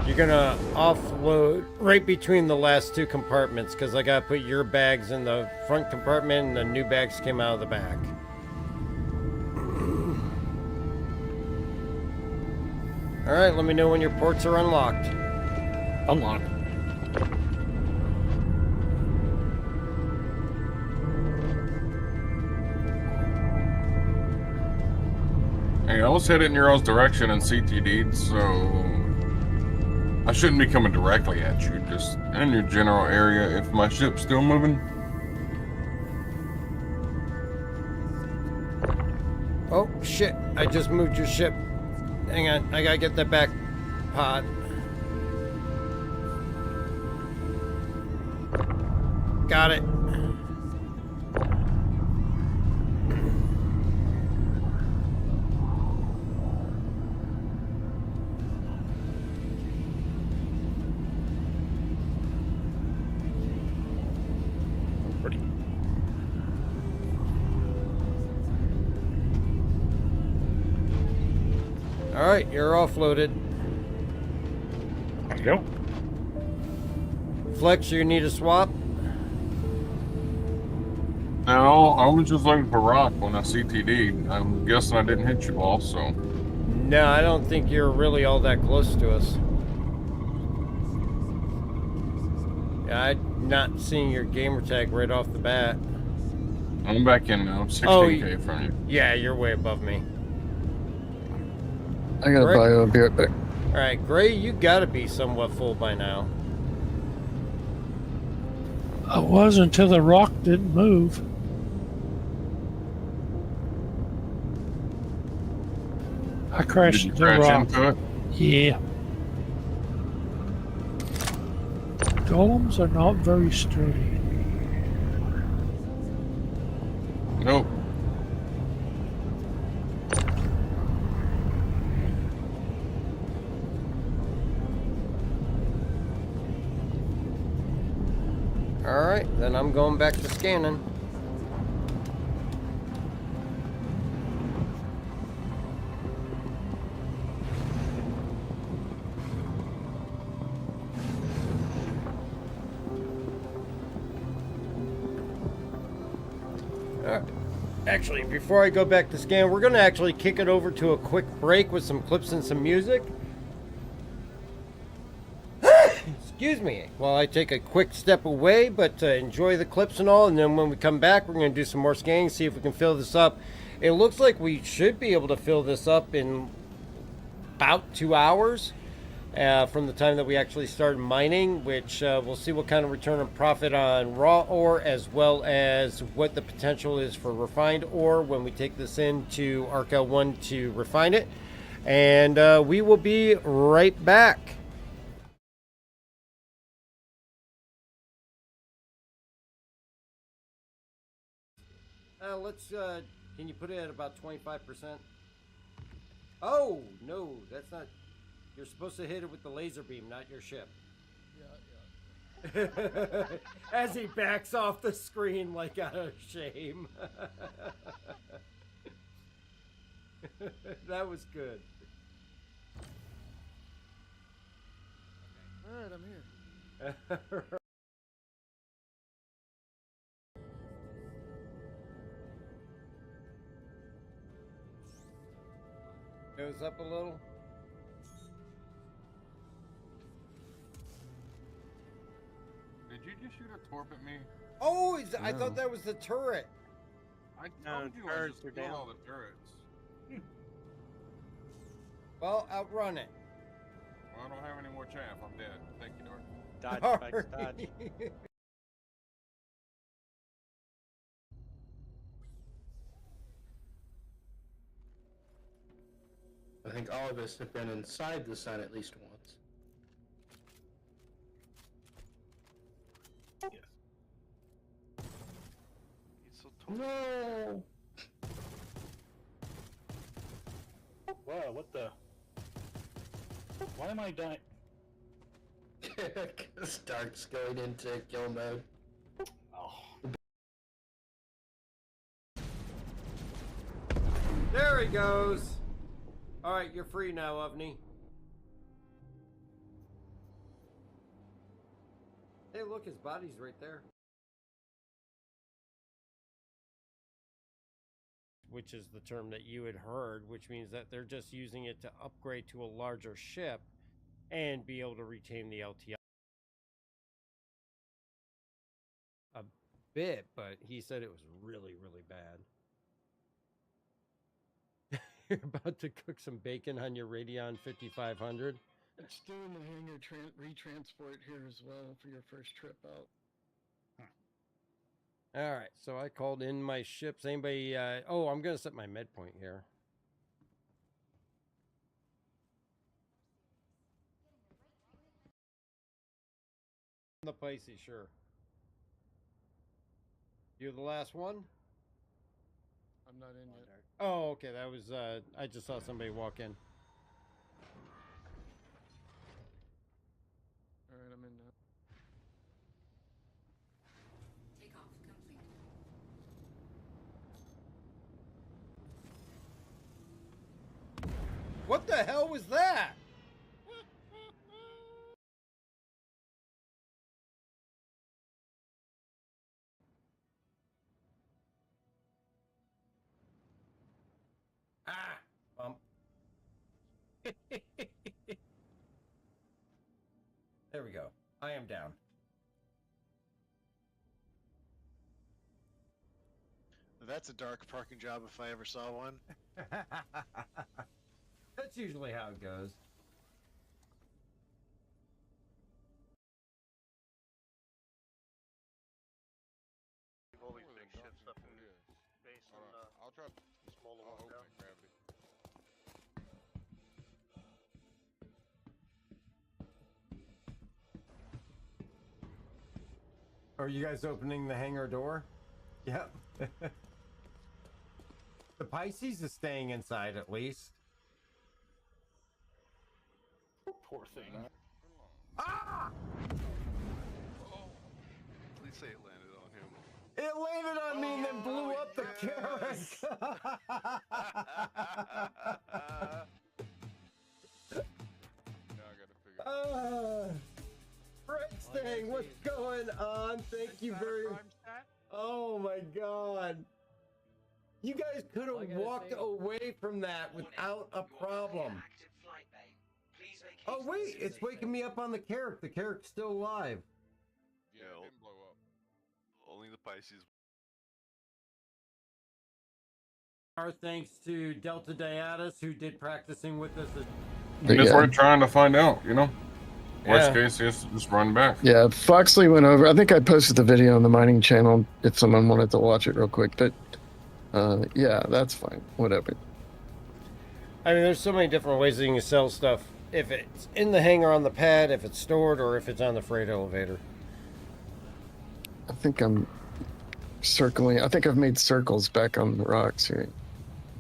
You're gonna offload right between the last 2 compartments, because I gotta put your bags in the front compartment and the new bags came out of the back. Alright, let me know when your ports are unlocked. Unlocked. Hey, I was headed in your all's direction in CTD, so I shouldn't be coming directly at you, just in your general area if my ship's still moving. Oh, shit. I just moved your ship. Hang on. I gotta get that back pod. Got it. All right, you're offloaded. There you go. Flex, you need a swap? No, I was just looking for rock when I CTD'd. I'm guessing I didn't hit you all, so. No, I don't think you're really all that close to us. Yeah, I'm not seeing your gamer tag right off the bat. I'm back in now. 16K from you. Yeah, you're way above me. I gotta buy a beer back. Alright, Gray, you gotta be somewhat full by now. I was until the rock didn't move. I crashed Did you into the crash rock. into it? Yeah. Golems are not very sturdy. Nope. Alright, then I'm going back to scanning. Actually, before I go back to scan, we're going to actually kick it over to a quick break with some clips and some music. Excuse me, while I take a quick step away, but enjoy the clips and all, and then when we come back, we're going to do some more scanning, see if we can fill this up. It looks like we should be able to fill this up in about 2 hours from the time that we actually started mining, which we'll see what kind of return on profit on raw ore, as well as what the potential is for refined ore when we take this into ArcL1 to refine it. And we will be right back. Can you put it at about 25%? Oh, no, that's not. You're supposed to hit it with the laser beam, not your ship. Yeah. As he backs off the screen like out of shame. That was good. Alright, I'm here. Goes up a little. Did you just shoot a torp at me? Oh, I thought that was the turret. I told you I just killed all the turrets. Well, outrun it. Well, I don't have any more chaff. I'm dead. Thank you, Dark. Dodge, Spikes, dodge. I think all of us have been inside the sun at least once. Yes. He's so tall. No! Wow, what the? Why am I dying? Because Dark's going into kill mode. Oh. There he goes. All right, you're free now, Ovni. Hey, look, his body's right there. Which is the term that you had heard, which means that they're just using it to upgrade to a larger ship and be able to retain the LTI. A bit, but he said it was really, really bad. You're about to cook some bacon on your Radeon 5500. It's doing the hangar retransport here as well for your first trip out. All right, so I called in my ships. Anybody? Oh, I'm gonna set my med point here. The Pisces, sure. You're the last one? I'm not in yet. Oh, okay. That was, I just saw somebody walk in. Alright, I'm in now. What the hell was that? There we go. I am down. That's a dark parking job if I ever saw one. That's usually how it goes. All these big ships up in base on I'll try. smaller I'll ones open down. it, gravity. Are you guys opening the hangar door? Yep. The Pisces is staying inside at least. Poor thing. Ah! Please say it landed on him. It landed on me and then blew up the carrot. Now I gotta figure Fred's thing, what's going on? Thank you very much. Oh my god. You guys could have walked away from that without a problem. Oh wait, it's waking me up on the carrot. The carrot's still alive. Yeah, it didn't blow up. Only the Pisces. Our thanks to Delta Diatus, who did practicing with us. That's what we're trying to find out, you know? Worst Yeah. case is just run back. Yeah, Foxley went over. I think I posted the video on the mining channel if someone wanted to watch it real quick. But yeah, that's fine. Whatever. I mean, there's so many different ways that you can sell stuff. If it's in the hangar on the pad, if it's stored, or if it's on the freight elevator. I think I'm circling. I think I've made circles back on the rocks here.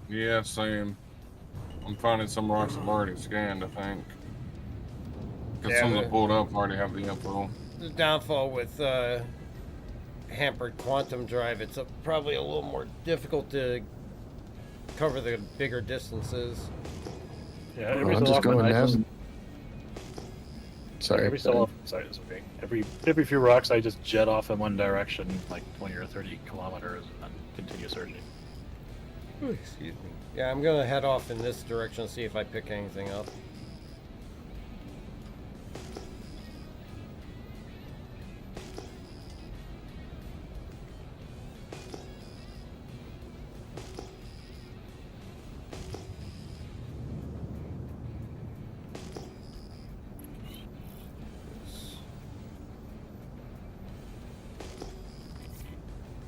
Yeah, same. I'm finding some rocks I've already scanned, I think. Because some that pulled up already have the info. The downfall with hampered quantum drive, it's probably a little more difficult to cover the bigger distances. Yeah, Oh, every I'm so just often going I nav. just Sorry. every so often. Sorry, it's okay. Every few rocks, I just jet off in one direction, like 20 or 30 kilometers, and continue searching. Excuse me. Yeah, I'm gonna head off in this direction and see if I pick anything up.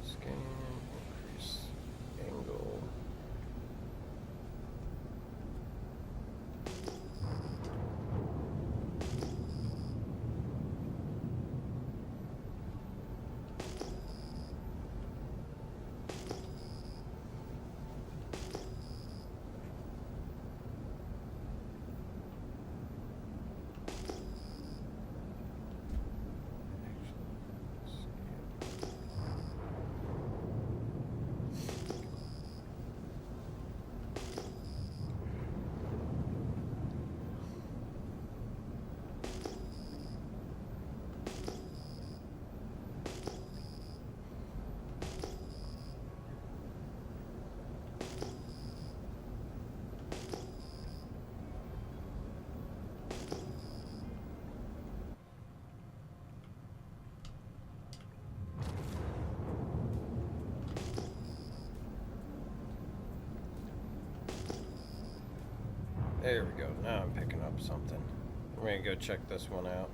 Scan, increase angle. There we go. Now I'm picking up something. I'm gonna go check this one out.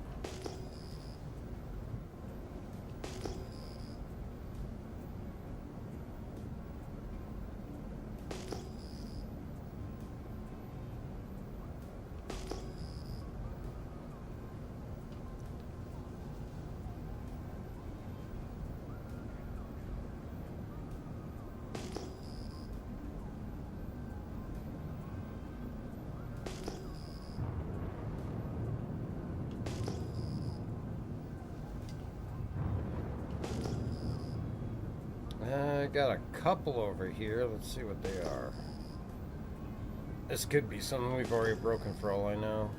I got a couple over here. Let's see what they are. This could be something we've already broken for all I know.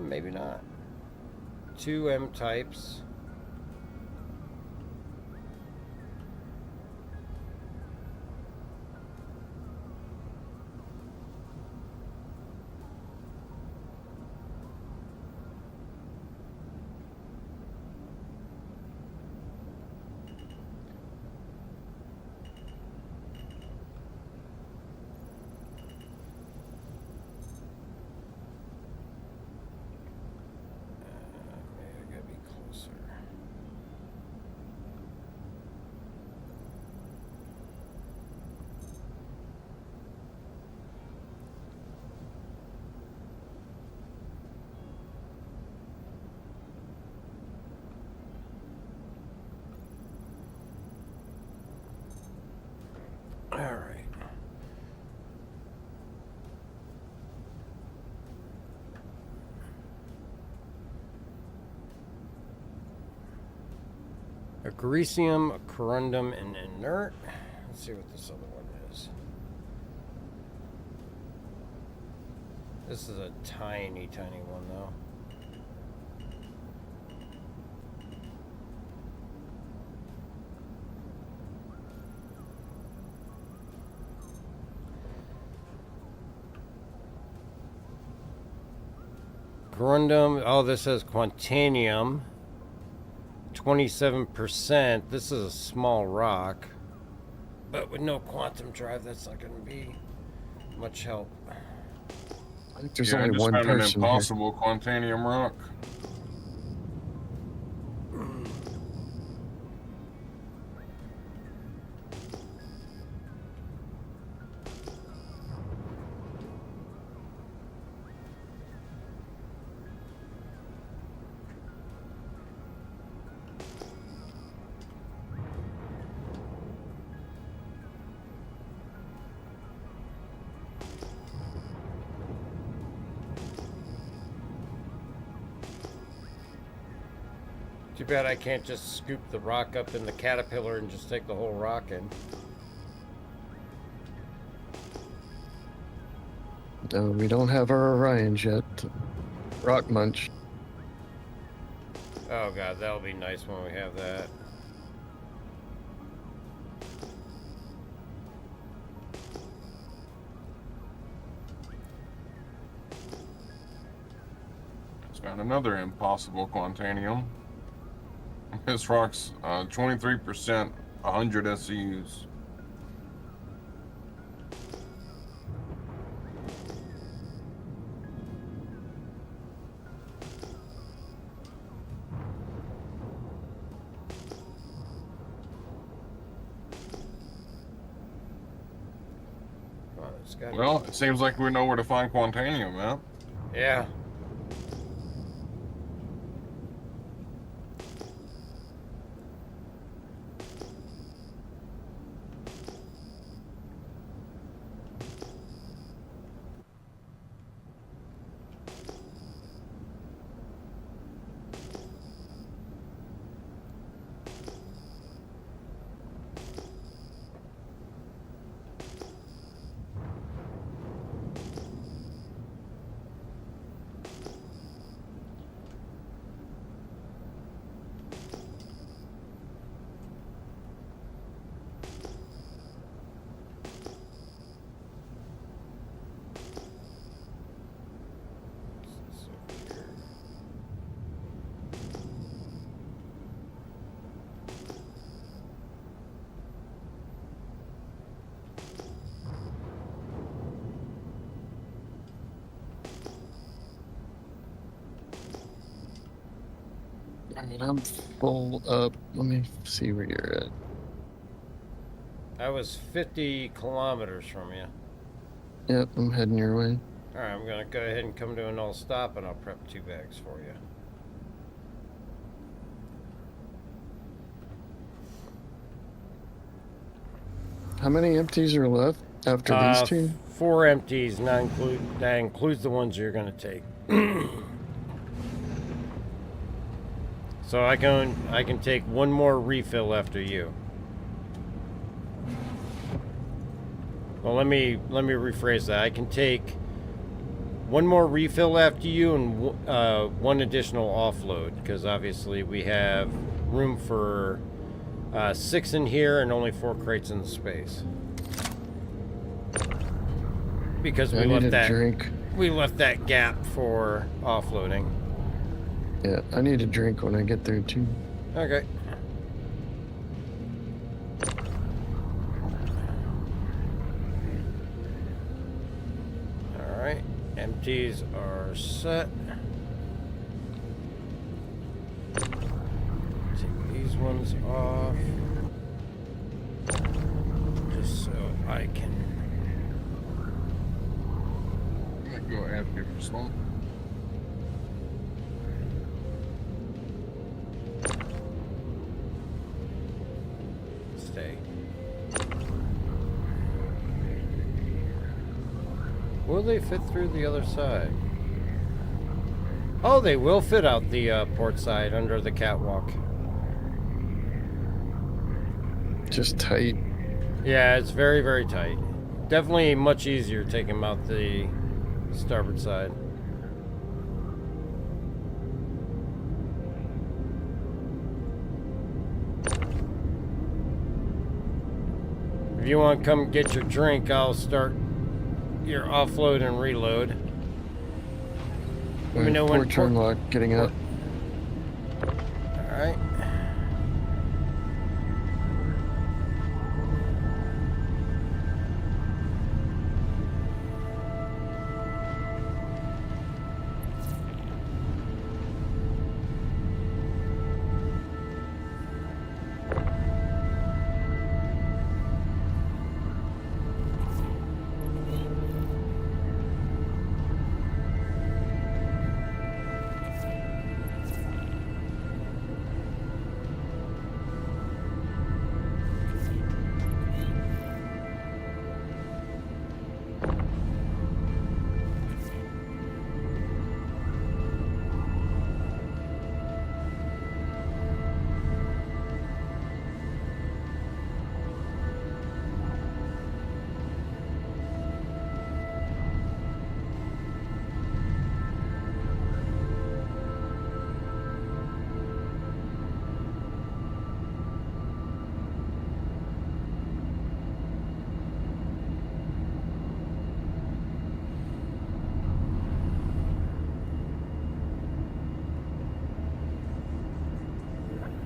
Maybe not. 2 M types. Agricium, corundum, and inert. Let's see what this other one is. This is a tiny, tiny one, though. Corundum, oh, this says Quantanium, 27%. This is a small rock, but with no quantum drive, that's not going to be much help. I think there's I only just one found an person impossible Quantanium rock. Too bad I can't just scoop the rock up in the Caterpillar and just take the whole rock in. No, we don't have our Orions yet. Rock Munch. Oh god, that'll be nice when we have that. Just found another impossible Quantanium. This rock's 23%, 100 SCUs. Well, it seems like we know where to find Quantanium, man. Yeah. I mean, I'm full up. Let me see where you're at. I was 50 kilometers from you. Yep, I'm heading your way. Alright, I'm gonna go ahead and come to a null stop and I'll prep 2 bags for you. How many empties are left after these two? 4 empties, that includes the ones you're gonna take. So I can take 1 more refill after you. Well, let me rephrase that. I can take 1 more refill after you and 1 additional offload, because obviously we have room for 6 in here and only 4 crates in the space. Because we left that gap for offloading. Yeah, I need a drink when I get there too. Okay. Alright, empties are set. Take these ones off. Just so I can... Go after for small. Stay. Will they fit through the other side? Oh, they will fit out the port side under the catwalk. just tight. Yeah, it's very, very tight. Definitely much easier taking them out the starboard side. If you want to come get your drink, I'll start your offload and reload. Let me know when. Turn lock getting up. All right.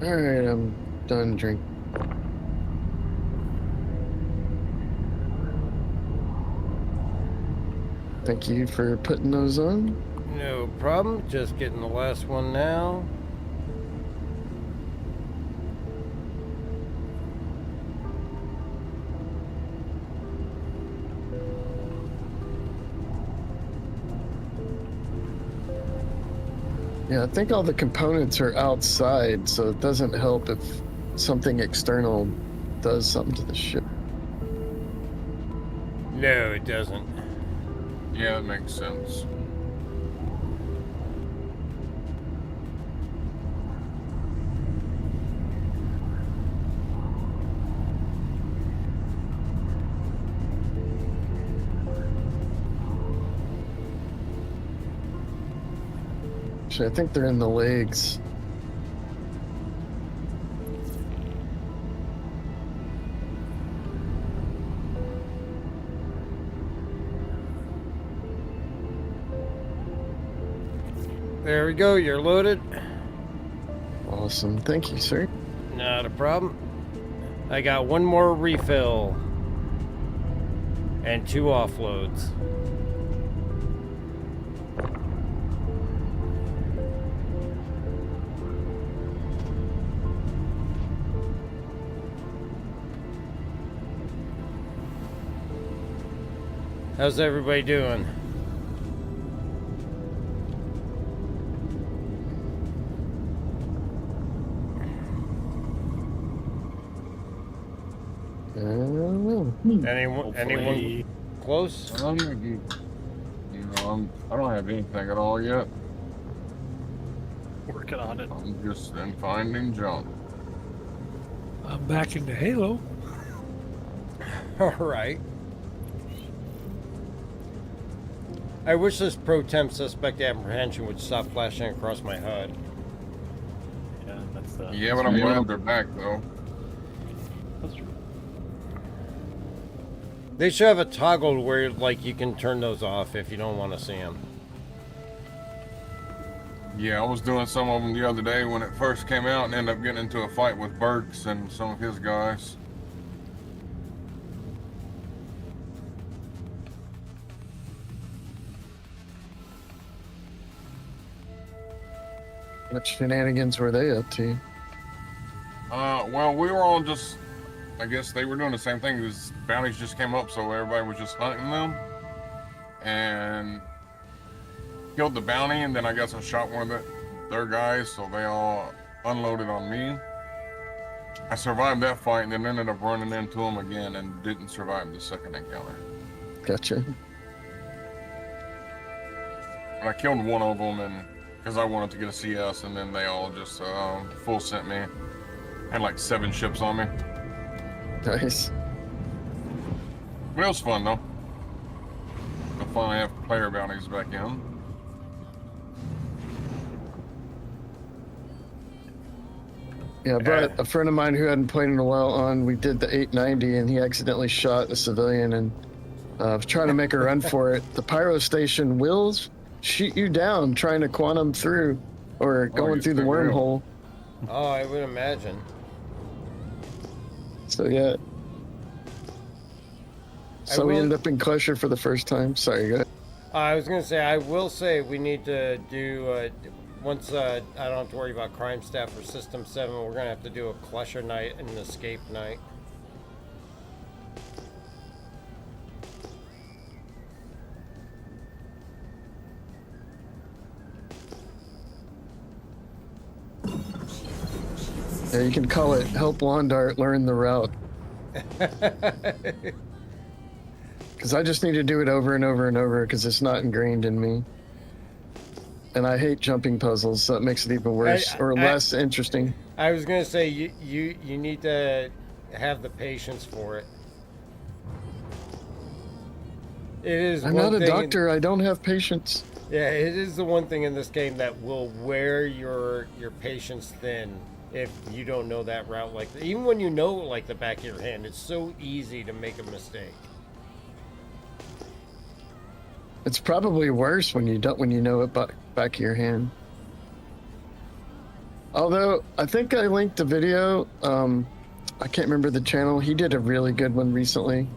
Alright, I'm done drinking. Thank you for putting those on. No problem. Just getting the last one now. Yeah, I think all the components are outside, so it doesn't help if something external does something to the ship. No, it doesn't. Yeah, it makes sense. Actually, I think they're in the legs. There we go, you're loaded. Awesome, thank you, sir. Not a problem. I got one more refill and 2 offloads. How's everybody doing? Anyone close? I don't have anything at all yet. Working on it. I'm just in finding junk. I'm back into Halo. All right. I wish this pro temp suspect apprehension would stop flashing across my HUD. Yeah, that's Yeah, but I'm glad they're back though. That's true. They should have a toggle where like you can turn those off if you don't want to see them. Yeah, I was doing some of them the other day when it first came out and ended up getting into a fight with Burks and some of his guys. What shenanigans were they up to? Well, we were all just, I guess they were doing the same thing. These bounties just came up, so everybody was just hunting them. And killed the bounty, and then I guess I shot one of their guys, so they all unloaded on me. I survived that fight, and then ended up running into them again and didn't survive the second encounter. Gotcha. But I killed one of them, and because I wanted to get a CS, and then they all just full sent me. Had like 7 ships on me. Nice. It was fun though. I'll finally have player bounties back in. Yeah, but a friend of mine who hadn't played in a while we did the 890 and he accidentally shot a civilian and was trying to make a run for it. The pyro station will shoot you down trying to quantum through or going through the wormhole. Oh, I would imagine. So yeah. So we ended up in Cluster for the first time. Sorry, go ahead. I was going to say, I will say we need to do, once I don't have to worry about crime staff for System 7, we're going to have to do a Cluster night and an escape night. Yeah, you can call it Help Lawn Dart Learn the Route. Because I just need to do it over and over and over because it's not ingrained in me. And I hate jumping puzzles, so it makes it even worse or less interesting. I was going to say, you need to have the patience for it. It is. I'm not a doctor. I don't have patience. Yeah, it is the one thing in this game that will wear your patience thin if you don't know that route like that. Even when you know like the back of your hand, it's so easy to make a mistake. It's probably worse when you know it back of your hand. Although I think I linked a video. I can't remember the channel. He did a really good one recently.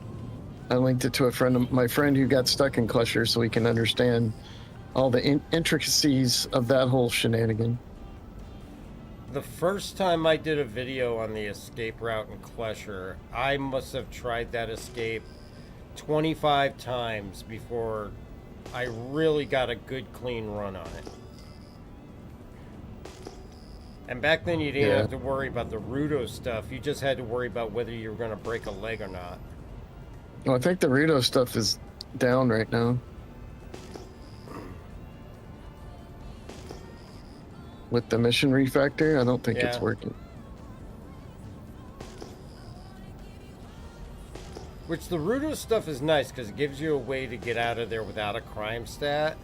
I linked it to my friend who got stuck in Cluster so he can understand all the intricacies of that whole shenanigan. The first time I did a video on the escape route in Cluster, I must have tried that escape 25 times before I really got a good clean run on it. And back then you didn't have to worry about the Rudo stuff. You just had to worry about whether you were going to break a leg or not. Well, I think the Rudo stuff is down right now. With the mission refactor, I don't think it's working. Which the Rudo stuff is nice because it gives you a way to get out of there without a crime stat.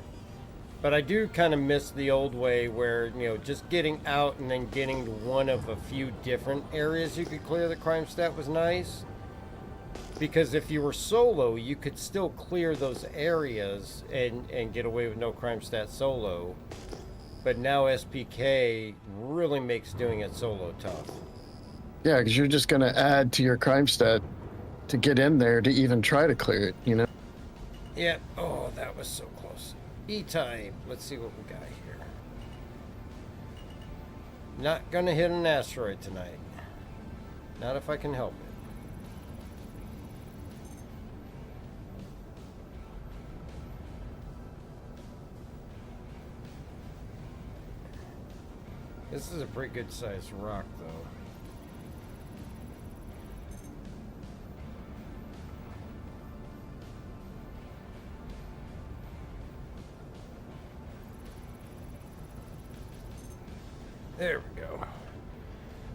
But I do kind of miss the old way where, just getting out and then getting to one of a few different areas you could clear the crime stat was nice. Because if you were solo, you could still clear those areas and get away with no crime stat solo. But now SPK really makes doing it solo tough. Yeah, because you're just going to add to your crime stat to get in there to even try to clear it, Yeah. Oh, that was so close. E-time. Let's see what we got here. Not going to hit an asteroid tonight. Not if I can help it. This is a pretty good sized rock, though. There we go.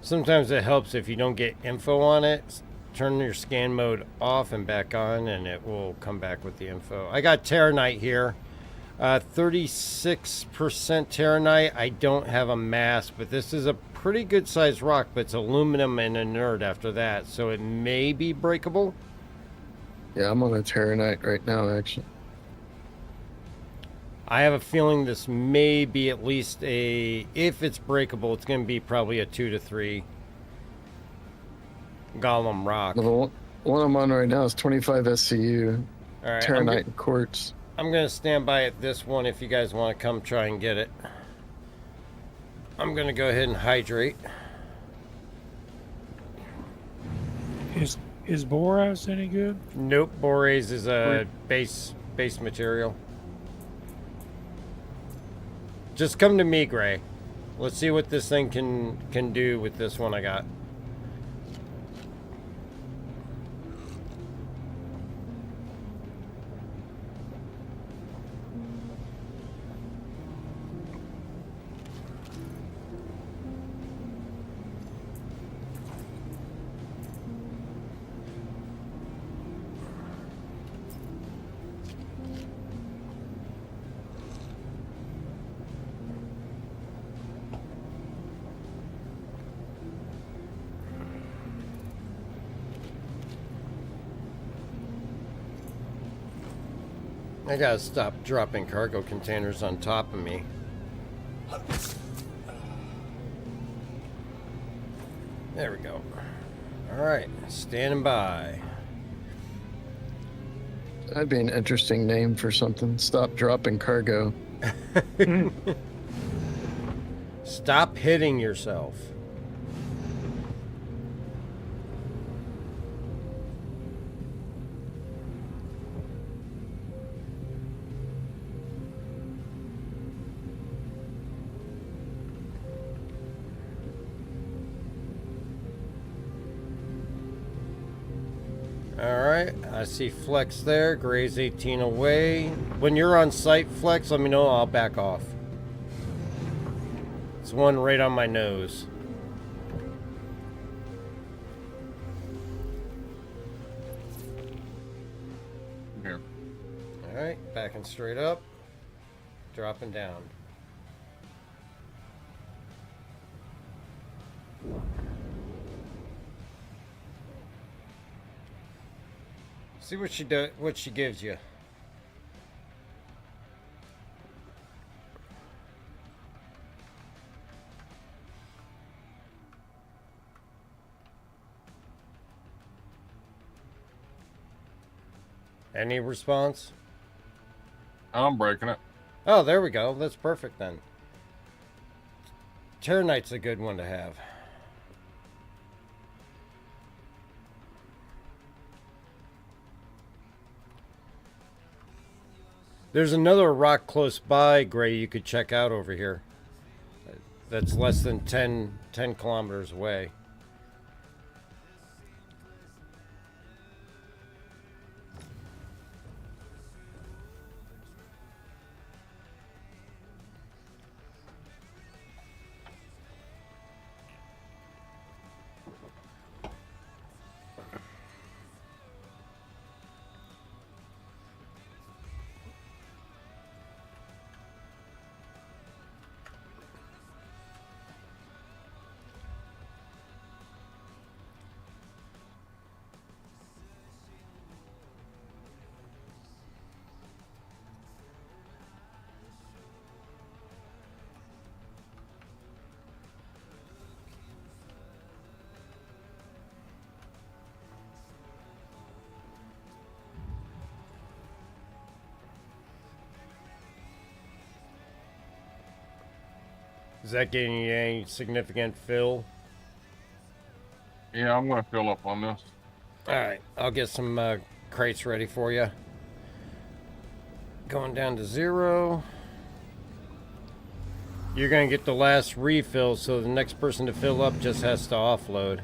Sometimes it helps if you don't get info on it. Turn your scan mode off and back on, and it will come back with the info. I got Terranite here. 36% Terranite. I don't have a mass, but this is a pretty good sized rock, but it's aluminum and inert after that, so it may be breakable. Yeah, I'm on a Terranite right now, actually. I have a feeling this may be at least if it's breakable, it's going to be probably a 2 to 3 Golem rock. The one I'm on right now is 25 SCU. All right, Terranite and quartz. I'm going to stand by at this one if you guys want to come try and get it. I'm going to go ahead and hydrate. Is borax any good? Nope, borax is a base material. Just come to me, Gray. Let's see what this thing can do with this one I got. I gotta stop dropping cargo containers on top of me. There we go. Alright, standing by. That'd be an interesting name for something. Stop dropping cargo. Stop hitting yourself. Alright, I see Flex there. Gray's 18 away. When you're on site, Flex, let me know. I'll back off. It's one right on my nose. Here. Alright, backing straight up. Dropping down. See what she gives you. Any response? I'm breaking it. Oh, there we go. That's perfect then. Terranite's a good one to have. There's another rock close by, Gray, you could check out over here. That's less than 10 kilometers away. Is that getting you any significant fill? Yeah, I'm gonna fill up on this. Alright, I'll get some crates ready for you. Going down to 0. You're gonna get the last refill, so the next person to fill up just has to offload.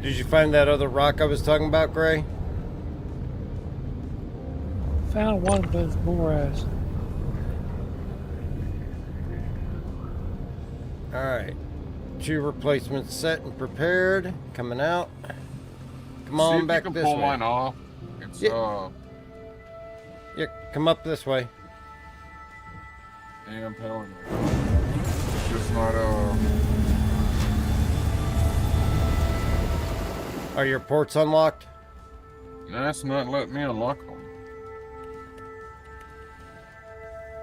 Did you find that other rock I was talking about, Gray? Found one, but it's Boraz. Alright. 2 replacements set and prepared. Coming out. Come on, see if back you can this pull way. mine off. It's Yeah, come up this way. Yeah, I'm telling you. It's just not Are your ports unlocked? That's not letting me unlock them.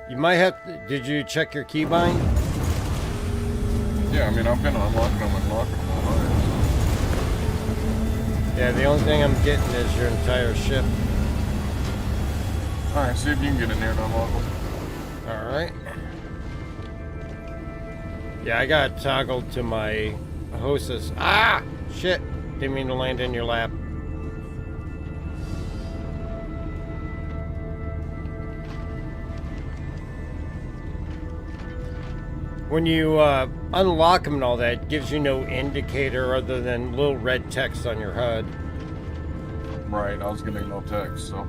You might have to, did you check your keybind? Yeah, I mean, I've been unlocking them and locking them all night. Yeah, the only thing I'm getting is your entire ship. Alright, see if you can get in there and unlock them. Alright. Yeah, I got toggled to my hostess. Ah! Shit! Didn't mean to land in your lap. When you unlock them and all that, it gives you no indicator other than little red text on your HUD. Right, I was getting no text, so.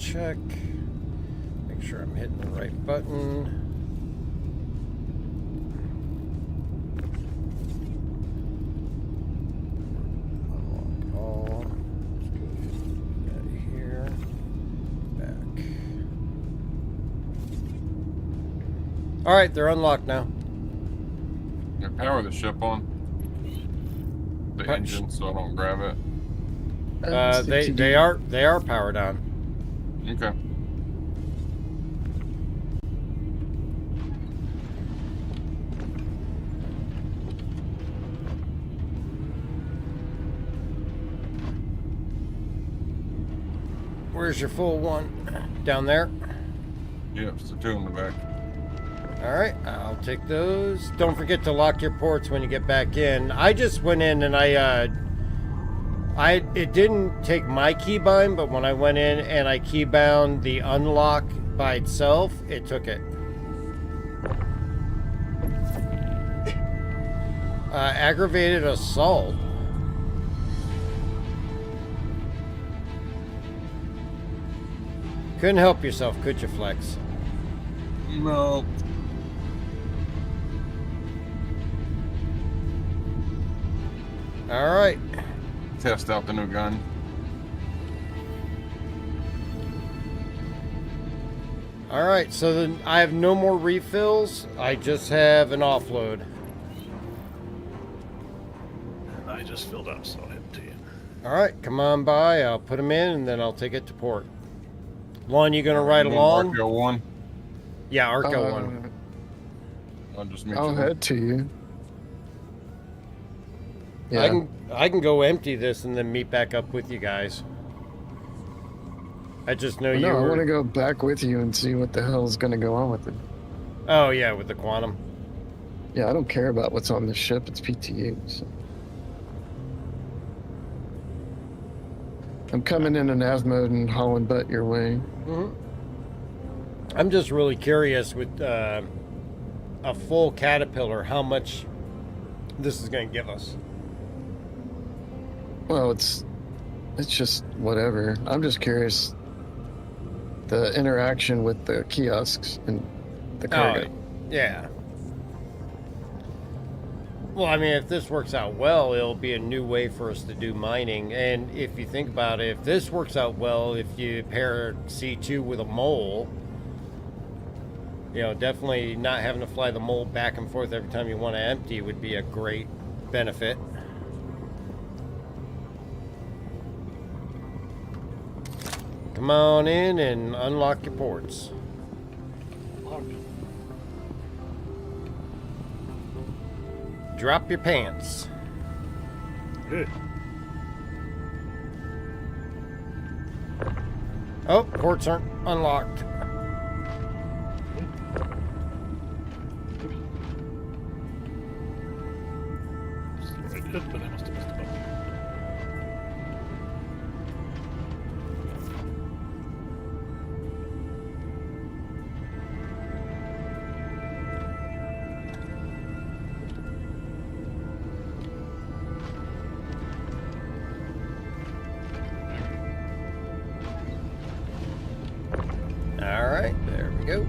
check. Make sure I'm hitting the right button. Unlock all. Let's go out of here. Back. All right, they're unlocked now. Yeah, power the ship on. The engine, so I don't grab it. They are powered on. Okay. Where's your full one? Down there? Yep, it's the two in the back. Alright, I'll take those. Don't forget to lock your ports when you get back in. I just went in and it didn't take my keybind, but when I went in and I keybound the unlock by itself, it took it. Aggravated assault. Couldn't help yourself, could you, Flex? No. All right. Test out the new gun. All right, so then I have no more refills. I just have an offload. I just filled up, so I'll hit it to you. All right, come on by. I'll put them in, and then I'll take it to port. Lon, you gonna ride along? Arco 1. Yeah, Arco 1. I'll just meet I'll you. head to you. Yeah. I can go empty this and then meet back up with you guys. I just know Well, you no, I were... want to go back with you and see what the hell is going to go on with it. Oh, yeah, with the Quantum. Yeah, I don't care about what's on the ship. It's PTA. So. I'm coming in nav mode and hauling butt your way. Mm-hmm. I'm just really curious with a full Caterpillar, how much this is going to give us. Well, it's just whatever. I'm just curious the interaction with the kiosks and the cargo. Yeah. Well, I mean, if this works out well, it'll be a new way for us to do mining. And if you think about it, if this works out well, if you pair C2 with a mole, you know, definitely not having to fly the mole back and forth every time you want to empty would be a great benefit. Come on in and unlock your ports. Drop your pants. Good. Oh, ports aren't unlocked. I did, but I must have missed a button. All right, there we go.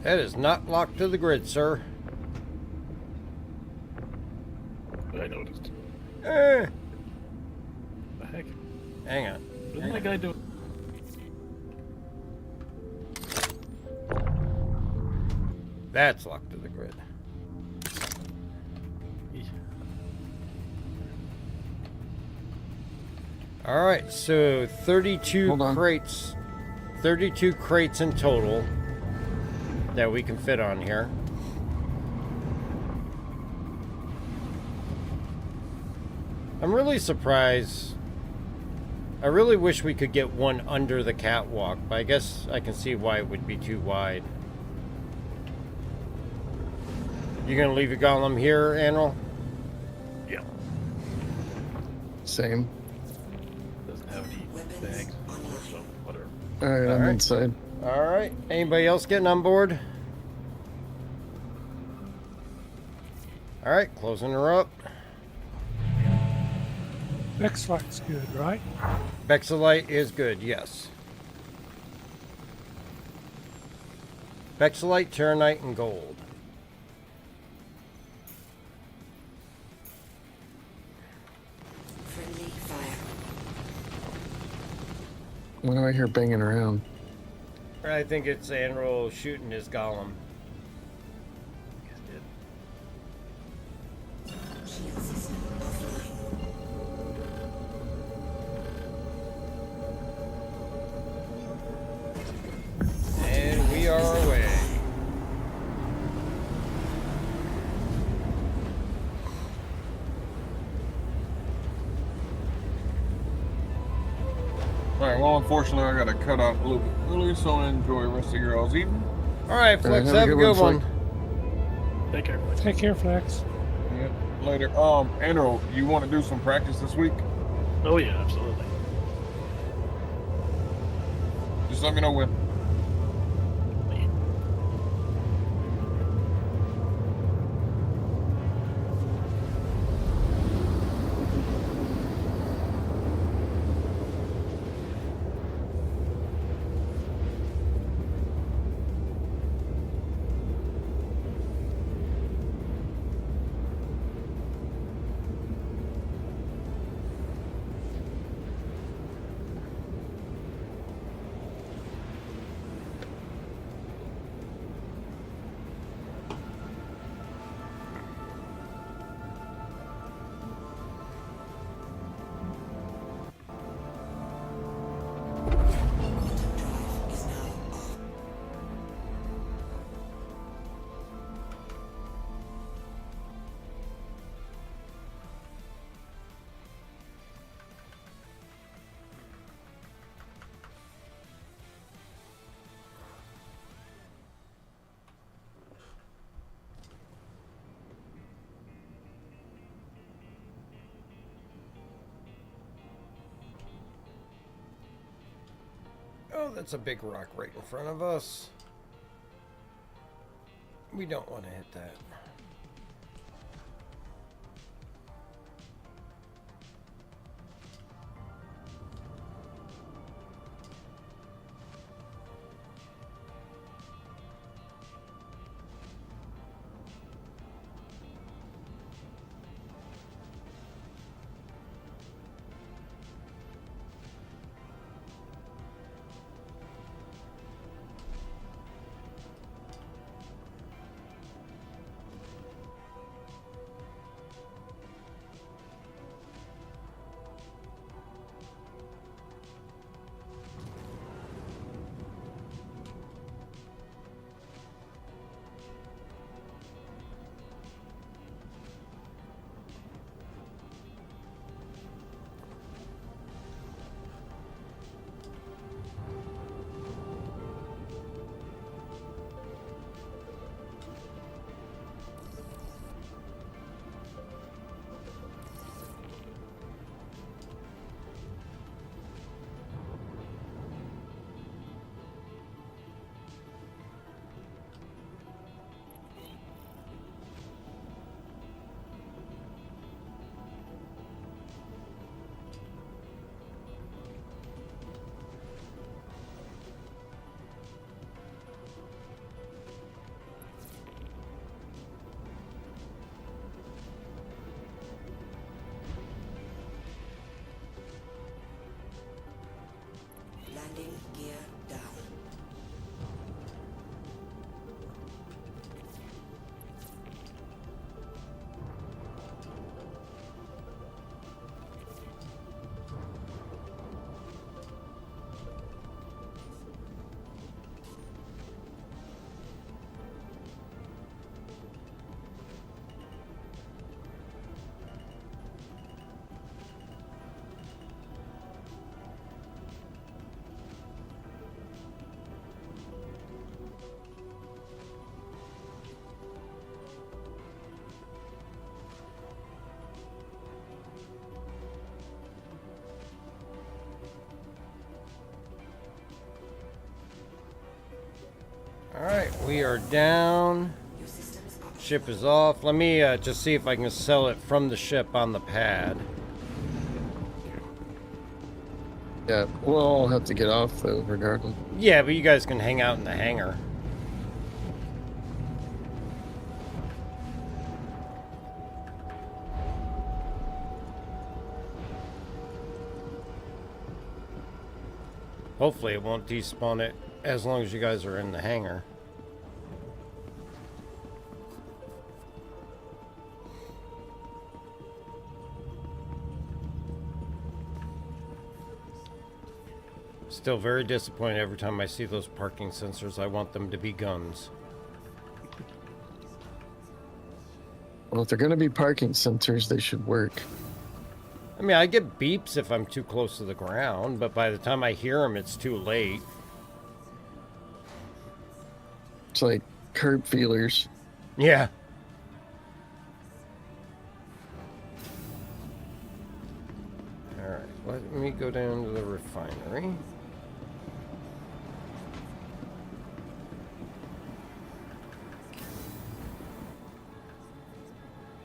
That is not locked to the grid, sir. I noticed. The heck? Hang on. What's that guy doing? That's locked to the grid. All right, so 32 crates. 32 crates in total that we can fit on here. I'm really surprised I really wish we could get one under the catwalk, but I guess I can see why it would be too wide. You gonna leave your golem here, Anril? Yeah. Same. Doesn't have any bags, so whatever. Alright, I'm inside. Alright. Anybody else getting on board? Alright, closing her up. X-Light's good, right? Vexilite is good, yes. Vexilite, Terranite, and Gold. Friendly fire. What do I hear banging around? I think it's Anril shooting his golem. Shield system offline. And we are away. Alright, well, unfortunately, I gotta cut out a little bit early, so enjoy the rest of your all's evening. Alright, Flex, have a good one. Take care. Take care, Flex. Yep, later. Andrew, you want to do some practice this week? Oh yeah, absolutely. Just let me know when. Oh, that's a big rock right in front of us. We don't want to hit that. Alright, we are down. Ship is off. Let me just see if I can sell it from the ship on the pad. Yeah, we'll all have to get off though, regardless. Yeah, but you guys can hang out in the hangar. Hopefully it won't despawn it as long as you guys are in the hangar. Still very disappointed every time I see those parking sensors. I want them to be guns. Well, if they're going to be parking sensors, they should work. I mean, I get beeps if I'm too close to the ground, but by the time I hear them, it's too late. It's like curb feelers. Yeah. Alright, let me go down to the refinery.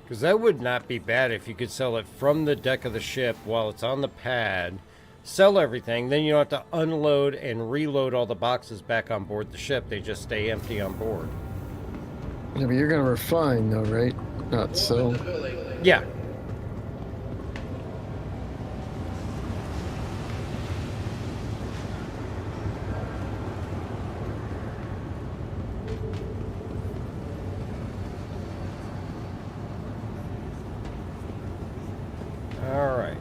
Because that would not be bad if you could sell it from the deck of the ship while it's on the pad. Sell everything, then you don't have to unload and reload all the boxes back on board the ship. They just stay empty on board. Yeah, but you're going to refine though, right? Not sell. Yeah.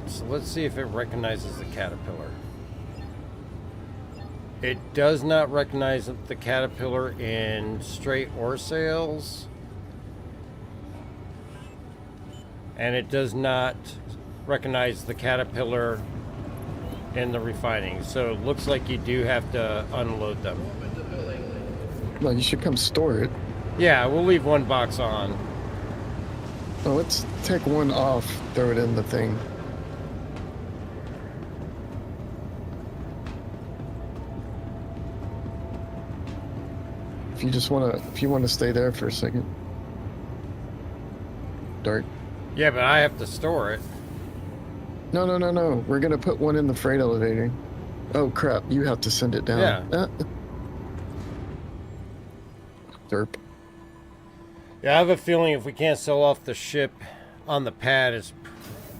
So let's see if it recognizes the Caterpillar. It does not recognize the Caterpillar in straight ore sales. And it does not recognize the Caterpillar in the refining. So it looks like you do have to unload them. Well, you should come store it. Yeah, we'll leave one box on. Oh, let's take one off, throw it in the thing. If you want to stay there for a second. Dart. Yeah, but I have to store it. No. We're gonna put one in the freight elevator. Oh crap, you have to send it down. Yeah. Derp. Yeah, I have a feeling if we can't sell off the ship on the pad,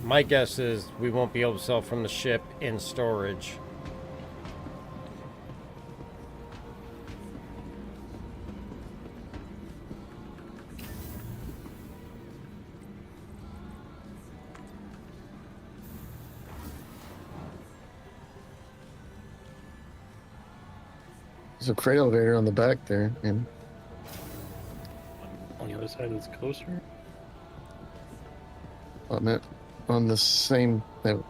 my guess is we won't be able to sell from the ship in storage. There's a freight elevator on the back there, and on the other side that's closer. On the same. No.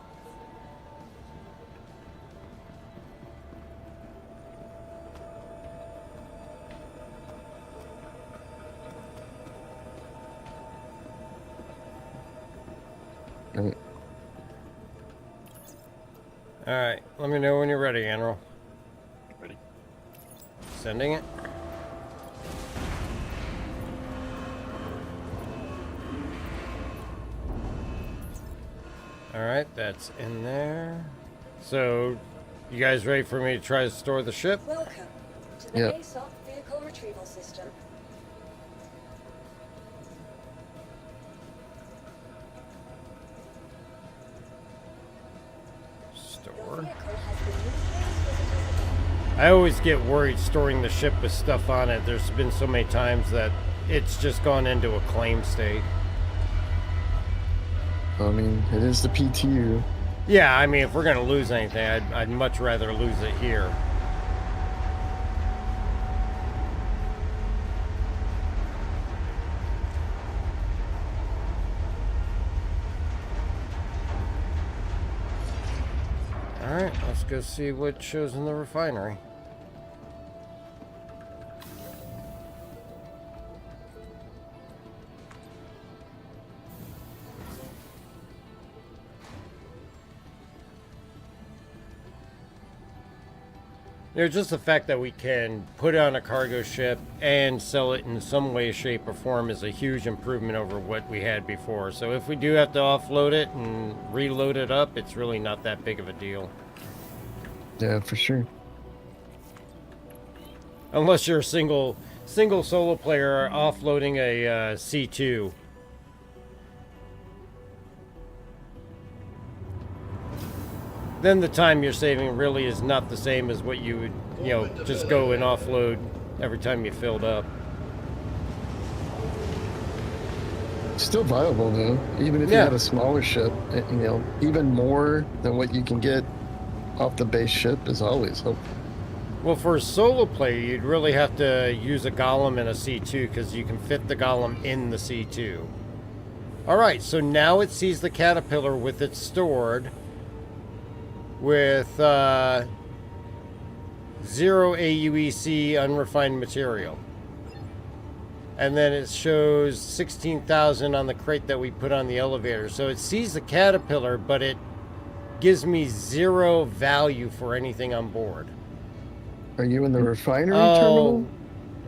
Right. All right, let me know when you're ready, Admiral. Ready. Sending it. All right, that's in there. So, you guys ready for me to try to store the ship? Welcome to the ASOP vehicle retrieval system. Store. I always get worried storing the ship with stuff on it. There's been so many times that it's just gone into a claim state. I mean, it is the PTU. Yeah, I mean, if we're gonna lose anything, I'd much rather lose it here. Alright, let's go see what shows in the refinery. Just the fact that we can put it on a cargo ship and sell it in some way, shape, or form is a huge improvement over what we had before. So if we do have to offload it and reload it up, it's really not that big of a deal. Yeah, for sure. Unless you're a single solo player offloading a C2. Then the time you're saving really is not the same as what you would, just go and offload every time you filled up. Still viable though, even if you had a smaller ship. Even more than what you can get off the base ship is always helpful. Well, for a solo player, you'd really have to use a Golem and a C2 because you can fit the Golem in the C2. All right, so now it sees the Caterpillar with it stored with 0 AUEC unrefined material. And then it shows 16,000 on the crate that we put on the elevator. So it sees the Caterpillar, but it gives me 0 value for anything on board. Are you in the refinery terminal?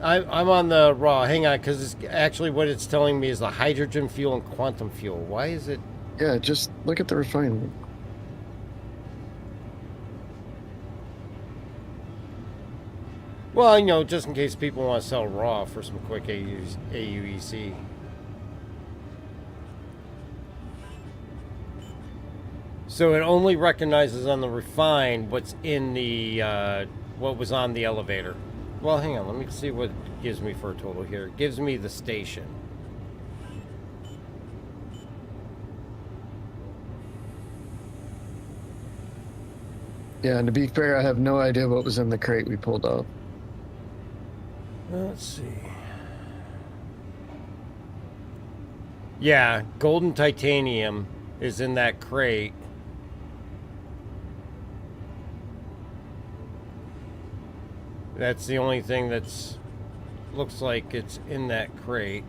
I'm on the raw. Hang on, because actually what it's telling me is the hydrogen fuel and quantum fuel. Why is it? Yeah, just look at the refinery. Well, just in case people want to sell raw for some quick AUEC. So it only recognizes on the refined what's in the, what was on the elevator. Well, hang on, let me see what it gives me for a total here. It gives me the station. Yeah, and to be fair, I have no idea what was in the crate we pulled off. Let's see. Yeah, golden titanium is in that crate. That's the only thing that's looks like it's in that crate.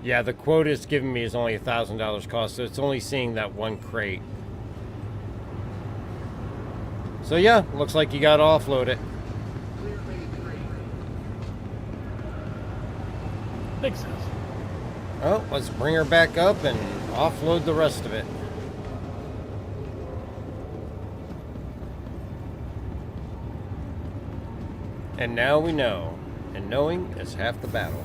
Yeah, the quote it's giving me is only $1,000 cost, so it's only seeing that one crate. So yeah, looks like you gotta offload it. Makes sense. Oh, let's bring her back up and offload the rest of it. And now we know, and knowing is half the battle.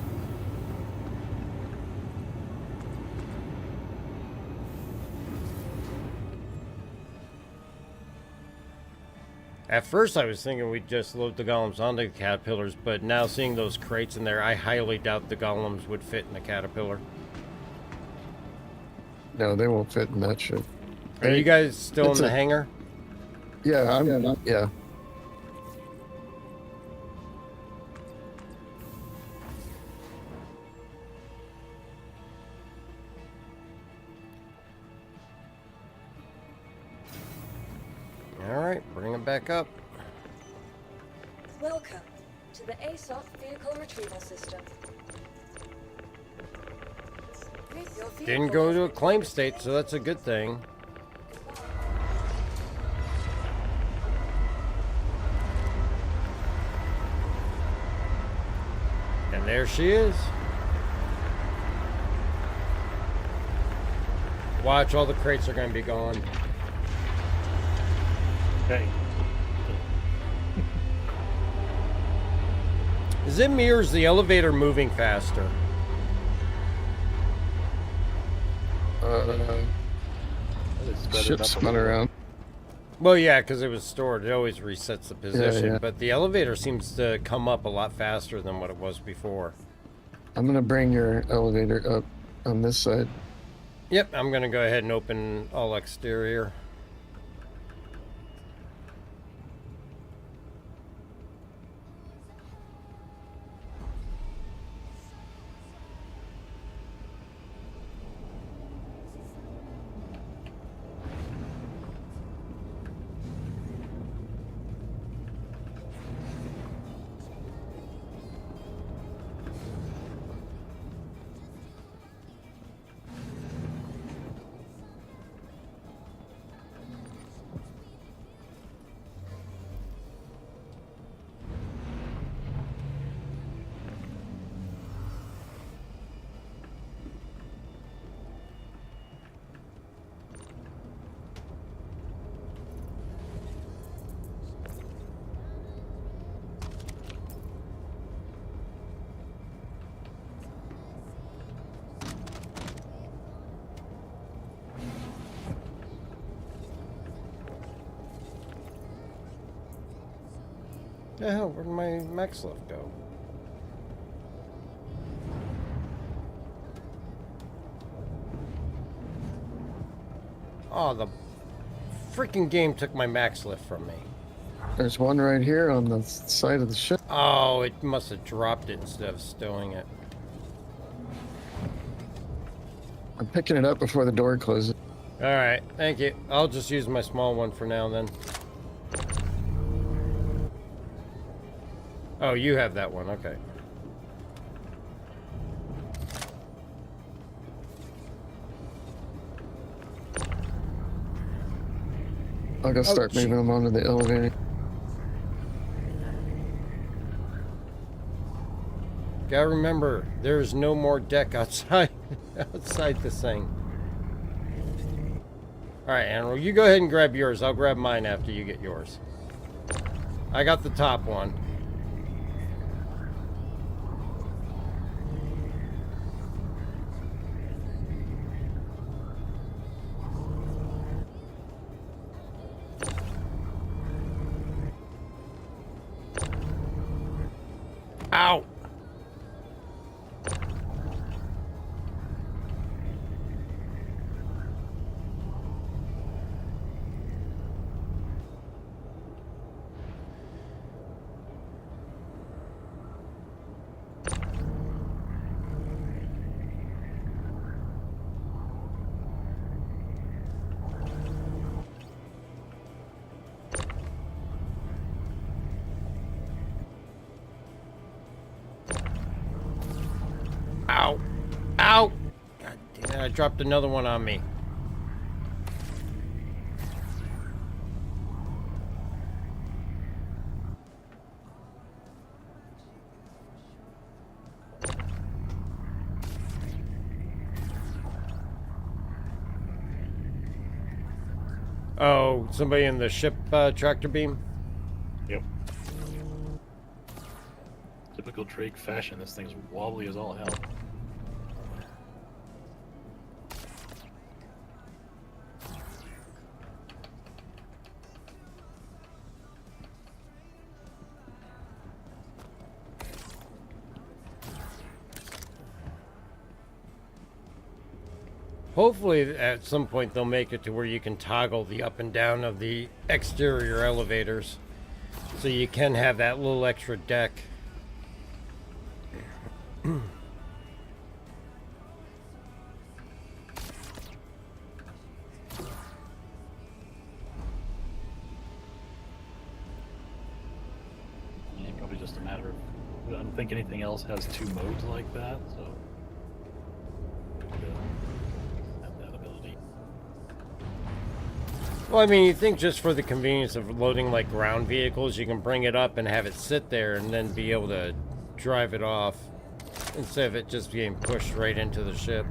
At first I was thinking we'd just load the golems onto the Caterpillars, but now seeing those crates in there, I highly doubt the golems would fit in the Caterpillar. No, they won't fit in that ship. Are you guys still in the hangar? Yeah, yeah. Alright, bring them back up. Welcome to the ASOP vehicle retrieval system. Your vehicle Didn't go to a claim state, so that's a good thing. And there she is. Watch, all the crates are going to be gone. Okay. Is it me or is the elevator moving faster? Ship spun around. Well, yeah, because it was stored. It always resets the position. Yeah. But the elevator seems to come up a lot faster than what it was before. I'm gonna bring your elevator up on this side. Yep, I'm going to go ahead and open all exterior. The hell, where'd my max lift go? Oh, the freaking game took my max lift from me. There's one right here on the side of the ship. Oh, it must have dropped it instead of stowing it. I'm picking it up before the door closes. Alright, thank you. I'll just use my small one for now then. Oh, you have that one, okay. I'll go start moving them onto the elevator. Gotta remember, there's no more deck outside outside this thing. Alright, Animal, you go ahead and grab yours. I'll grab mine after you get yours. I got the top one. Ow! Ow! Ow! God damn it, I dropped another one on me. Oh, somebody in the ship tractor beam? Yep. Typical Drake fashion, this thing's wobbly as all hell. Hopefully at some point they'll make it to where you can toggle the up and down of the exterior elevators so you can have that little extra deck. Yeah, probably just a matter of, I don't think anything else has two modes like that, so have that ability. Well, I mean, you think just for the convenience of loading like ground vehicles, you can bring it up and have it sit there and then be able to drive it off instead of it just being pushed right into the ship.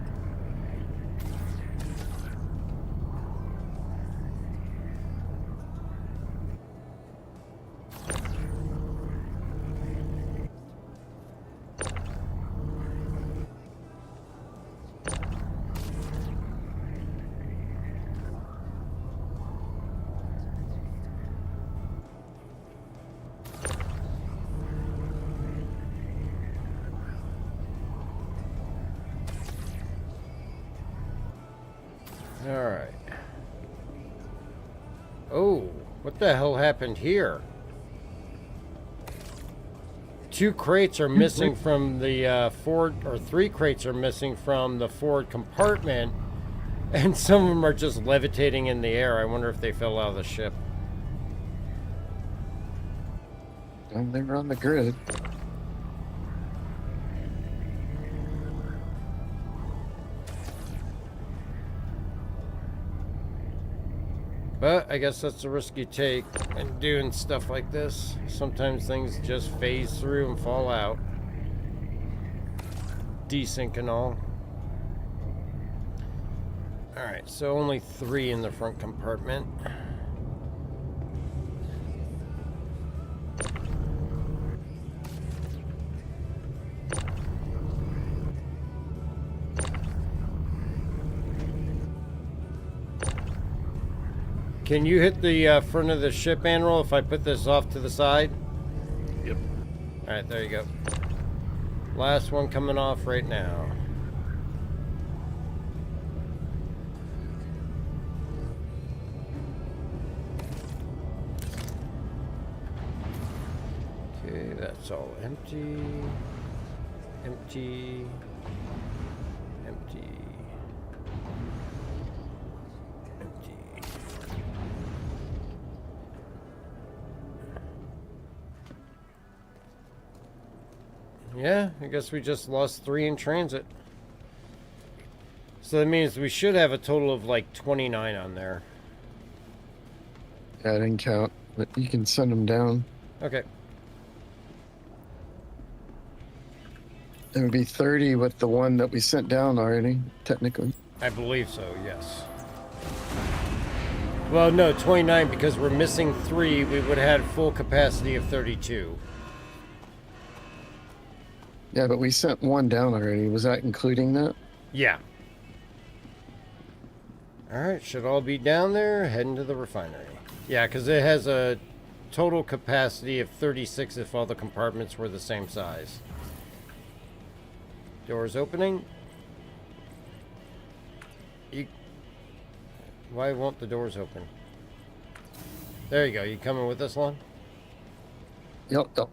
Alright. Oh, what the hell happened here? Two crates are missing from the forward, or three crates are missing from the forward compartment, and some of them are just levitating in the air. I wonder if they fell out of the ship. And they were on the grid. But I guess that's the risk you take in doing stuff like this. Sometimes things just phase through and fall out. Desync and all. Alright, so only 3 in the front compartment. Can you hit the front of the ship, Anral, if I put this off to the side? Yep. Alright, there you go. Last one coming off right now. Okay, that's all empty. Empty. Empty. Empty. Yeah, I guess we just lost 3 in transit. So that means we should have a total of like 29 on there. Yeah, I didn't count, but you can send them down. Okay. It would be 30 with the one that we sent down already, technically. I believe so, yes. Well, no, 29 because we're missing 3. We would have had full capacity of 32. Yeah, but we sent one down already. Was that including that? Yeah. Alright, should all be down there, heading to the refinery. Yeah, because it has a total capacity of 36 if all the compartments were the same size. Doors opening. Why won't the doors open? There you go. You coming with us, Lon? Yep, yep.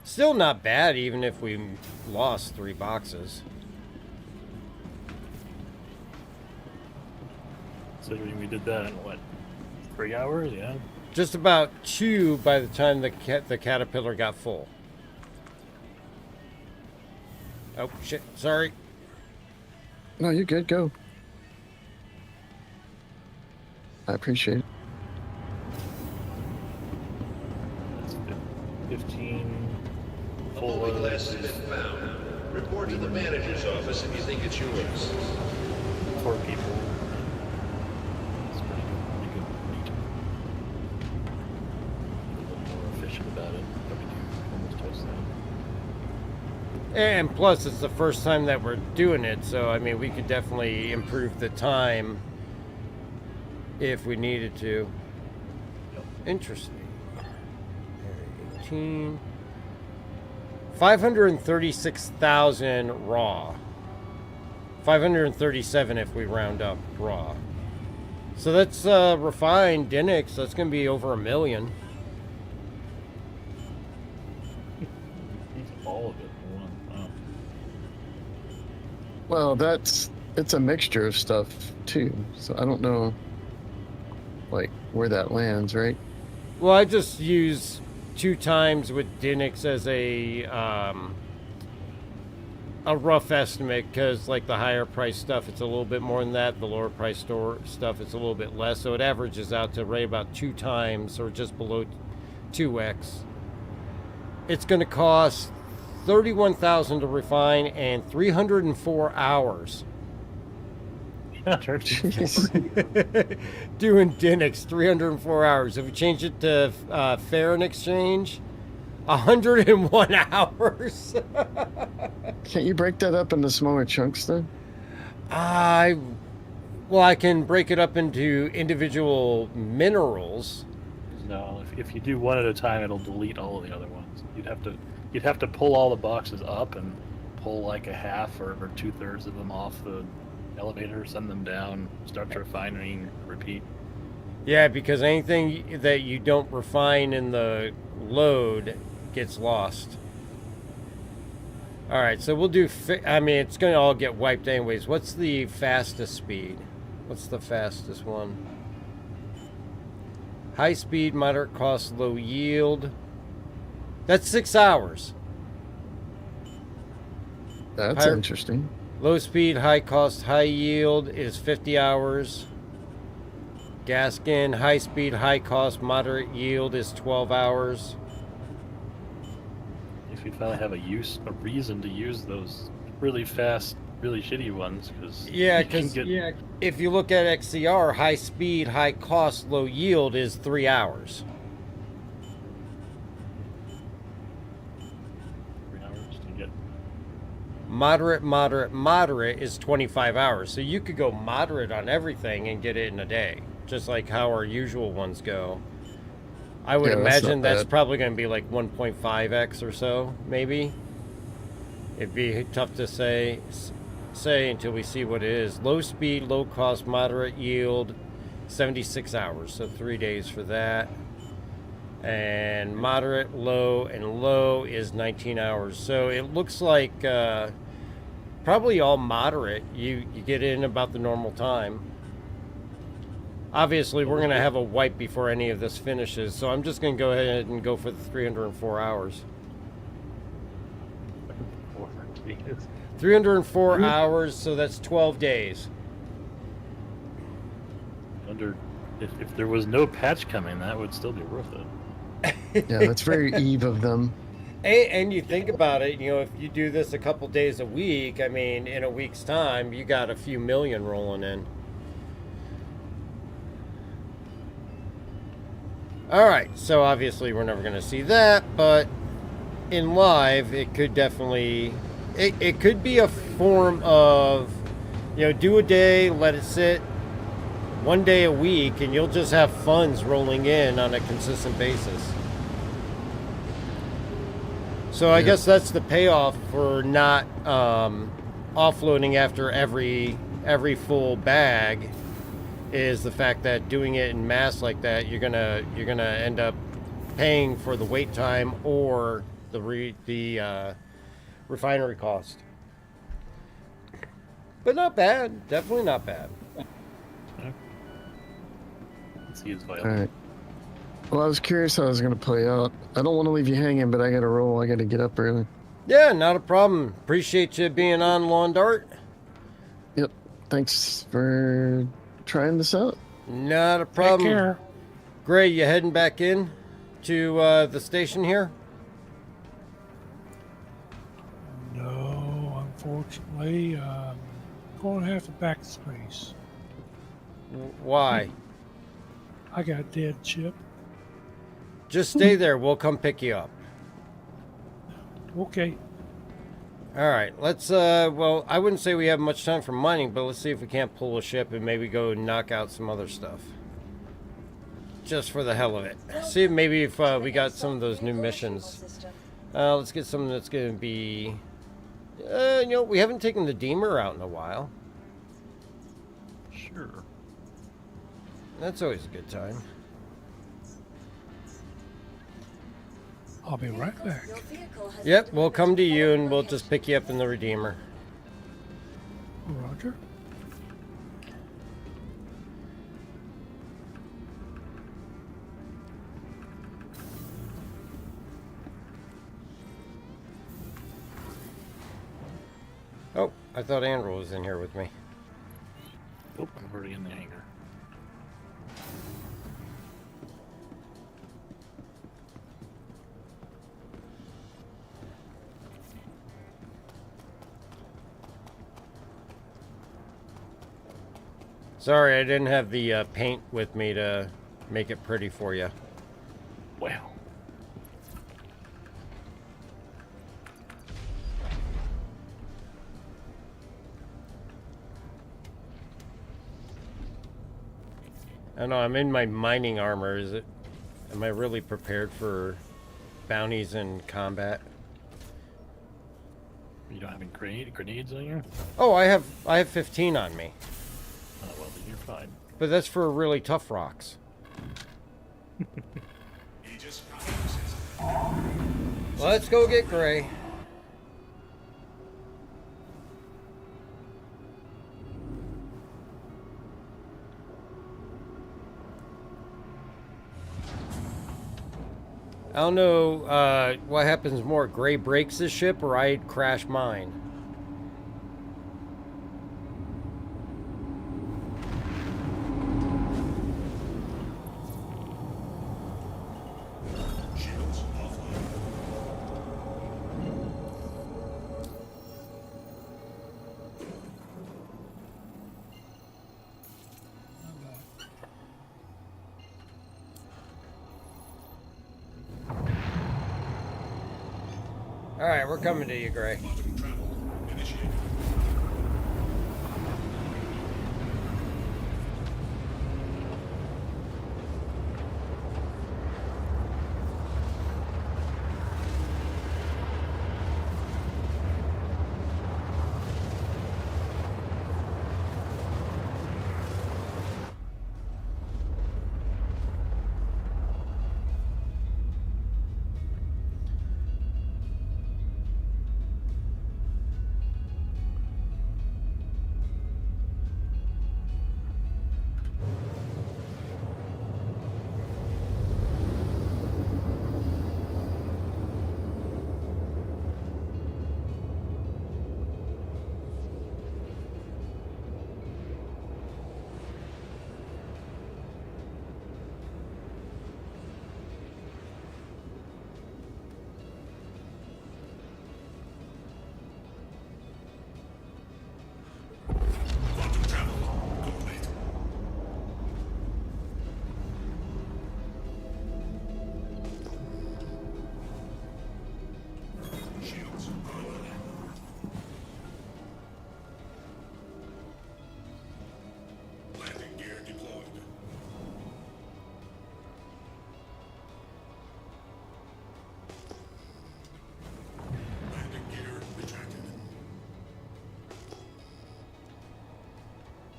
Still not bad, even if we lost 3 boxes. Considering we did that in what, 3 hours? Yeah. Just about 2 by the time the Caterpillar got full. Oh shit! Sorry. No, you're good. Go. I appreciate it. That's 15. A movie glass has been found. Report to the manager's office if you think it's yours. 4 people. That's pretty good meat. A little more efficient about it, but we do almost twice that. And plus, it's the first time that we're doing it, so I mean, we could definitely improve the time if we needed to. Interesting. 18. 536,000 raw. 537 if we round up raw. So that's refined Dinix. That's going to be over $1 million. All of it. Wow. Well, it's a mixture of stuff too. So I don't know, like, where that lands, right? Well, I just use 2 times with Dinix as a rough estimate, because like the higher price stuff, it's a little bit more than that. The lower price store stuff, it's a little bit less. So it averages out to right about 2 times or just below 2x. It's going to cost $31,000 to refine and 304 hours. Doing Dinix, 304 hours. If we change it to fair and exchange, 101 hours. Can't you break that up into smaller chunks then? Well, I can break it up into individual minerals. No, if you do one at a time, it'll delete all of the other ones. You'd have to pull all the boxes up and pull like a half or 2/3 of them off the elevator, send them down, start the refining, repeat. Yeah, because anything that you don't refine in the load gets lost. All right, so we'll do. I mean, it's going to all get wiped anyways. What's the fastest speed? What's the fastest one? High speed, moderate cost, low yield. That's 6 hours. That's interesting. Low speed, high cost, high yield is 50 hours. Gaskin, high speed, high cost, moderate yield is 12 hours. If we finally have a reason to use those really fast, really shitty ones, because if you look at XCR, high speed, high cost, low yield is 3 hours. 3 hours to get Moderate, moderate, moderate is 25 hours. So you could go moderate on everything and get it in a day, just like how our usual ones go. I would imagine that's probably going to be like 1.5x or so, maybe. It'd be tough to say until we see what it is. Low speed, low cost, moderate yield, 76 hours. So 3 days for that. And moderate, low, and low is 19 hours. So it looks like probably all moderate. You get in about the normal time. Obviously, we're going to have a wipe before any of this finishes, so I'm just going to go ahead and go for the 304 hours. 304 hours, so that's 12 days. If there was no patch coming, that would still be worth it. Yeah, that's very Eve of them. And you think about it, you know, if you do this a couple days a week, I mean, in a week's time, you got a few million rolling in. All right, so obviously we're never going to see that, but in live, it could definitely, it could be a form of, you know, do a day, let it sit, 1 day a week, and you'll just have funds rolling in on a consistent basis. So I guess that's the payoff for not offloading after every full bag. Is the fact that doing it in mass like that, you're gonna end up paying for the wait time or the refinery cost. But not bad, definitely not bad. Let's see his All right. Well, I was curious how it was gonna play out. I don't want to leave you hanging, but I gotta roll. I gotta get up early. Yeah, not a problem. Appreciate you being on, Lawn Dart. Yep. Thanks for trying this out. Not a problem. Take care. Gray, you heading back in to the station here? No, unfortunately, I'm going to have to back the space. Why? I got a dead chip. Just stay there. We'll come pick you up. Okay. All right. Let's, well, I wouldn't say we have much time for mining, but let's see if we can't pull a ship and maybe go knock out some other stuff. Just for the hell of it. See maybe if we got some of those new missions. Let's get something that's going to be, you know, we haven't taken the Deemer out in a while. Sure. That's always a good time. I'll be right back. Yep, we'll come to you and we'll just pick you up in the Redeemer. Roger. Oh, I thought Andrew was in here with me. Nope, I'm already in the hangar. Sorry, I didn't have the paint with me to make it pretty for you. Wow. I don't know, I'm in my mining armor. Am I really prepared for bounties and combat? You don't have any grenades on you? Oh, I have 15 on me. Oh, well, then you're fine. But that's for really tough rocks. Let's go get Gray. I don't know what happens more, Gray breaks his ship or I crash mine. Alright, we're coming to you, Gray.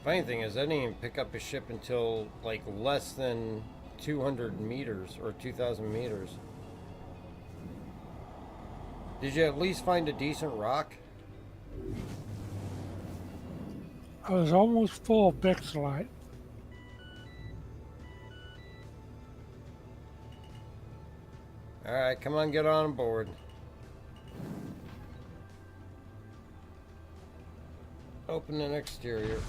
Funny thing is, I didn't even pick up a ship until like less than 200 meters or 2,000 meters. Did you at least find a decent rock? I was almost full of Bixelite. Alright, come on, get on board. Open an exterior.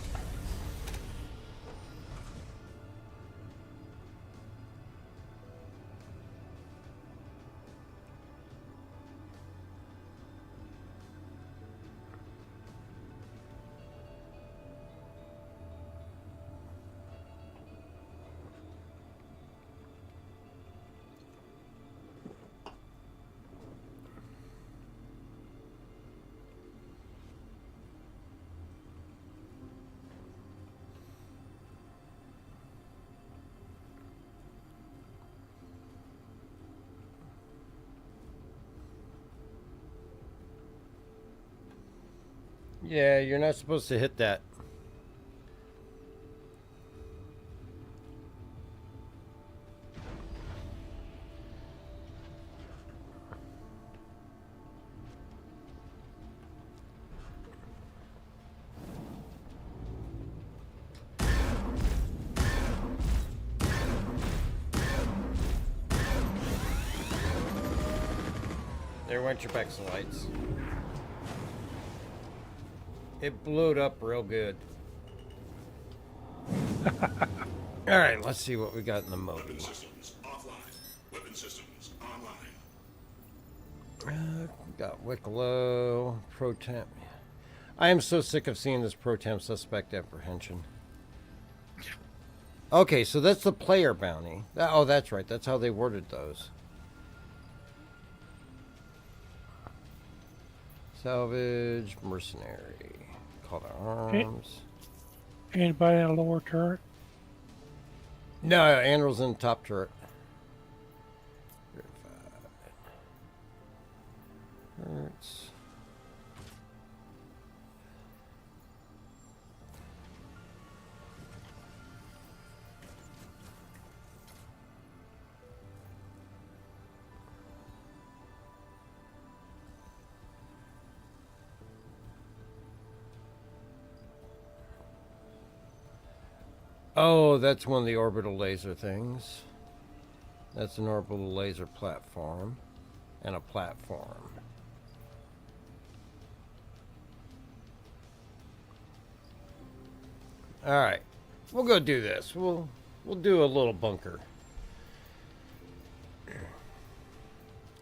Yeah, you're not supposed to hit that. There went your Bexelites. It blew it up real good. Alright, let's see what we got in the Moby. Weapon systems offline. Weapon systems online. Got Wicklow, Pro-Temp. I am so sick of seeing this Pro-Temp suspect apprehension. Okay, so that's the player bounty. Oh, that's right. That's how they worded those. Salvage, mercenary, call to arms. Anybody in a lower turret? No, Andrew's in the top turret. Turrets. Oh, that's one of the orbital laser things. That's an orbital laser platform and a platform. All right, we'll go do this. We'll do a little bunker.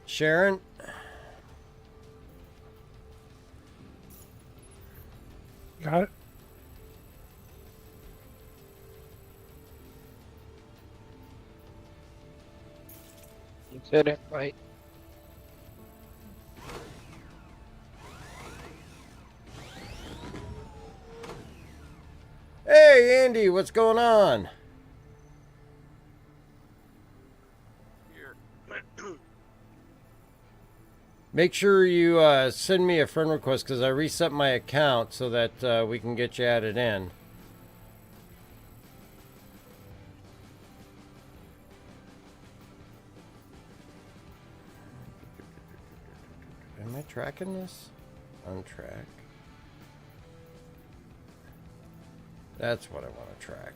Sharon. Got it. You said it right. Hey, Andy, what's going on? Make sure you send me a friend request because I reset my account so that we can get you added in. Am I tracking this? Untrack. That's what I want to track.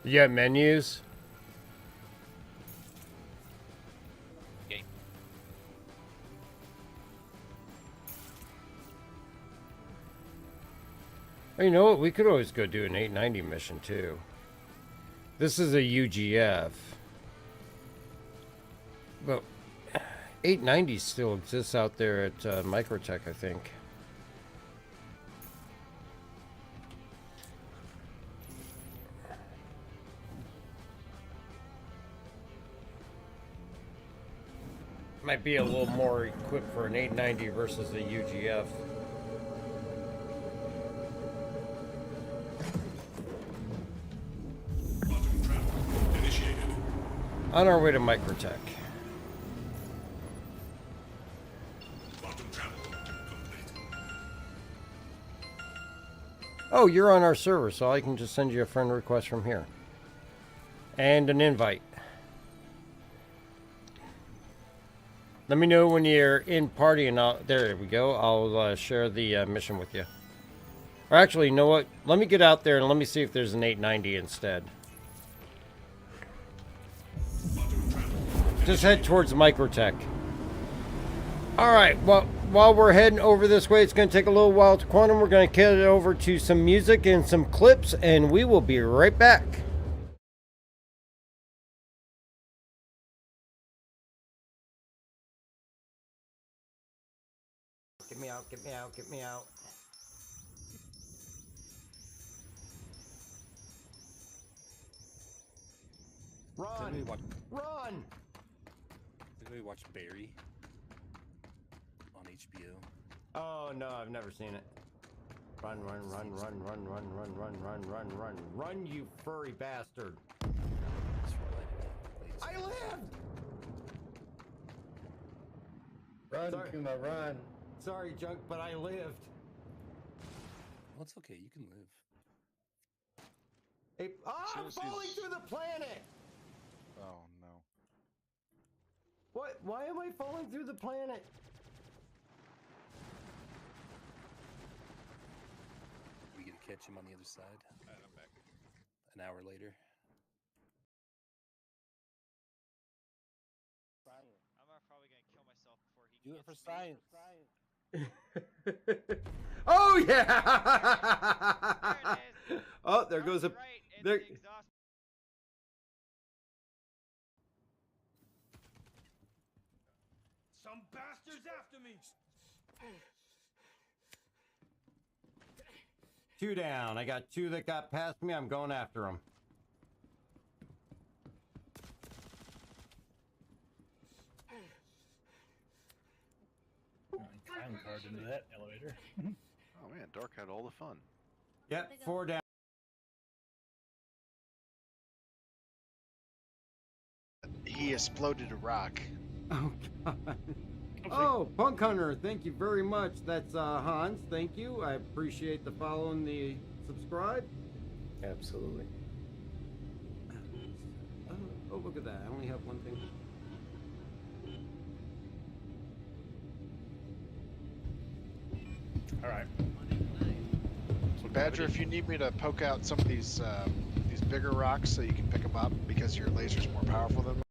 You got menus? Okay. Oh, you know what? We could always go do an 890 mission too. This is a UGF. But 890 still exists out there at Microtech, I think. Might be a little more equipped for an 890 versus a UGF. On our way to Microtech. Quantum travel Oh, you're on our server, so I can just send you a friend request from here. And an invite. Let me know when you're in party and there we go. I'll share the mission with you. Or actually, you know what? Let me get out there and let me see if there's an 890 instead. Just head towards Microtech. Alright, well, while we're heading over this way, it's going to take a little while to Quantum. We're going to get over to some music and some clips, and we will be right back. Get me out, get me out, get me out. Run! Run! Did we watch Barry on HBO? Oh no, I've never seen it. Run, run, run, run, run, run, run, run, run, run, run, run, you furry bastard. I lived! Run, Sorry. Kuma, run. Sorry, Junk, but I lived. Well, it's okay. You can live. Hey, I'm falling through the planet! Oh no. What? Why am I falling through the planet? We get to catch him on the other side. Alright, I'm back. An hour later. I'm probably gonna kill myself before he Do it for gets me. science. Oh yeah! There it is. Oh, there goes a. Right in There. the exhaust. Some bastards after me! Two down. I got two that got past me. I'm going after them. Time card into that elevator. Oh man, Dark had all the fun. Yep, four down. He exploded a rock. Oh god. Oh, Punk Hunter, thank you very much. That's Hans. Thank you. I appreciate the follow and the subscribe. Absolutely. Oh, look at that. I only have one thing. All right. So Badger, if you need me to poke out some of these bigger rocks so you can pick them up because your laser's more powerful than them.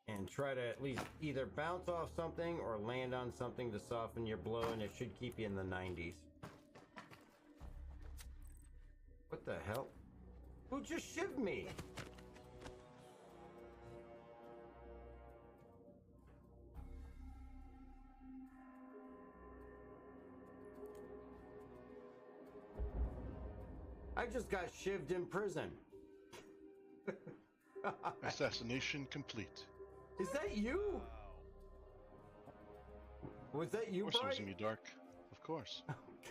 And try to at least either bounce off something or land on something to soften your blow, and it should keep you in the 90s. What the hell? Who just shivved me? I just got shivved in prison. Assassination complete. Is that you? Was that you, Of course it was Bright? me, Dark. Of course.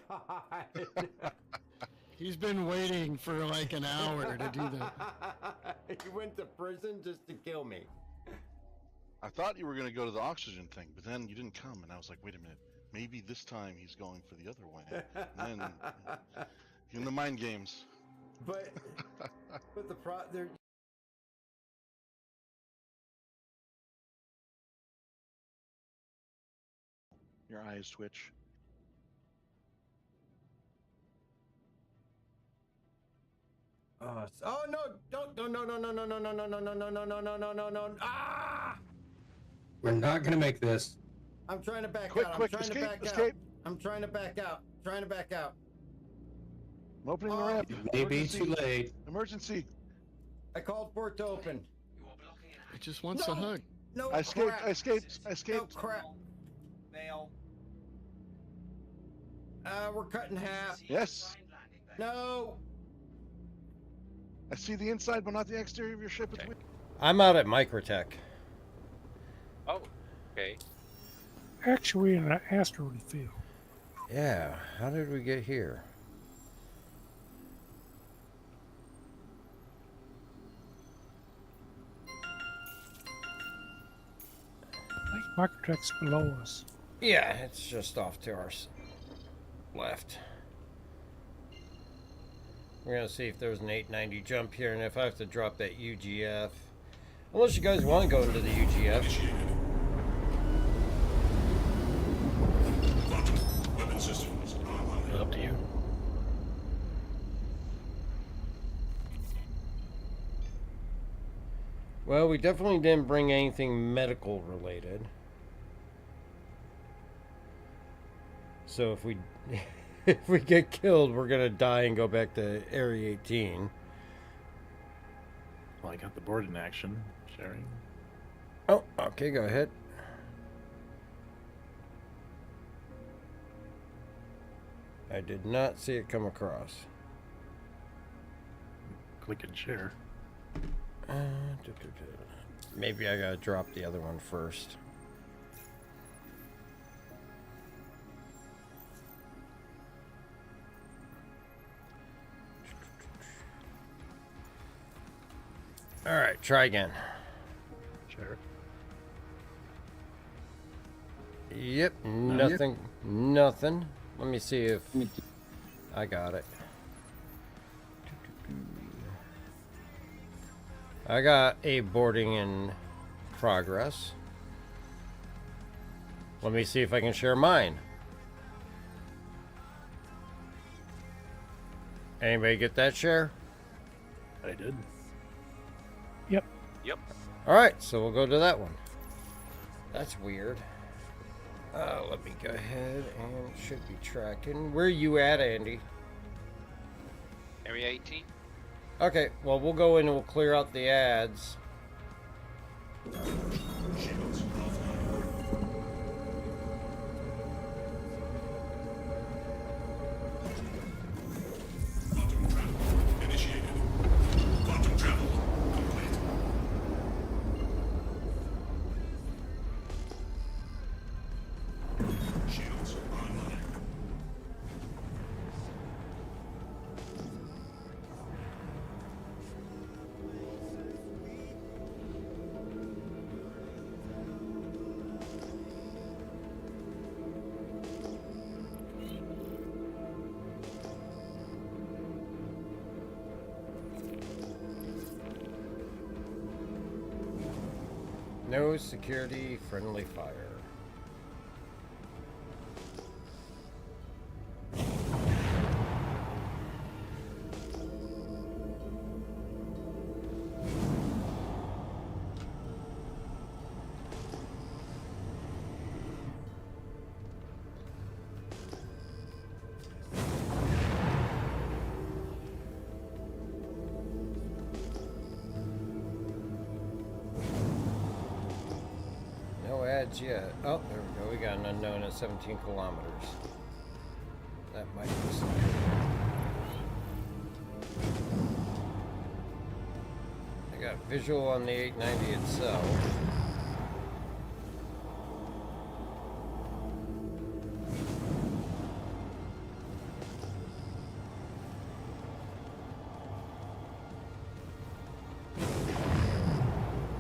God. He's been waiting for like an hour to do that. You went to prison just to kill me. I thought you were going to go to the oxygen thing, but then you didn't come, and I was like, wait a minute. Maybe this time he's going for the other way. And then, in the mind games. But there. Your eyes twitch. Oh no! Don't no no no no no no no no no no no no no no no no! Ah! We're not gonna make this. I'm trying to back Quick, out. quick, I'm trying escape, to back escape. out. I'm trying to back out. Trying to back out. I'm opening the ramp. Maybe too late. Emergency. I called for it to open. It just wants a hug. No I escaped. crap. I escaped. I escaped. No crap. Fail. We're cut in half. Yes. No. I see the inside, but not the exterior of your ship. It's weak. I'm out at Microtech. Oh, okay. Actually, in an asteroid field. Yeah. How did we get here? I think Microtech's below us. Yeah, it's just off to our left. We're gonna see if there's an 890 jump here, and if I have to drop that UGF. Unless you guys want to go into the UGF. Weapon systems online. Up to you. Well, we definitely didn't bring anything medical related. So if we if we get killed, we're gonna die and go back to Area 18. Well, I got the board in action. Sharing. Oh, okay, go ahead. I did not see it come across. Click and share. Maybe I gotta drop the other one first. All right, try again. Sure. Yep, nothing, nothing. Let me see if I got it. I got a boarding in progress. Let me see if I can share mine. Anybody get that share? I did. Yep. Yep. All right, so we'll go to that one. That's weird. Let me go ahead and it should be tracking. Where are you at, Andy? Area 18. Okay, well, we'll go in and we'll clear out the ads. Shields offline. Quantum travel initiated. Quantum travel complete. Shields online. No security, friendly fire. No ads yet. Oh, there we go. We got an unknown at 17 kilometers. That might be something. I got visual on the 890 itself.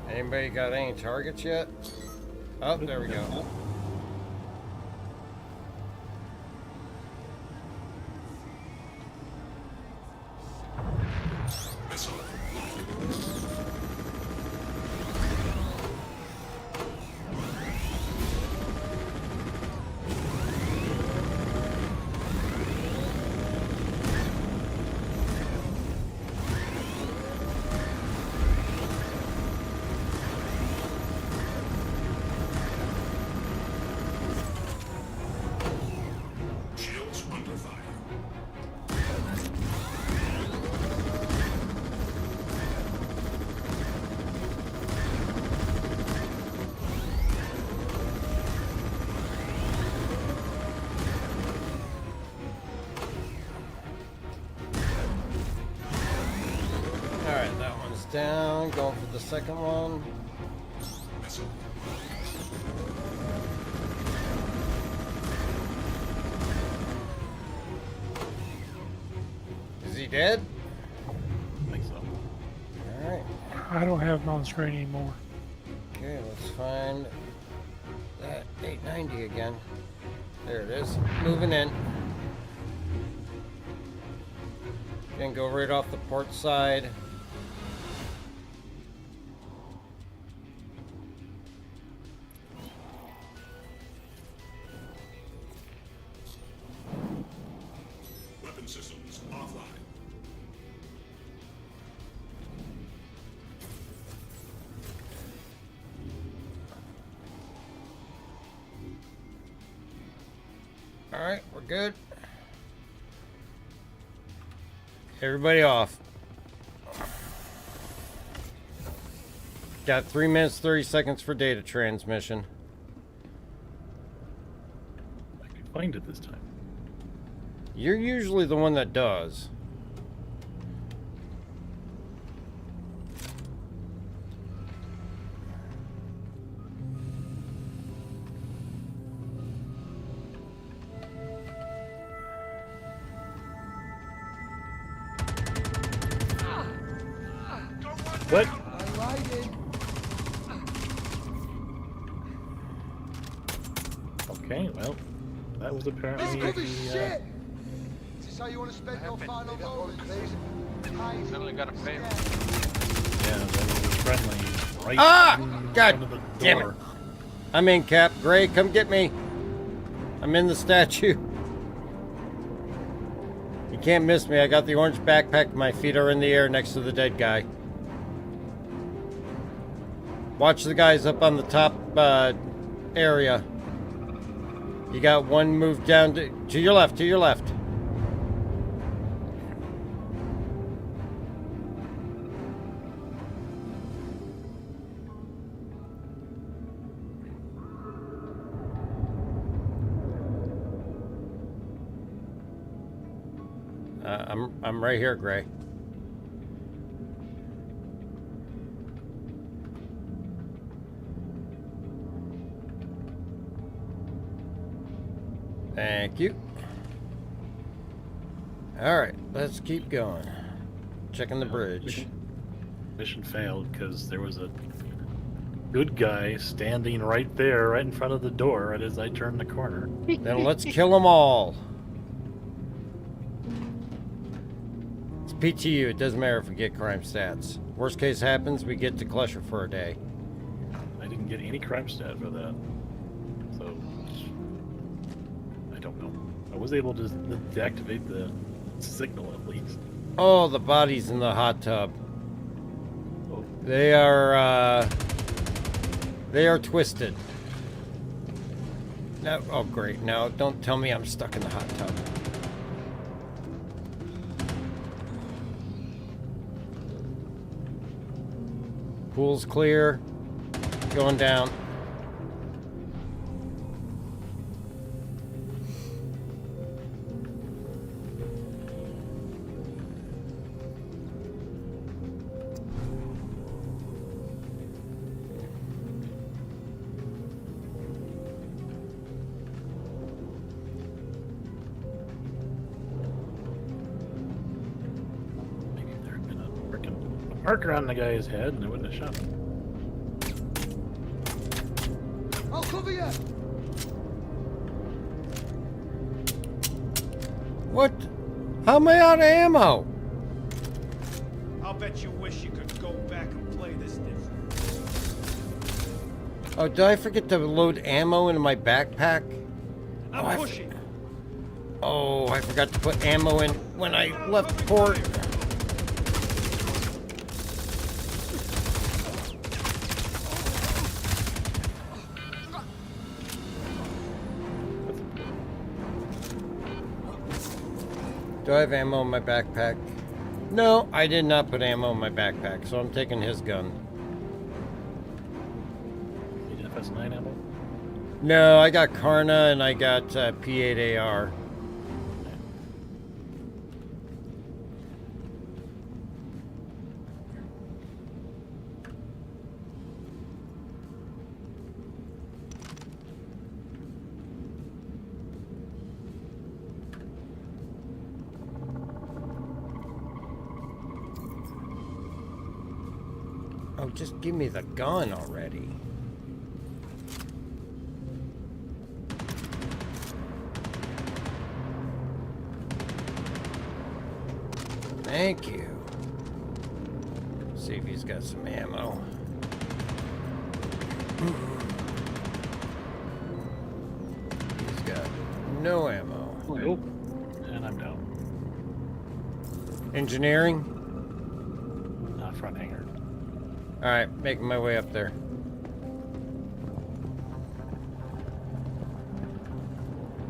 Anybody got any targets yet? Oh, there we go. Missile launched. Shields under fire. Alright, that one's down. Going for the second one. Missile. Is he dead? I think so. Alright. I don't have him on the screen anymore. Okay, let's find that 890 again. There it is. Moving in. Then go right off the port side. Weapon systems offline. All right, we're good. Everybody off. Got 3 minutes, 30 seconds for data transmission. I can find it this time. You're usually the one that does. What? Okay, well, that was apparently the, Is this how you want to spend your final moments? Suddenly got a fail. yeah, that was friendly. Right Ah! in God front of the damn it. door. I'm in, Cap. Gray, come get me. I'm in the statue. You can't miss me. I got the orange backpack. My feet are in the air next to the dead guy. Watch the guys up on the top area. You got one move down to your left, to your left. I'm right here, Gray. Thank you. All right, let's keep going. Checking the bridge. Mission failed because there was a good guy standing right there, right in front of the door, right as I turned the corner. Then let's kill them all. It's PTU. It doesn't matter if we get crime stats. Worst case happens, we get to Clutcher for a day. I didn't get any crime stat for that. So, I don't know. I was able to deactivate the signal at least. Oh, the bodies in the hot tub. They are twisted. No, oh great. Now don't tell me I'm stuck in the hot tub. Pool's clear. Going down. Marker on the guy's head and I wouldn't have shot him. I'll cover you. What? How am I out of ammo? I'll bet you wish you could go back and play this different. Oh, did I forget to load ammo into my backpack? I'm pushing. Oh, I forgot to put ammo in when I left port. Do I have ammo in my backpack? No, I did not put ammo in my backpack, so I'm taking his gun. You have FS9 ammo? No, I got Karna and I got P8AR. Oh, just give me the gun already. Thank you. See if he's got some ammo. He's got no ammo. Nope. And I'm down. Engineering? Front hangar. Alright, making my way up there.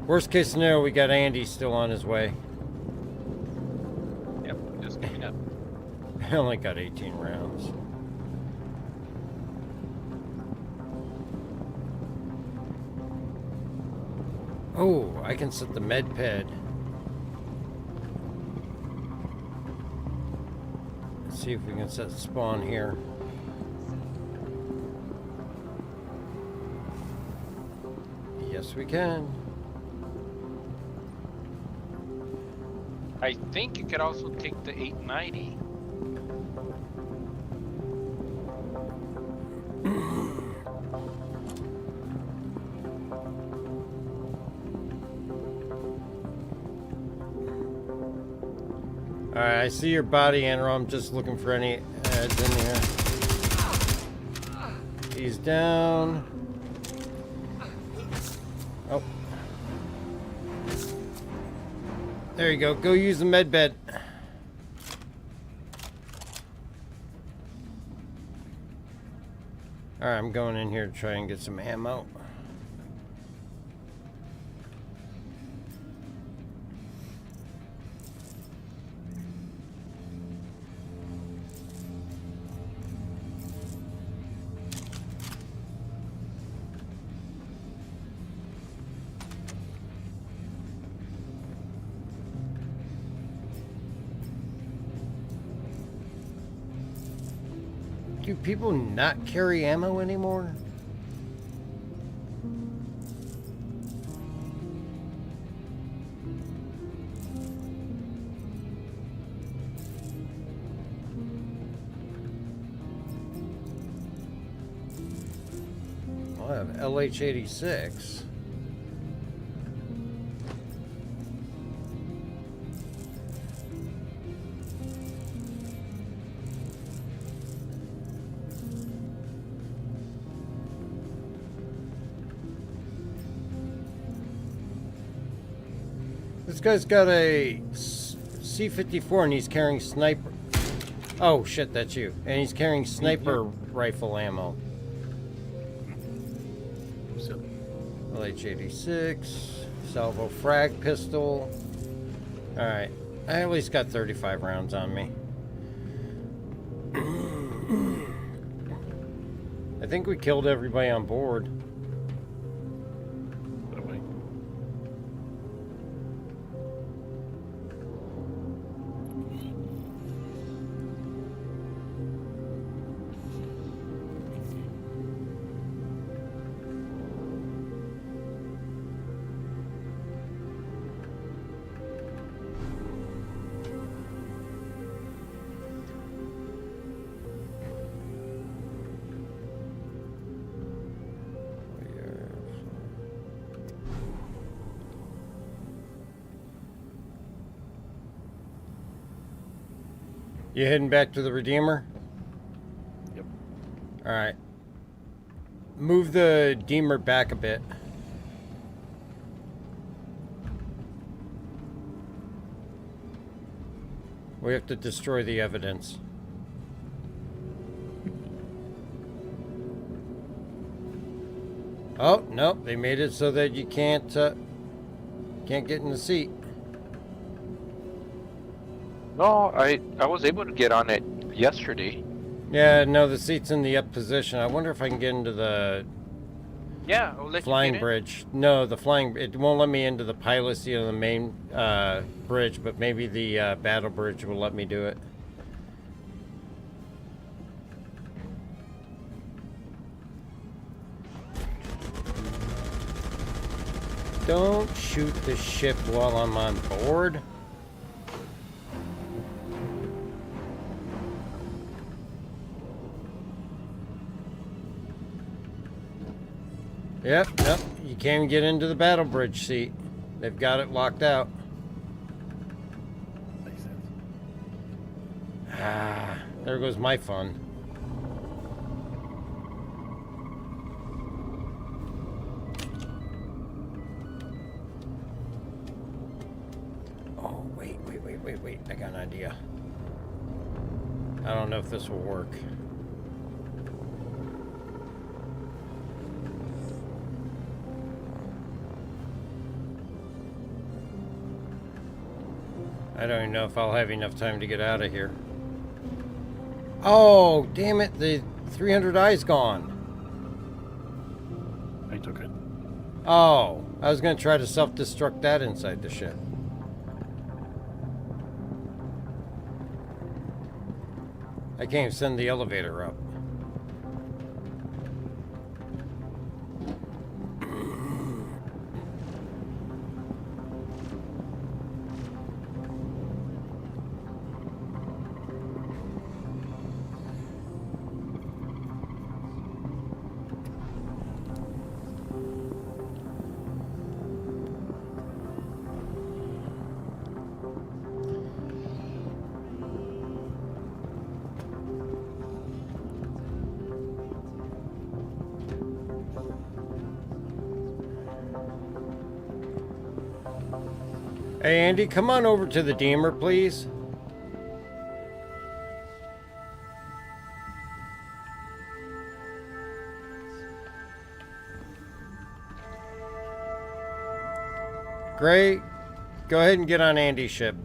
Worst case scenario, we got Andy still on his way. Yep, just coming up. I only got 18 rounds. Oh, I can set the med ped. Let's see if we can set spawn here. Yes, we can. I think you could also take the 890. Alright, I see your body, Andrew. I'm just looking for any ads in here. He's down. Oh. There you go. Go use the med bed. Alright, I'm going in here to try and get some ammo. Do people not carry ammo anymore? Well, I have LH-86. This guy's got a C-54 and he's carrying sniper. Oh shit, that's you. And he's carrying sniper rifle ammo. LH-86, salvo frag pistol. Alright, I at least got 35 rounds on me. I think we killed everybody on board. You heading back to the Redeemer? Yep. Alright. Move the Redeemer back a bit. We have to destroy the evidence. Oh, nope, they made it so that you can't get in the seat. No, I was able to get on it yesterday. Yeah, no, the seat's in the up position. I wonder if I can get into the Yeah, I'll let flying you get bridge. No, the flying. It won't let me into the pilot seat on the main bridge, but maybe the battle bridge will let me do it. Don't shoot the ship while I'm on board. Yep, you can't get into the battle bridge seat. They've got it locked out. Makes sense. There goes my fun. Oh, wait. I got an idea. I don't know if this will work. I don't even know if I'll have enough time to get out of here. Oh, damn it. The 300i's gone. I took it. Oh, I was going to try to self-destruct that inside the ship. I can't even send the elevator up. Hey, Andy, come on over to the Deemer, please. Great. Go ahead and get on Andy's ship.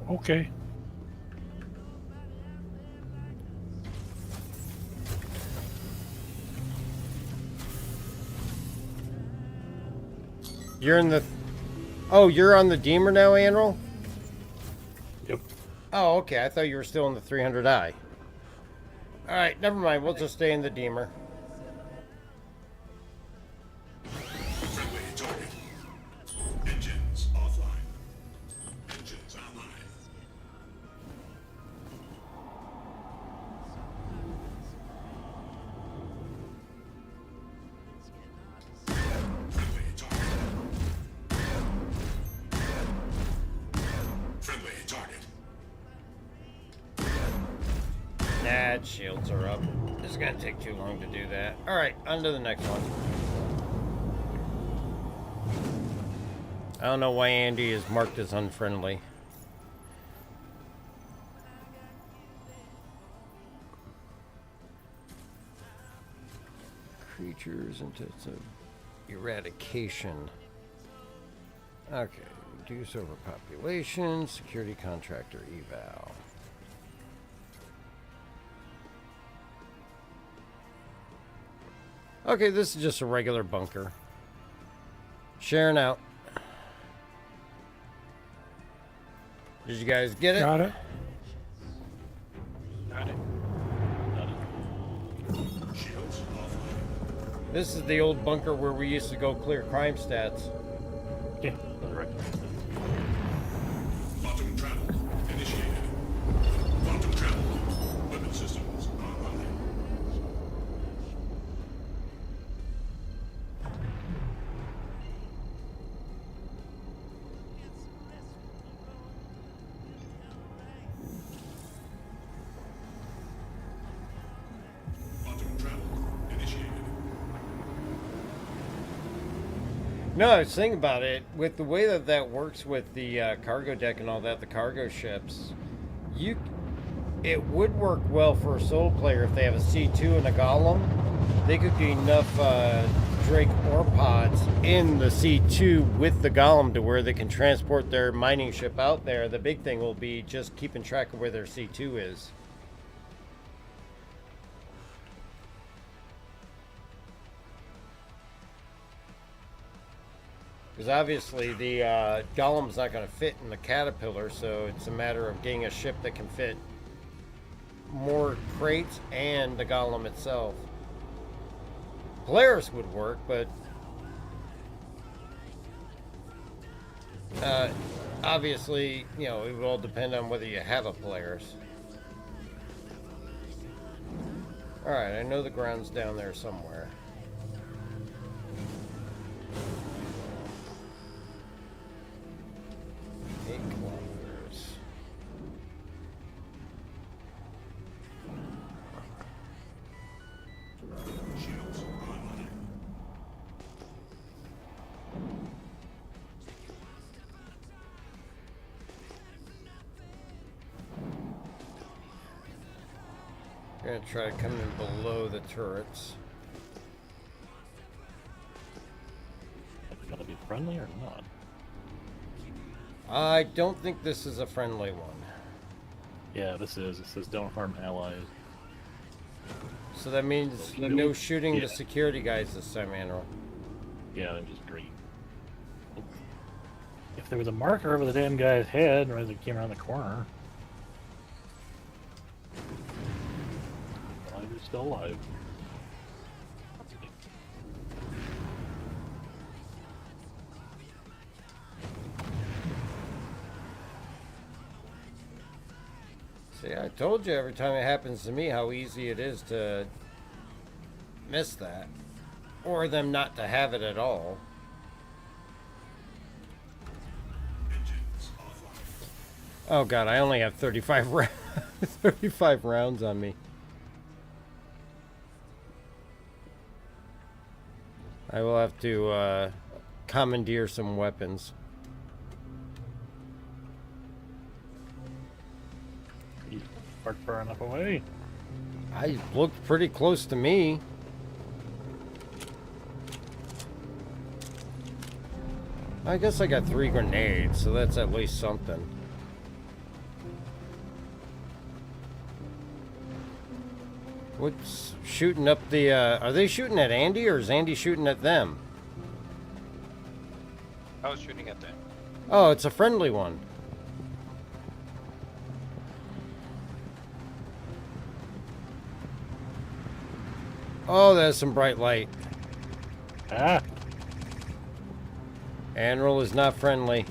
Okay. You're in the... Oh, you're on the Deemer now, Anril? Yep. Oh, okay. I thought you were still in the 300i. Alright, never mind. We'll just stay in the Deemer. Friendly target. Engines offline. Engines online. Friendly target. Friendly target. Nah, shields are up. It's gonna take too long to do that. Alright, on to the next one. I don't know why Andy is marked as unfriendly. Creatures intensive eradication. Okay, reduce overpopulation, security contractor eval. Okay, this is just a regular bunker. Sharing out. Did you guys get it? Got it. Got it. Shields offline. This is the old bunker where we used to go clear crime stats. Yeah, right. Quantum travel initiated. Quantum travel. Weapon systems online. Quantum travel initiated. No, I was thinking about it. With the way that that works with the cargo deck and all that, the cargo ships, it would work well for a solo player if they have a C2 and a Golem. They could get enough Drake ore pods in the C2 with the Golem to where they can transport their mining ship out there. The big thing will be just keeping track of where their C2 is. Because obviously the Golem's not going to fit in the Caterpiller, so it's a matter of getting a ship that can fit more crates and the Golem itself. Polaris would work, but obviously, you know, it will all depend on whether you have a Polaris. Alright, I know the ground's down there somewhere. Gonna try to come in below the turrets. Are they gonna be friendly or not? I don't think this is a friendly one. Yeah, this is. It says don't harm allies. So that means no shooting the security guys this time, Andrew. Yeah, they're just green. If there was a marker over the damn guy's head right as it came around the corner. Why are they still alive? See, I told you every time it happens to me how easy it is to miss that. Or them not to have it at all. Oh god, I only have 35 35 rounds on me. I will have to commandeer some weapons. You parked far enough away. I looked pretty close to me. I guess I got 3 grenades, so that's at least something. What's shooting up the, are they shooting at Andy or is Andy shooting at them? I was shooting at them. Oh, it's a friendly one. Oh, there's some bright light. Ah. Admiral is not friendly.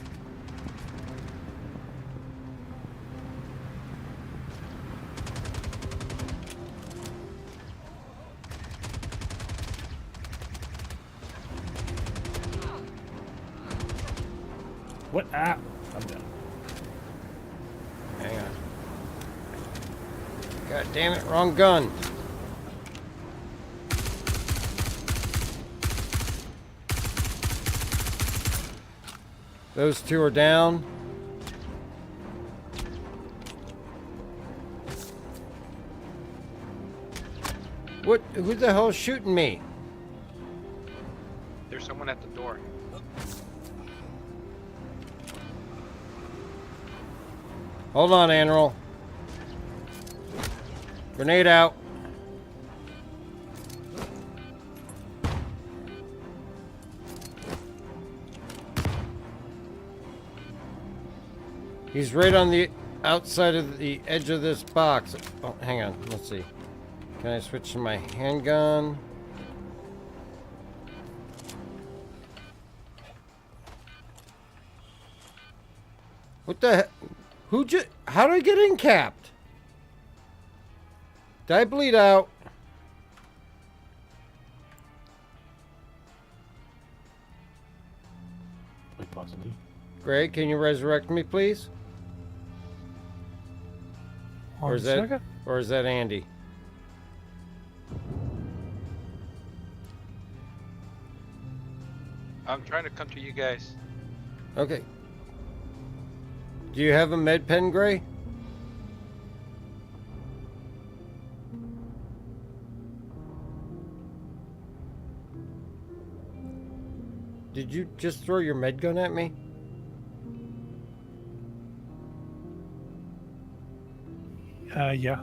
What? Ah, I'm down. Hang on. God damn it, wrong gun. Those 2 are down. What? Who the hell is shooting me? There's someone at the door. Hold on, Admiral. Grenade out. He's right on the outside of the edge of this box. Oh, hang on. Let's see. Can I switch to my handgun? What the heck? Who just... How did I get incapped? Did I bleed out? Quite possibly. Greg, can you resurrect me, please? Or is that Andy? I'm trying to come to you guys. Okay. Do you have a med pen, Gray? Did you just throw your med gun at me? Yeah.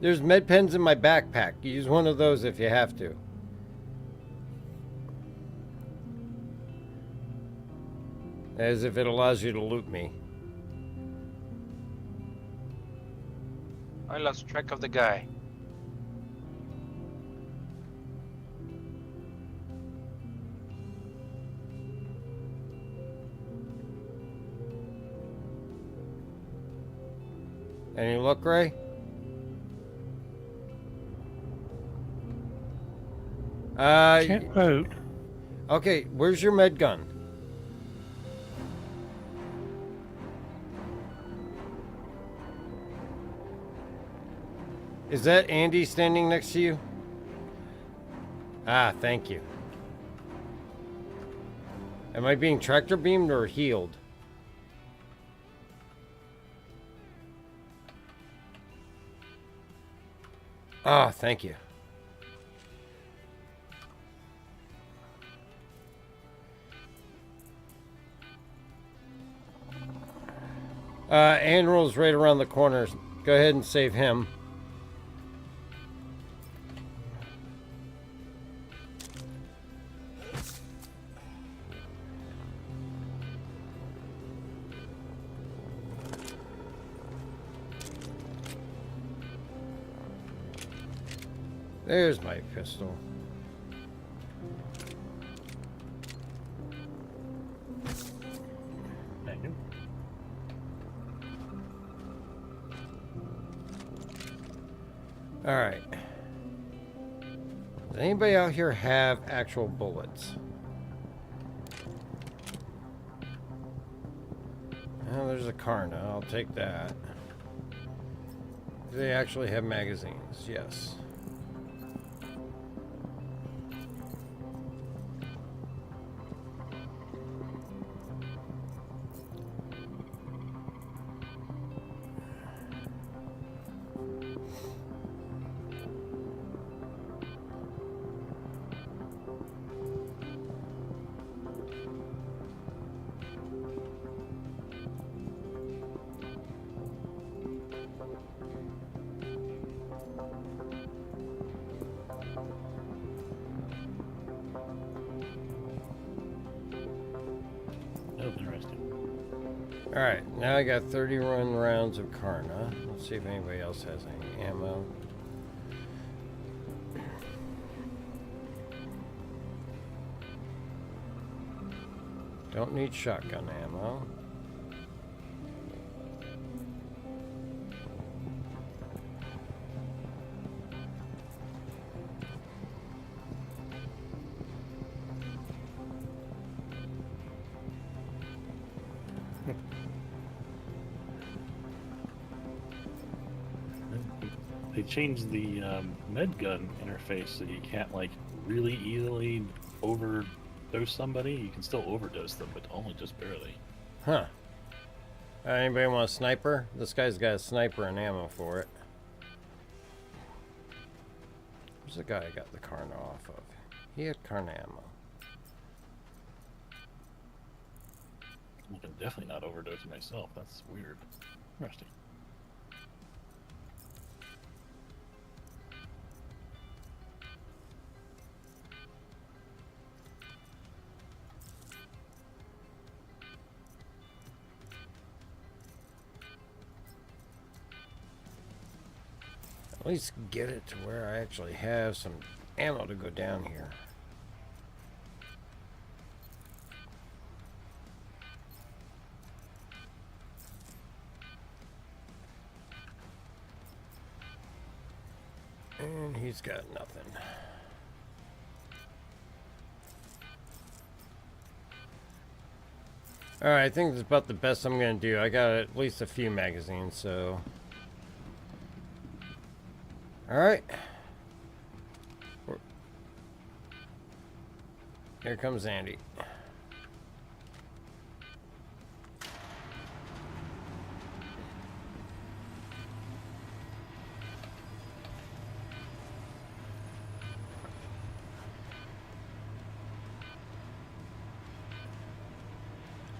There's med pens in my backpack. Use one of those if you have to. As if it allows you to loot me. I lost track of the guy. Any luck, Ray? Can't vote. Okay, where's your med gun? Is that Andy standing next to you? Ah, thank you. Am I being tractor beamed or healed? Ah, thank you. Andrew's right around the corner. Go ahead and save him. There's my pistol. Thank you. All right. Does anybody out here have actual bullets? Oh, there's a Karna. I'll take that. Do they actually have magazines? Yes. That was interesting. Alright, now I got 31 rounds of Karna. Let's see if anybody else has any ammo. Don't need shotgun ammo. They changed the med gun interface so you can't like really easily overdose somebody. You can still overdose them, but only just barely. Huh. Anybody want a sniper? This guy's got a sniper and ammo for it. Where's the guy I got the Karna off of? He had Karna ammo. I can definitely not overdose myself. That's weird. Interesting. At least get it to where I actually have some ammo to go down here. And he's got nothing. Alright, I think that's about the best I'm going to do. I got at least a few magazines, so... Alright. Here comes Andy.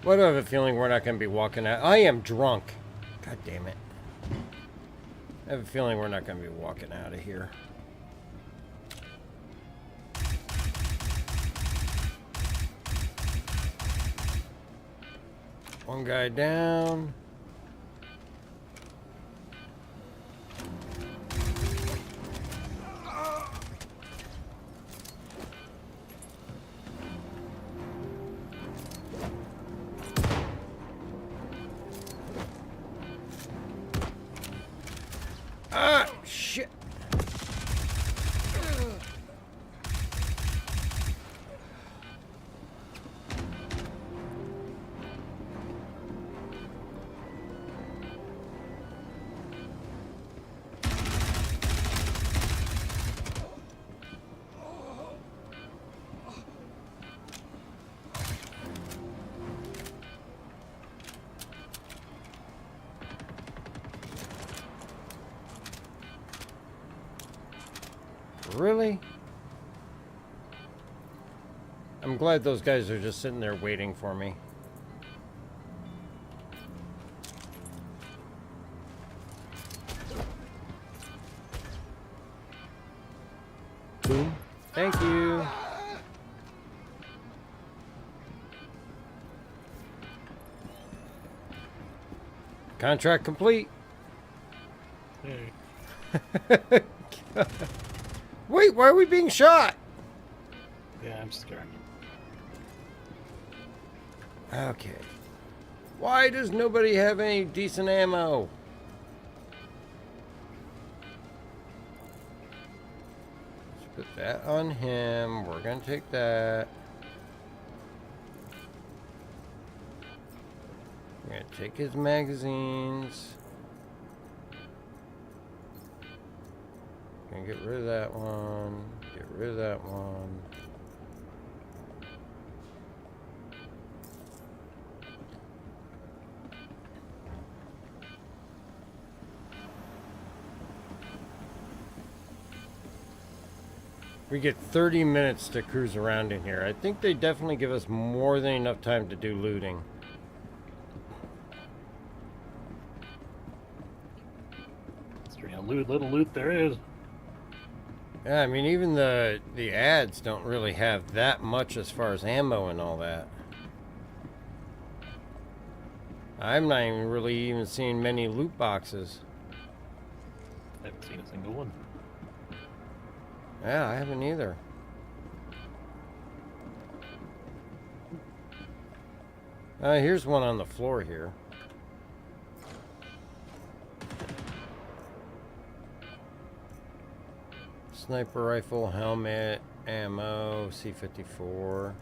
Why do I have a feeling we're not going to be walking out? I am drunk. God damn it. I have a feeling we're not going to be walking out of here. One guy down. Ah, shit. Really? I'm glad those guys are just sitting there waiting for me. Boom. Thank you. Contract complete. Hey. Wait, why are we being shot? Yeah, I'm scared. Okay. Why does nobody have any decent ammo? Let's put that on him. We're gonna take that. We're gonna take his magazines. Gonna get rid of that one. Get rid of that one. We get 30 minutes to cruise around in here. I think they definitely give us more than enough time to do looting. Little loot there is. Yeah, I mean, even the ads don't really have that much as far as ammo and all that. I'm not even really seeing many loot boxes. I haven't seen a single one. Yeah, I haven't either. Here's one on the floor here. Sniper rifle, helmet, ammo, C-54.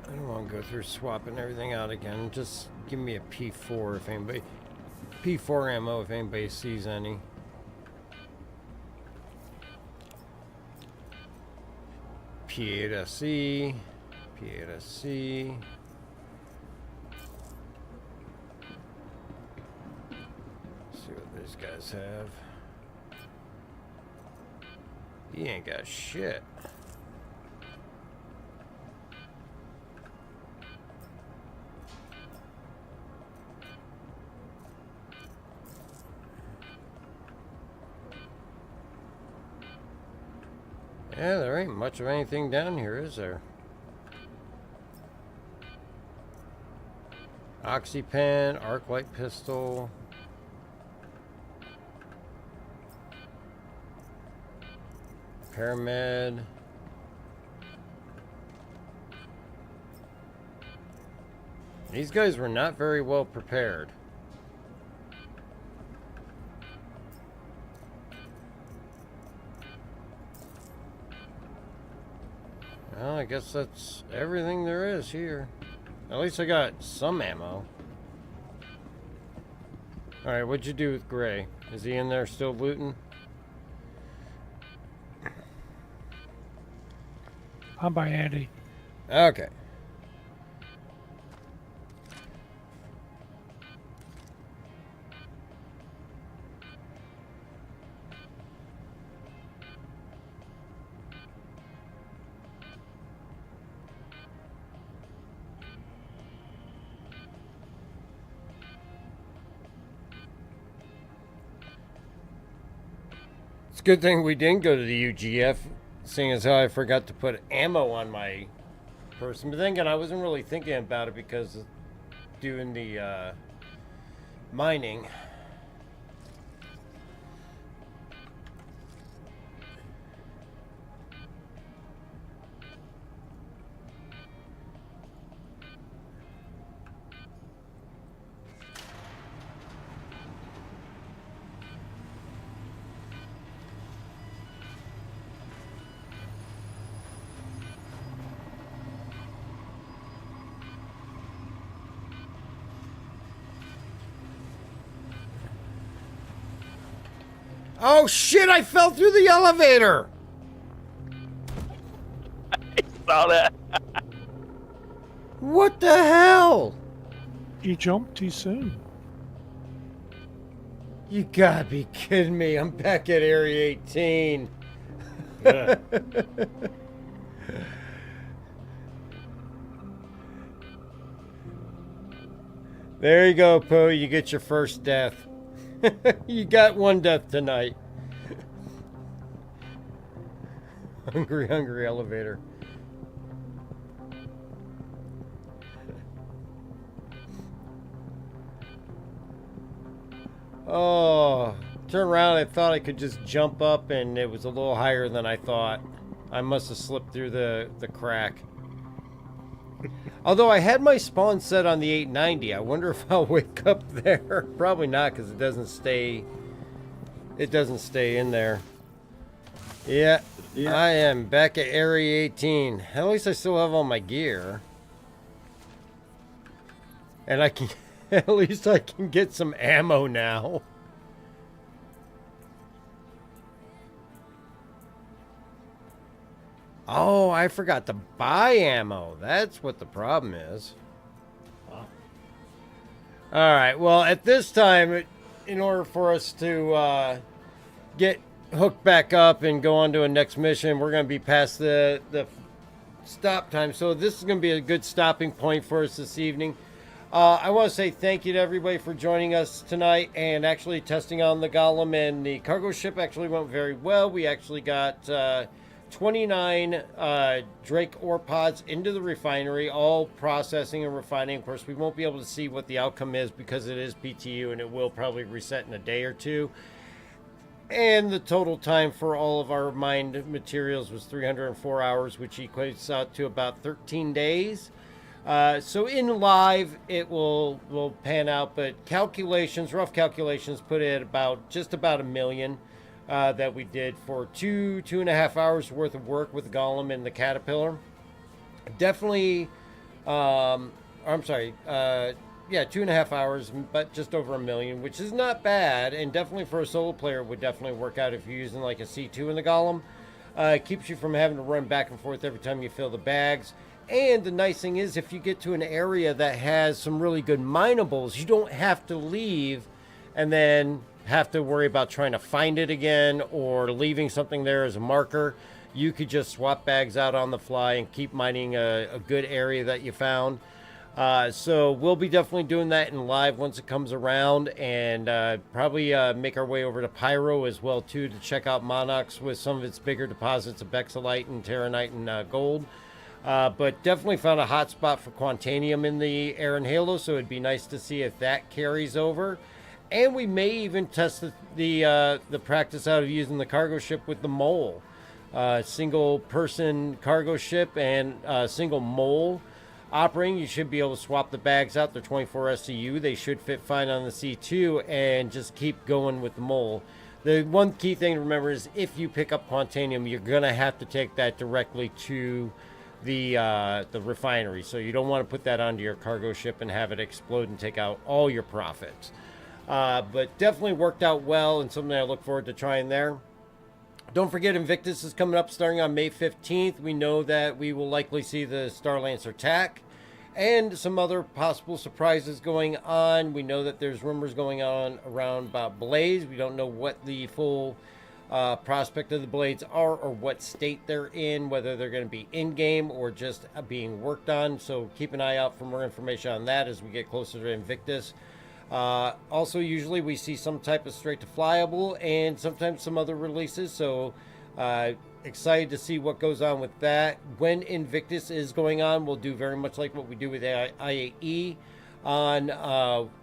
I don't want to go through swapping everything out again. Just give me a P4 if anybody... P4 ammo if anybody sees any. P8SC. P8SC. See what these guys have. He ain't got shit. Yeah, there ain't much of anything down here, is there? Oxypen, arc light pistol. Paramed. These guys were not very well prepared. Well, I guess that's everything there is here. At least I got some ammo. Alright, what'd you do with Gray? Is he in there still looting? I'm by Andy. Okay. It's a good thing we didn't go to the UGF, seeing as how I forgot to put ammo on my person. But then again, I wasn't really thinking about it because of doing the mining. Oh shit, I fell through the elevator! I saw that. What the hell? You jumped too soon. You gotta be kidding me. I'm back at Area 18. Yeah. There you go, Poe. You get your first death. You got one death tonight. Hungry, hungry elevator. Oh, turn around. I thought I could just jump up, and it was a little higher than I thought. I must have slipped through the crack. Although I had my spawn set on the 890. I wonder if I'll wake up there. Probably not, because it doesn't stay. It doesn't stay in there. Yeah, I am back at Area 18. At least I still have all my gear. And I can, at least I can get some ammo now. Oh, I forgot to buy ammo. That's what the problem is. All right, well, at this time, in order for us to get hooked back up and go on to a next mission, we're going to be past the stop time. So this is going to be a good stopping point for us this evening. I want to say thank you to everybody for joining us tonight and actually testing on the Golem, and the cargo ship actually went very well. We actually got 29 Drake ore pods into the refinery, all processing and refining. Of course, we won't be able to see what the outcome is because it is PTU and it will probably reset in a day or two. And the total time for all of our mined materials was 304 hours, which equates out to about 13 days. So in live, it will pan out, but calculations, rough calculations, put it about just about 1 million that we did for 2.5 hours worth of work with the Golem and the Caterpillar. Definitely, I'm sorry, yeah, 2.5 hours, but just over 1 million, which is not bad, and definitely for a solo player would definitely work out if you're using like a C2 in the Golem. It keeps you from having to run back and forth every time you fill the bags. And the nice thing is, if you get to an area that has some really good minables, you don't have to leave and then have to worry about trying to find it again or leaving something there as a marker. You could just swap bags out on the fly and keep mining a good area that you found. So we'll be definitely doing that in live once it comes around, and probably make our way over to Pyro as well too to check out Monox with some of its bigger deposits of Bexolite and Terranite and gold. But definitely found a hot spot for Quantanium in the Air and Halo, so it'd be nice to see if that carries over. And we may even test the practice out of using the cargo ship with the mole. Single person cargo ship and single mole operating. You should be able to swap the bags out. They're 24 SCU. They should fit fine on the C2 and just keep going with the mole. The one key thing to remember is if you pick up Quantanium, you're going to have to take that directly to the refinery. So you don't want to put that onto your cargo ship and have it explode and take out all your profits. But definitely worked out well and something I look forward to trying there. Don't forget, Invictus is coming up starting on May 15th. We know that we will likely see the Starlancer attack and some other possible surprises going on. We know that there's rumors going on around about Blaze. We don't know what the full prospect of the blades are or what state they're in, whether they're going to be in-game or just being worked on. So keep an eye out for more information on that as we get closer to Invictus. Also, usually we see some type of straight to flyable and sometimes some other releases. So excited to see what goes on with that. When Invictus is going on, we'll do very much like what we do with IAE. On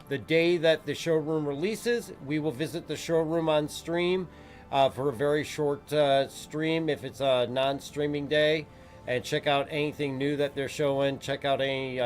the day that the showroom releases, we will visit the showroom on stream for a very short stream if it's a non-streaming day, and check out anything new that they're showing. Check out any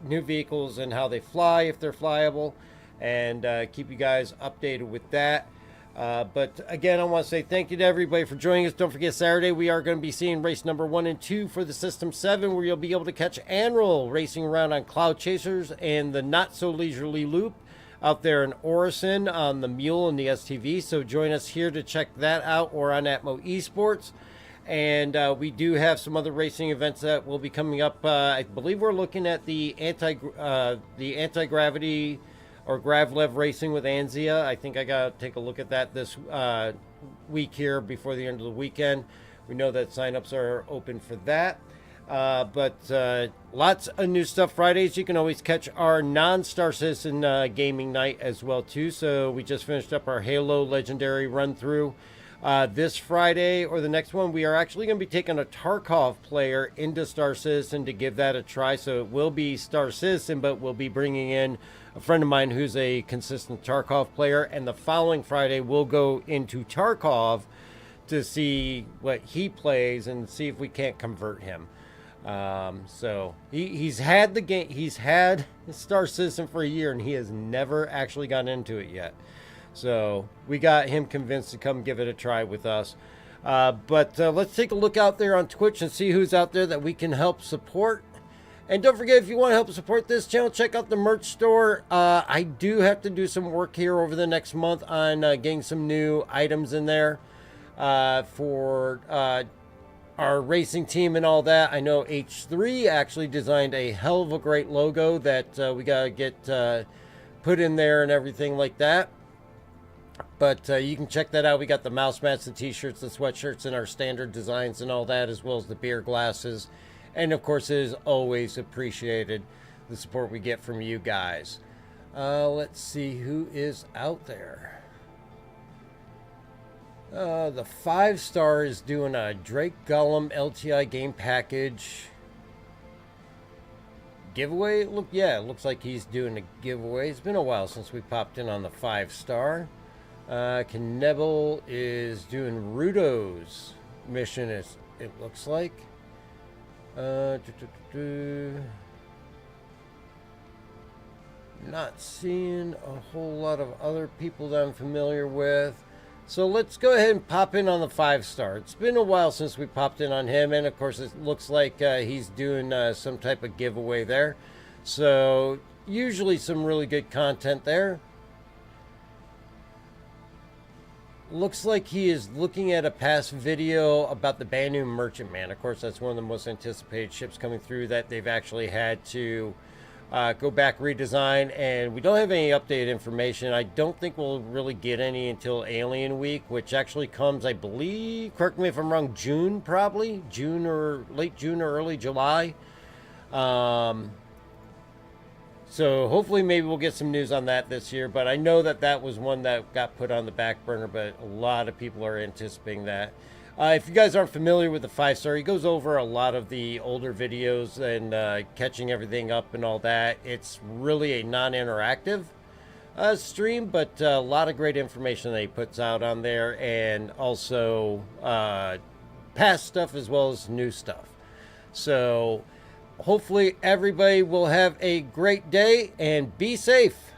new vehicles and how they fly if they're flyable, and keep you guys updated with that. But again, I want to say thank you to everybody for joining us. Don't forget, Saturday we are going to be seeing race number 1 and 2 for the System 7, where you'll be able to catch Anral racing around on Cloud Chasers and the Not So Leisurely Loop out there in Orison on the Mule and the STV. So join us here to check that out, or on Atmo Esports. And we do have some other racing events that will be coming up. I believe we're looking at the anti-gravity or Gravlev racing with Anzia. I think I gotta take a look at that this week here before the end of the weekend. We know that signups are open for that. But lots of new stuff Fridays. You can always catch our non-Star Citizen gaming night as well too. So we just finished up our Halo Legendary run through. This Friday or the next one, we are actually going to be taking a Tarkov player into Star Citizen to give that a try. So it will be Star Citizen, but we'll be bringing in a friend of mine who's a consistent Tarkov player. And the following Friday, we'll go into Tarkov to see what he plays and see if we can't convert him. So he's had the game. He's had Star Citizen for a year, and he has never actually gotten into it yet. So we got him convinced to come give it a try with us. But let's take a look out there on Twitch and see who's out there that we can help support. And don't forget, if you want to help support this channel, check out the merch store. I do have to do some work here over the next month on getting some new items in there for our racing team and all that. I know H3 actually designed a hell of a great logo that we got to get put in there and everything like that. But you can check that out. We got the mouse mats, the t-shirts, the sweatshirts, and our standard designs and all that, as well as the beer glasses. And of course, it is always appreciated, the support we get from you guys. Let's see who is out there. The 5-star is doing a Drake Golem LTI game package giveaway. It looks like he's doing a giveaway. It's been a while since we popped in on the 5-star. Knebel is doing Rudo's mission, it looks like. Not seeing a whole lot of other people that I'm familiar with. So let's go ahead and pop in on the 5-star. It's been a while since we popped in on him, and of course it looks like he's doing some type of giveaway there. So usually some really good content there. Looks like he is looking at a past video about the Banu Merchantman. Of course, that's one of the most anticipated ships coming through that they've actually had to go back, redesign, and we don't have any updated information. I don't think we'll really get any until Alien Week, which actually comes, I believe, correct me if I'm wrong, June probably, June or late June or early July. So hopefully maybe we'll get some news on that this year, but I know that that was one that got put on the back burner, but a lot of people are anticipating that. If you guys aren't familiar with the 5-star, he goes over a lot of the older videos and catching everything up and all that. It's really a non-interactive stream, but a lot of great information that he puts out on there, and also past stuff as well as new stuff. So hopefully everybody will have a great day and be safe.